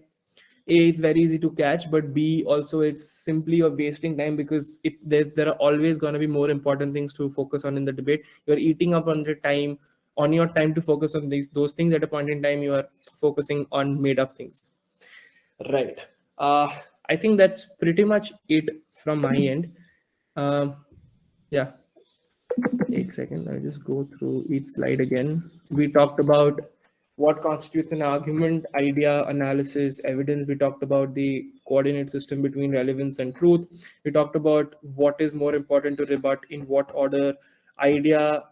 A, it's very easy to catch, but B, also it's simply you're wasting time, because there are always going to be more important things to focus on in the debate. You're eating up on your time to focus on those things. At a point in time, you are focusing on made up things. Right. I think that's pretty much it from my end. Um, yeah. Take a second. I'll just go through each slide again. We talked about what constitutes an argument, idea, analysis, evidence. We talked about the coordinate system between relevance and truth. We talked about what is more important to rebut, in what order. Idea,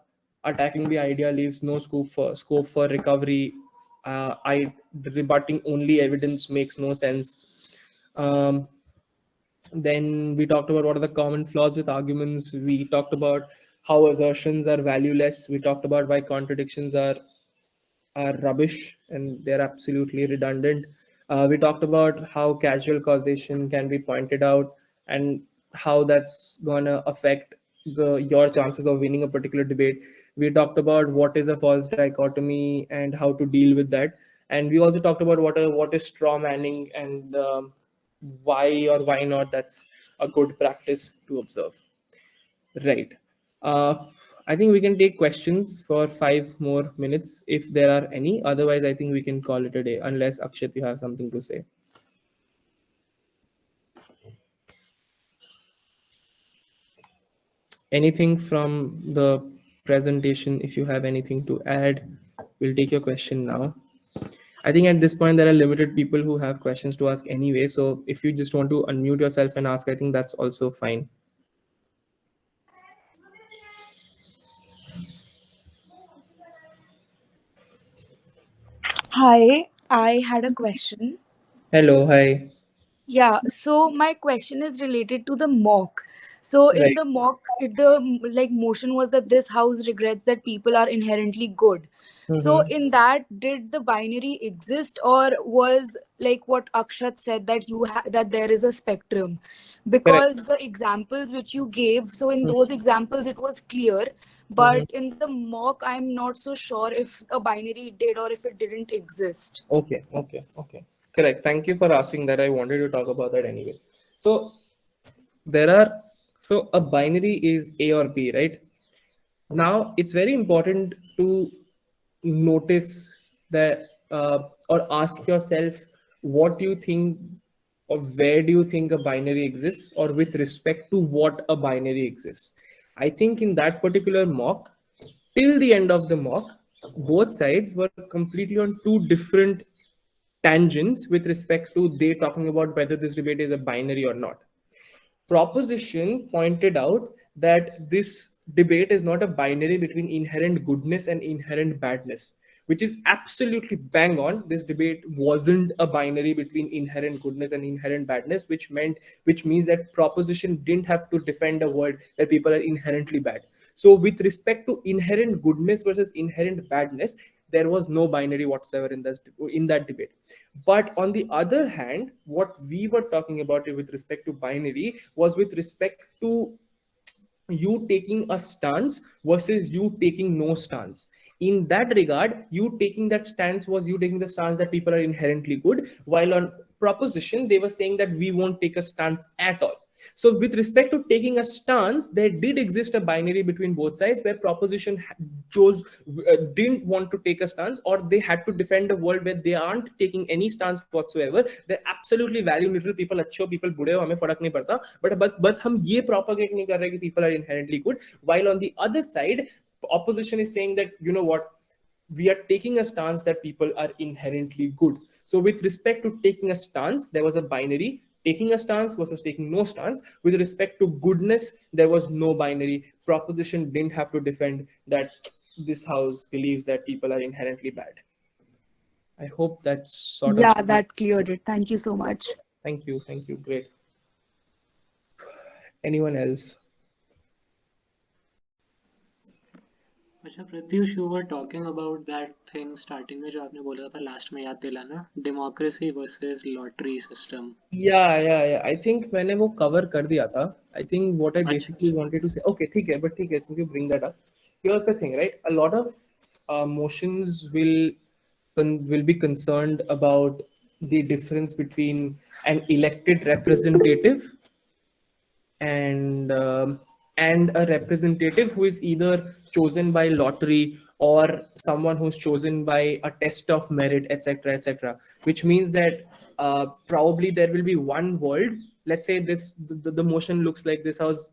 attacking the idea leaves no scope for recovery. Rebutting only evidence makes no sense. Um, then we talked about what are the common flaws with arguments. We talked about how assertions are valueless. We talked about why contradictions are rubbish and they're absolutely redundant. We talked about how casual causation can be pointed out and how that's gonna affect your chances of winning a particular debate. We talked about what is a false dichotomy and how to deal with that. And we also talked about what is straw manning, and why or why not that's a good practice to observe. Right. I think we can take questions for 5 more minutes if there are any. Otherwise, I think we can call it a day, unless Akshat, you have something to say. Anything from the presentation? If you have anything to add, we'll take your question now. I think at this point, there are limited people who have questions to ask anyway. So if you just want to unmute yourself and ask, I think that's also fine. Hi, I had a question. Hello, hi. Yeah, so my question is related to the mock. So in Right. the mock, like motion was that this house regrets that people are inherently good. So Mm-hmm. in that, did the binary exist, or was like what Akshat said that that there is a spectrum? Correct. Because the examples which you gave, so in those examples it was clear, but in the mock I'm not so sure if a binary did or if it didn't exist. Okay. Correct. Thank you for asking that. I wanted to talk about that anyway. So there are, so a binary is A or B, right? Now it's very important to notice that, or ask yourself what do you think, or where do you think a binary exists, or with respect to what a binary exists. I think in that particular mock, till the end of the mock, both sides were completely on two different tangents with respect to they talking about whether this debate is a binary or not. Proposition pointed out that this debate is not a binary between inherent goodness and inherent badness, which is absolutely bang on. This debate wasn't a binary between inherent goodness and inherent badness, which means that proposition didn't have to defend a world that people are inherently bad. So with respect to inherent goodness versus inherent badness, there was no binary whatsoever in that debate. But on the other hand, what we were talking about with respect to binary was with respect to you taking a stance versus you taking no stance. In that regard, you taking that stance was you taking the stance that people are inherently good, while on proposition they were saying that we won't take a stance at all. So with respect to taking a stance, there did exist a binary between both sides where proposition chose didn't want to take a stance, or they had to defend a world where they aren't taking any stance whatsoever. They're absolutely value neutral. People अच्छे हो, people बुरे हो, हमें फर्क नहीं पड़ता. But बस हम ये propagate नहीं कर रहे कि people are inherently good. While on the other side, opposition is saying that, you know what, we are taking a stance that people are inherently good. So with respect to taking a stance, there was a binary. Taking a stance versus taking no stance. With respect to goodness, there was no binary. Proposition didn't have to defend that this house believes that people are inherently bad. I hope that's sort of. Yeah, that cleared it. Thank you so much. Thank you. Great. Anyone else? अच्छा Pratyush, you were talking about that thing starting में जो आपने बोला था last में, याद दिलाना, democracy versus lottery system. Yeah. I think मैंने वो cover कर दिया था. I think what I basically अच्छा wanted to say. Okay, ठीक है, but ठीक है, since you bring that up, here's the thing, right? A lot of motions will be concerned about the difference between an elected representative and a representative who is either chosen by lottery or someone who's chosen by a test of merit, etc., which means that probably there will be one world. Let's say the motion looks like this house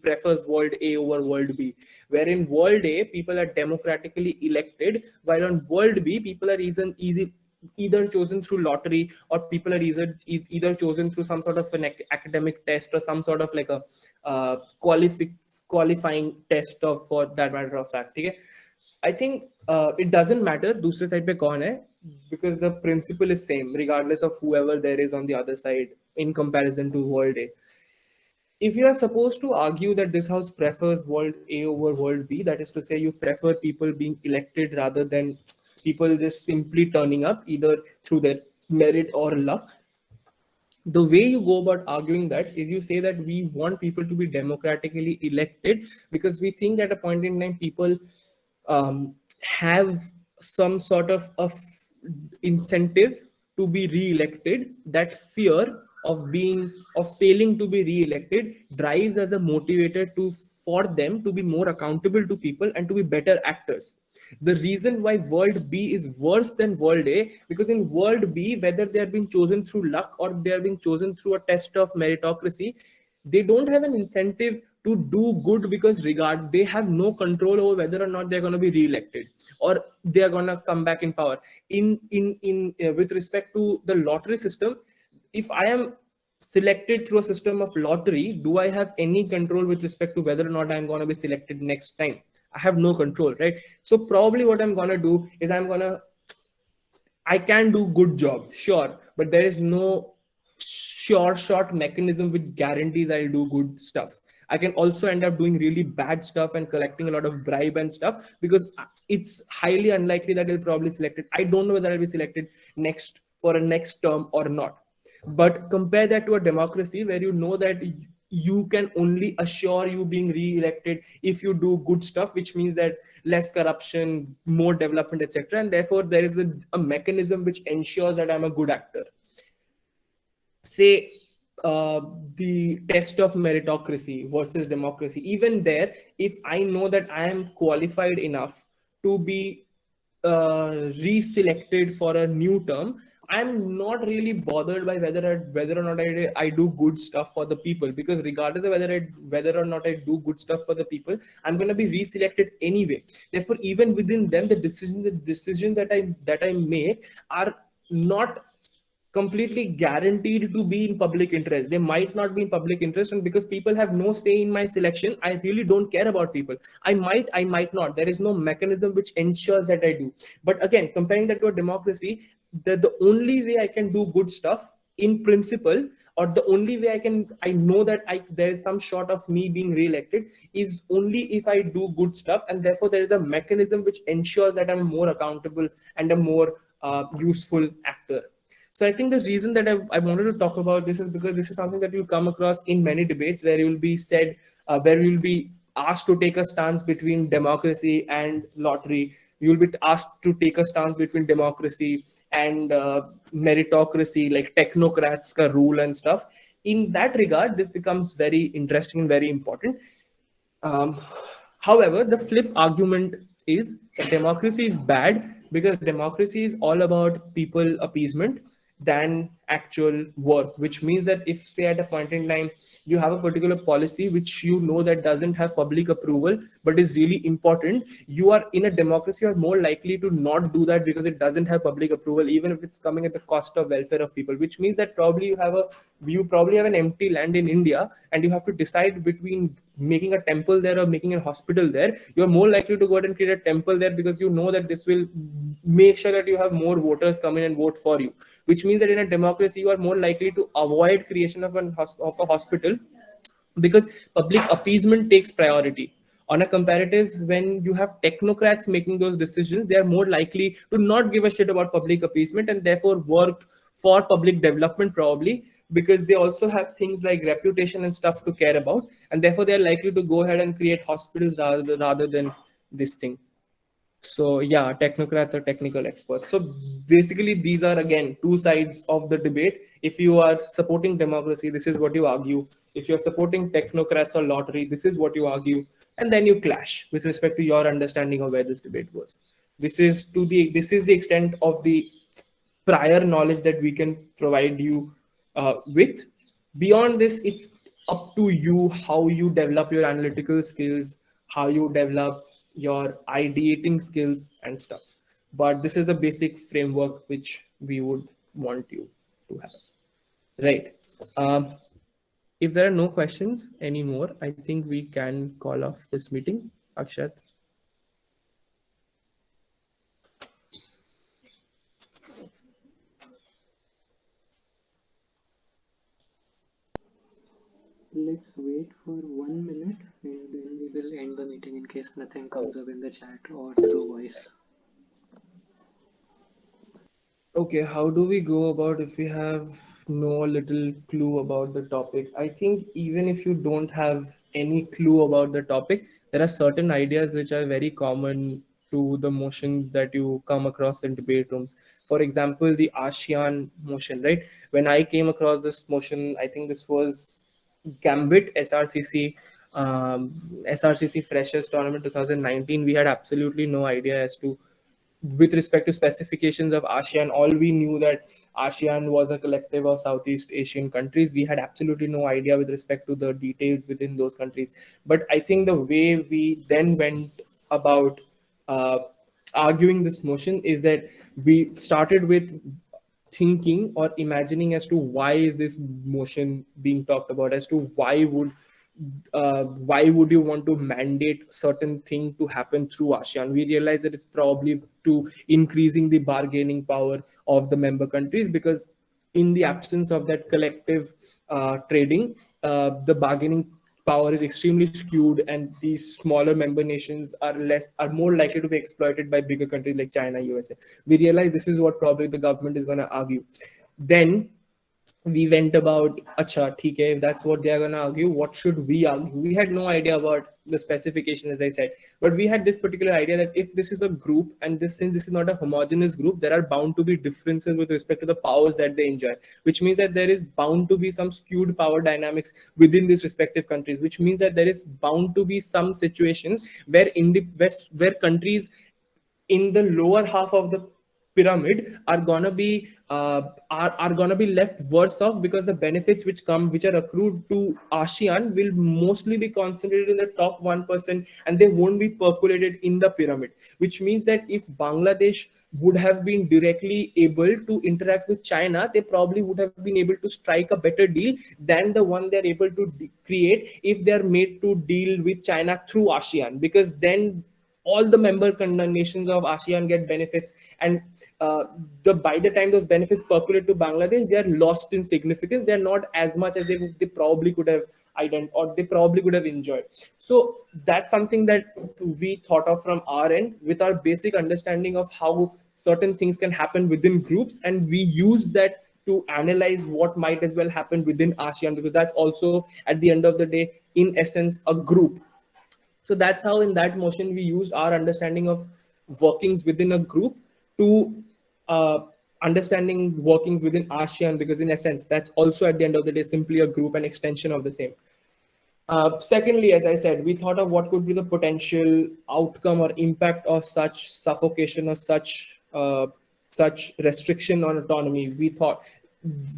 prefers world A over world B, where in world A people are democratically elected, while on world B people are either chosen through lottery, or people are either chosen through some sort of an academic test or some sort of like a qualifying test of, for that matter of fact. Okay, I think it doesn't matter दूसरे side पे कौन है, because the principle is same regardless of whoever there is on the other side in comparison to world A. If you are supposed to argue that this house prefers world A over world B, that is to say you prefer people being elected rather than people just simply turning up either through their merit or luck, the way you go about arguing that is you say that we want people to be democratically elected because we think at a point in time people have some sort of incentive to be re-elected. That fear of failing to be re-elected drives as a motivator to for them to be more accountable to people and to be better actors. The reason why world B is worse than world A, because in world B, whether they are being chosen through luck or they are being chosen through a test of meritocracy, they don't have an incentive to do good, because they have no control over whether or not they're going to be re-elected or they are going to come back in power. In with respect to the lottery system, if I am selected through a system of lottery, do I have any control with respect to whether or not I'm going to be selected next time? I have no control, right? So probably what I'm going to do is I can do good job, sure, but there is no sure shot mechanism which guarantees I'll do good stuff. I can also end up doing really bad stuff and collecting a lot of bribe and stuff, because it's highly unlikely that I'll probably select it. I don't know whether I'll be selected next for a next term or not. But compare that to a democracy where you know that you can only assure you being re-elected if you do good stuff, which means that less corruption, more development, etc. And therefore there is a mechanism which ensures that I'm a good actor. Say uh, the test of meritocracy versus democracy, even there, if I know that I am qualified enough to be reselected for a new term, I'm not really bothered by whether or not I do good stuff for the people, because regardless of whether or not I do good stuff for the people, I'm going to be reselected anyway. Therefore, even within them, the decisions that I make are not completely guaranteed to be in public interest. They might not be in public interest, and because people have no say in my selection, I really don't care about people. I might not. There is no mechanism which ensures that I do. But again, comparing that to a democracy, the only way I can do good stuff in principle, or the only way I know that there is some shot of me being re-elected, is only if I do good stuff, and therefore there is a mechanism which ensures that I'm more accountable and a more useful actor. So I think the reason that I wanted to talk about this is because this is something that you'll come across in many debates, where you'll be said, where you'll be asked to take a stance between democracy and lottery. You'll be asked to take a stance between democracy and meritocracy, like technocrats ka rule and stuff. In that regard, this becomes very interesting and very important. um, However, the flip argument is that democracy is bad because democracy is all about people appeasement than actual work, which means that if, say, at a point in time, you have a particular policy which you know that doesn't have public approval but is really important, you are in a democracy, you are more likely to not do that because it doesn't have public approval, even if it's coming at the cost of welfare of people. Which means that you probably have an empty land in India, and you have to decide between making a temple there or making a hospital there. You're more likely to go ahead and create a temple there because you know that this will make sure that you have more voters come in and vote for you. Which means that in a democracy, you are more likely to avoid creation of a hospital, because public appeasement takes priority. On a comparative, when you have technocrats making those decisions, they are more likely to not give a shit about public appeasement and therefore work for public development, probably because they also have things like reputation and stuff to care about, and therefore they are likely to go ahead and create hospitals rather than this thing. So yeah, technocrats are technical experts. So basically, these are again two sides of the debate. If you are supporting democracy, this is what you argue. If you're supporting technocrats or lottery, this is what you argue. And then you clash with respect to your understanding of where this debate was. This is the extent of the prior knowledge that we can provide you with. Beyond this, it's up to you how you develop your analytical skills, how you develop your ideating skills and stuff. But this is the basic framework which we would want you to have. Right. If there are no questions anymore, I think we can call off this meeting. Akshat. Let's wait for 1 minute and then we will end the meeting in case nothing comes up in the chat or through voice. Okay, how do we go about if we have no little clue about the topic? I think even if you don't have any clue about the topic, there are certain ideas which are very common to the motions that you come across in debate rooms. For example, the ASEAN motion, right? When I came across this motion, I think this was Gambit SRCC Freshers Tournament 2019. We had absolutely no idea as to, with respect to specifications of ASEAN. All we knew that ASEAN was a collective of Southeast Asian countries. We had absolutely no idea with respect to the details within those countries. But I think the way we then went about uh, arguing this motion is that we started with thinking or imagining as to why is this motion being talked about, as to why would you want to mandate certain thing to happen through ASEAN. We realize that it's probably to increasing the bargaining power of the member countries, because in the absence of that collective trading, the bargaining power is extremely skewed, and these smaller member nations are more likely to be exploited by bigger countries like China, USA. We realize this is what probably the government is going to argue. Then we went about, acha theek hai, if that's what they are going to argue, what should we argue? We had no idea about the specification, as I said, but we had this particular idea that if this is a group, and this, since this is not a homogeneous group, there are bound to be differences with respect to the powers that they enjoy, which means that there is bound to be some skewed power dynamics within these respective countries, which means that there is bound to be some situations where where countries in the lower half of the pyramid are gonna be are gonna be left worse off, because the benefits which are accrued to ASEAN will mostly be concentrated in the top 1%, and they won't be percolated in the pyramid, which means that if Bangladesh would have been directly able to interact with China, they probably would have been able to strike a better deal than the one they're able to create if they're made to deal with China through ASEAN, because then all the member nations of ASEAN get benefits, and the by the time those benefits percolate to Bangladesh, they are lost in significance. They are not as much as they probably could have or they probably could have enjoyed. So that's something that we thought of from our end with our basic understanding of how certain things can happen within groups, and we use that to analyze what might as well happen within ASEAN, because that's also at the end of the day, in essence, a group. So that's how in that motion we used our understanding of workings within a group to uh, understanding workings within ASEAN, because in essence that's also at the end of the day simply a group and extension of the same. Secondly, as I said, we thought of what could be the potential outcome or impact of such suffocation or such restriction on autonomy. We thought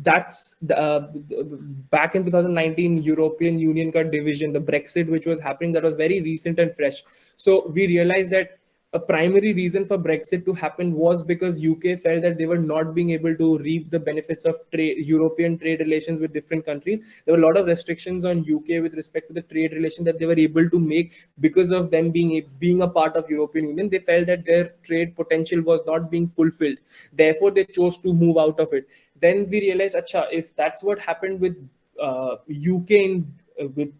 that's back in 2019 European Union got division, the Brexit which was happening, that was very recent and fresh. So we realized that a primary reason for Brexit to happen was because UK felt that they were not being able to reap the benefits of European trade relations with different countries. There were a lot of restrictions on UK with respect to the trade relation that they were able to make because of them being a part of European Union. They felt that their trade potential was not being fulfilled. Therefore, they chose to move out of it. Then we realized, acha, if that's what happened with UK with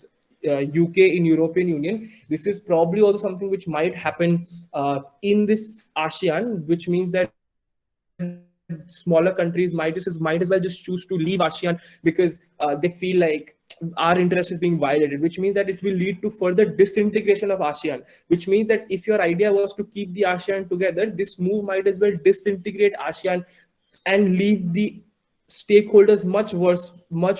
UK in European Union, this is probably also something which might happen in this ASEAN, which means that smaller countries might as well just choose to leave ASEAN because they feel like our interest is being violated, which means that it will lead to further disintegration of ASEAN, which means that if your idea was to keep the ASEAN together, this move might as well disintegrate ASEAN and leave the stakeholders much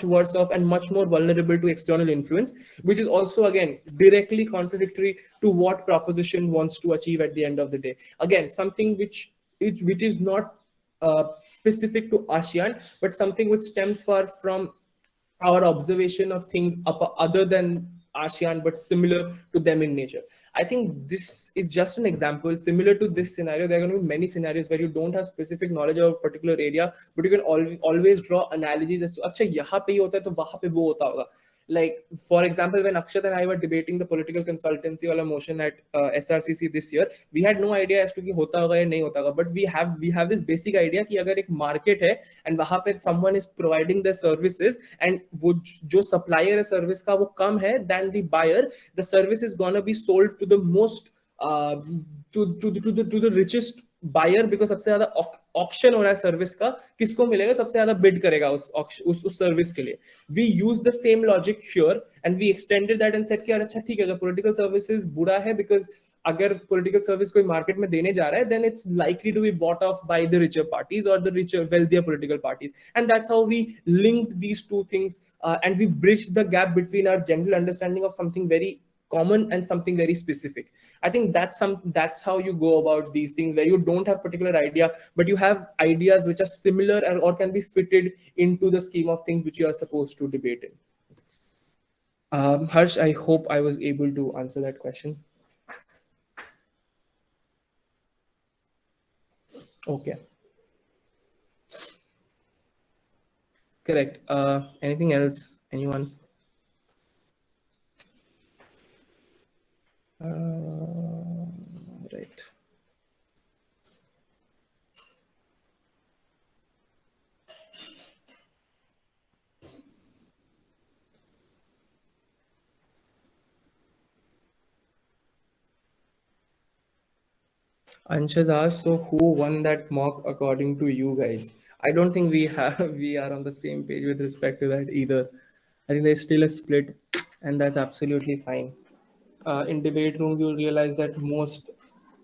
worse off and much more vulnerable to external influence, which is also again directly contradictory to what proposition wants to achieve at the end of the day. Again, something which is not specific to ASEAN, but something which stems far from our observation of things other than ASEAN, but similar to them in nature. I think this is just an example. Similar to this scenario, there are going to be many scenarios where you don't have specific knowledge of a particular area, but you can always draw analogies as to, अच्छा यहाँ पे ये होता है तो वहाँ पे वो होता होगा. Like, for example, when Akshat and I were debating the political consultancy wala motion at SRCC this year, we had no idea as to कि होता होगा या नहीं होता होगा, but we have this basic idea कि अगर एक market है and वहाँ पे someone is providing the services and वो जो supplier है service का वो कम है than the buyer, the service is gonna be sold to the most uh, to the richest buyer, because सबसे ज्यादा ऑक्शन हो रहा है सर्विस का, किसको मिलेगा, सबसे ज्यादा बिड करेगा उस सर्विस के लिए. We use the same logic here and we extended that and said कि अच्छा ठीक है, अगर पॉलिटिकल सर्विसेज बुरा है, बिकॉज अगर पॉलिटिकल सर्विस कोई मार्केट में देने जा रहा है, then it's likely to be bought off by the richer parties और the richer wealthier political parties. And that's how we linked these two things and we bridge the gap between our general understanding of something very common and something very specific. I think that's how you go about these things, where you don't have particular idea, but you have ideas which are similar or can be fitted into the scheme of things which you are supposed to debate in. Harsh, I hope I was able to answer that question. Okay, correct. Anything else, anyone? Right. Anshaz asked, so who won that mock according to you guys? I don't think we have we are on the same page with respect to that either. I think there's still a split, and that's absolutely fine. In debate rooms, you'll realize that most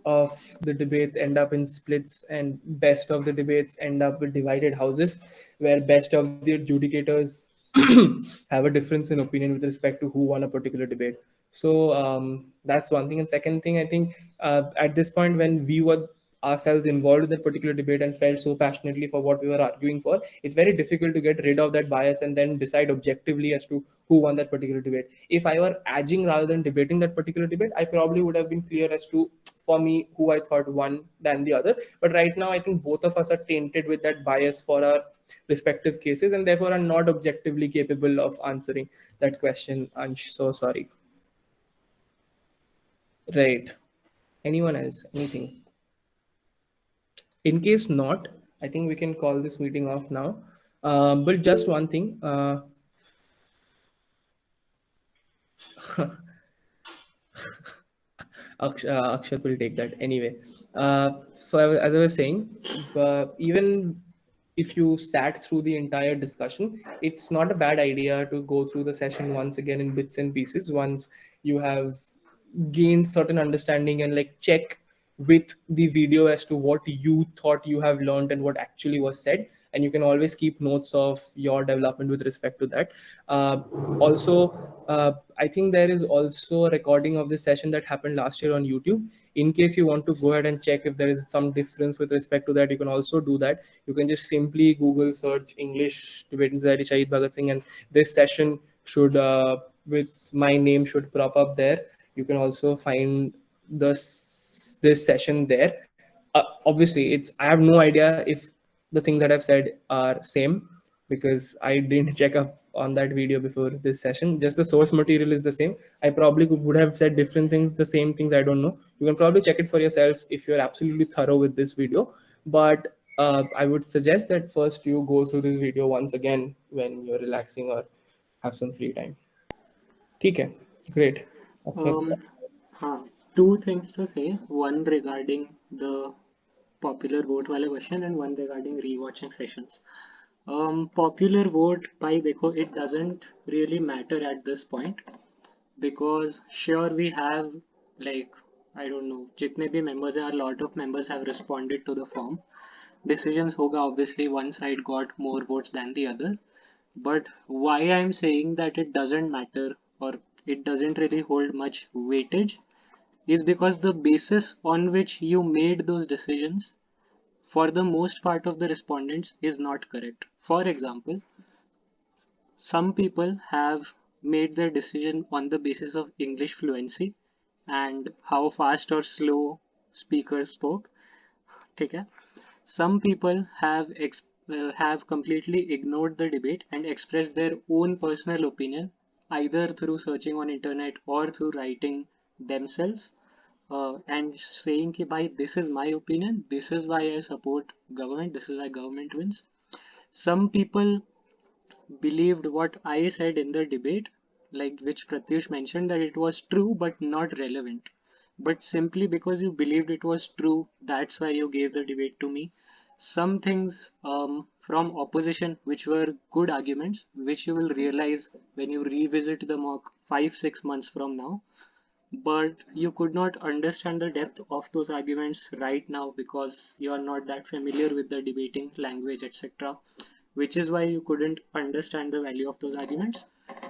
of the debates end up in splits, and best of the debates end up with divided houses, where best of the adjudicators have a difference in opinion with respect to who won a particular debate. So that's one thing. And second thing, I think at this point, when we were ourselves involved in that particular debate and felt so passionately for what we were arguing for, it's very difficult to get rid of that bias and then decide objectively as to who won that particular debate. If I were edging rather than debating that particular debate, I probably would have been clear as to, for me, who I thought won than the other. But right now, I think both of us are tainted with that bias for our respective cases, and therefore are not objectively capable of answering that question. I'm so sorry. Right. Anyone else? Anything? In case not, I think we can call this meeting off now. But just one thing. Akshat will take that anyway. As I was saying, even if you sat through the entire discussion, it's not a bad idea to go through the session once again in bits and pieces once you have gained certain understanding, and like check with the video as to what you thought you have learned and what actually was said. And you can always keep notes of your development with respect to that. Also, I think there is also a recording of this session that happened last year on YouTube. In case you want to go ahead and check if there is some difference with respect to that, you can also do that. You can just simply Google search English debate anxiety Shaheed Bhagat Singh, and this session should, with my name, should prop up there. You can also find this session there. Obviously, it's I have no idea if the things that I've said are same, because I didn't check up on that video before this session. Just the source material is the same. I probably would have said different things, the same things, I don't know. You can probably check it for yourself if you're absolutely thorough with this video. But I would suggest that first you go through this video once again when you're relaxing or have some free time. ठीक है, great. Um, huh. Two things to say. One regarding the popular vote wala question and one regarding rewatching sessions. Popular vote by देखो, it doesn't really matter at this point because sure we have like I don't know जितने भी members हैं, a lot of members have responded to the form. Decisions होगा obviously one side got more votes than the other. But why I'm saying that it doesn't matter or it doesn't really hold much weightage is because the basis on which you made those decisions for the most part of the respondents is not correct. For example, some people have made their decision on the basis of English fluency and how fast or slow speakers spoke. ठीक है? Some people have completely ignored the debate and expressed their own personal opinion either through searching on internet or through writing themselves and saying कि भाई this is my opinion, this is why I support government, this is why government wins. Some people believed what I said in the debate, like which Pratyush mentioned that it was true but not relevant. But simply because you believed it was true, that's why you gave the debate to me. Some things from opposition, which were good arguments, which you will realize when you revisit the mock 5-6 months from now, but you could not understand the depth of those arguments right now because you are not that familiar with the debating language, etc., which is why you couldn't understand the value of those arguments.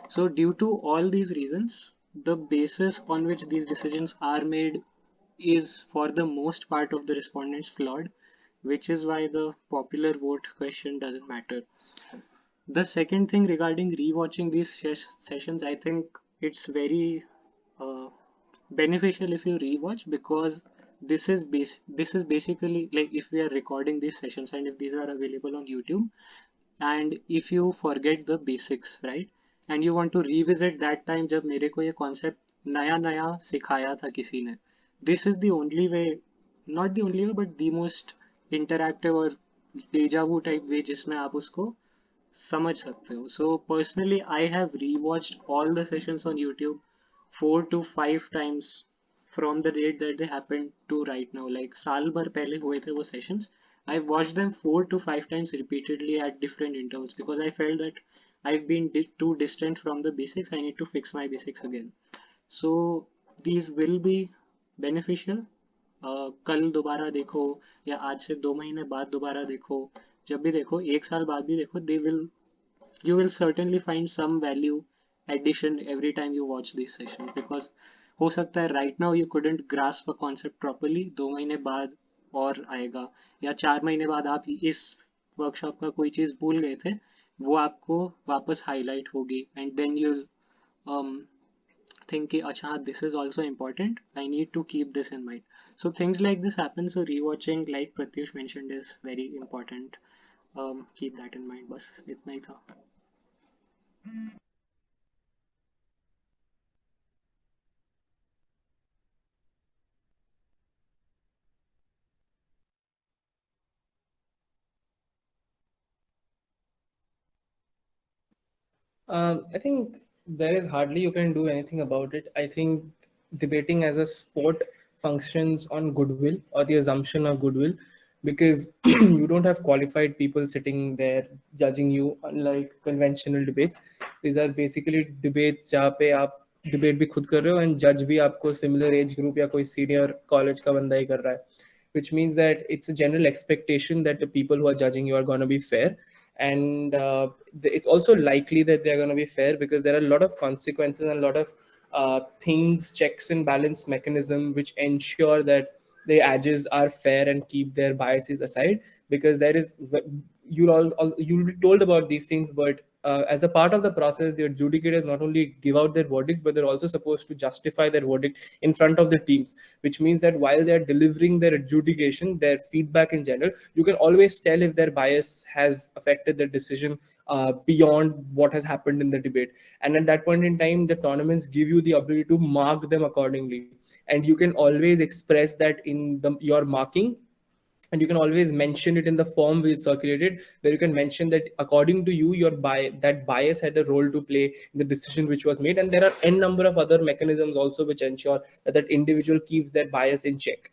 So, due to all these reasons, the basis on which these decisions are made is for the most part of the respondents flawed, which is why the popular vote question doesn't matter. The second thing regarding rewatching these sessions, I think it's very uh, beneficial if you rewatch because this is basically like if we are recording these sessions and if these are available on YouTube and if you forget the basics, right, and you want to revisit that time जब मेरे को ये concept नया नया सिखाया था किसी ने, this is the only way, not the only way but the most interactive और deja vu type way जिसमें आप उसको समझ सकते हो. So personally I have rewatched all the sessions on YouTube 4 to 5 times from the date that they happened to right now. Like साल भर पहले हुए थे वो sessions. I watched them 4 to 5 times repeatedly at different intervals because I felt that I've been too distant from the basics. I need to fix my basics again. So these will be beneficial. कल दोबारा देखो या आज से 2 महीने बाद दोबारा देखो, जब भी देखो, 1 साल बाद भी देखो, they will, you will certainly find some value addition every time you watch these sessions, because हो सकता है right now you couldn't grasp a concept properly, 2 महीने बाद और आएगा, या 4 महीने बाद आप इस वर्कशॉप का कोई चीज़ भूल गए थे, वो आपको वापस हाईलाइट होगी, एंड देन यू think कि अच्छा this is also important, I need to keep this in mind. So things like this happen, so rewatching like Pratyush mentioned is very important. Keep that in mind. बस इतना ही था. I think there is hardly you can do anything about it. I think debating as a sport functions on goodwill or the assumption of goodwill, because you don't have qualified people sitting there judging you, unlike conventional debates. These are basically debates जहाँ पे आप debate भी खुद कर रहे हो and judge भी आपको similar age group या कोई senior college का बंदा ही कर रहा है, which means that it's a general expectation that the people who are judging you are going to be fair. And it's also likely that they're going to be fair because there are a lot of consequences and a lot of things, checks and balance mechanism which ensure that the edges are fair and keep their biases aside, because there is, you'll be told about these things, but as a part of the process, the adjudicators not only give out their verdicts, but they're also supposed to justify their verdict in front of the teams, which means that while they're delivering their adjudication, their feedback in general, you can always tell if their bias has affected their decision beyond what has happened in the debate. And at that point in time, the tournaments give you the ability to mark them accordingly, and you can always express that in your marking, and you can always mention it in the form we circulated, where you can mention that according to you, that bias had a role to play in the decision which was made. And there are n number of other mechanisms also which ensure that that individual keeps their bias in check.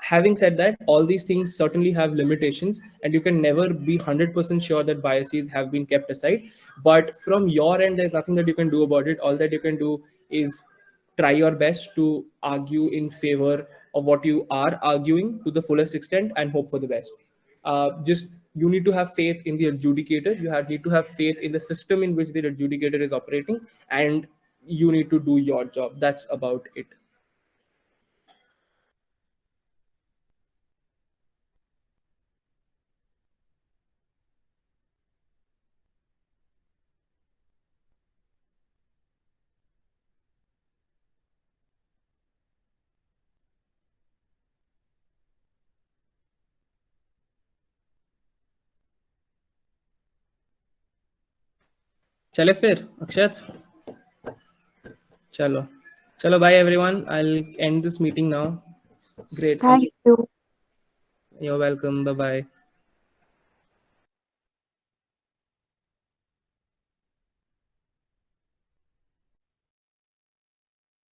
Having said that, all these things certainly have limitations, and you can never be 100% sure that biases have been kept aside. But from your end, there's nothing that you can do about it. All that you can do is try your best to argue in favor of what you are arguing to the fullest extent and hope for the best. Just you need to have faith in the adjudicator. Need to have faith in the system in which the adjudicator is operating, and you need to do your job. That's about it. चले फिर अक्षत. चलो. Chalo, bye everyone. I'll end this meeting now. Great. Thank Thank you. you. You're welcome. Bye bye.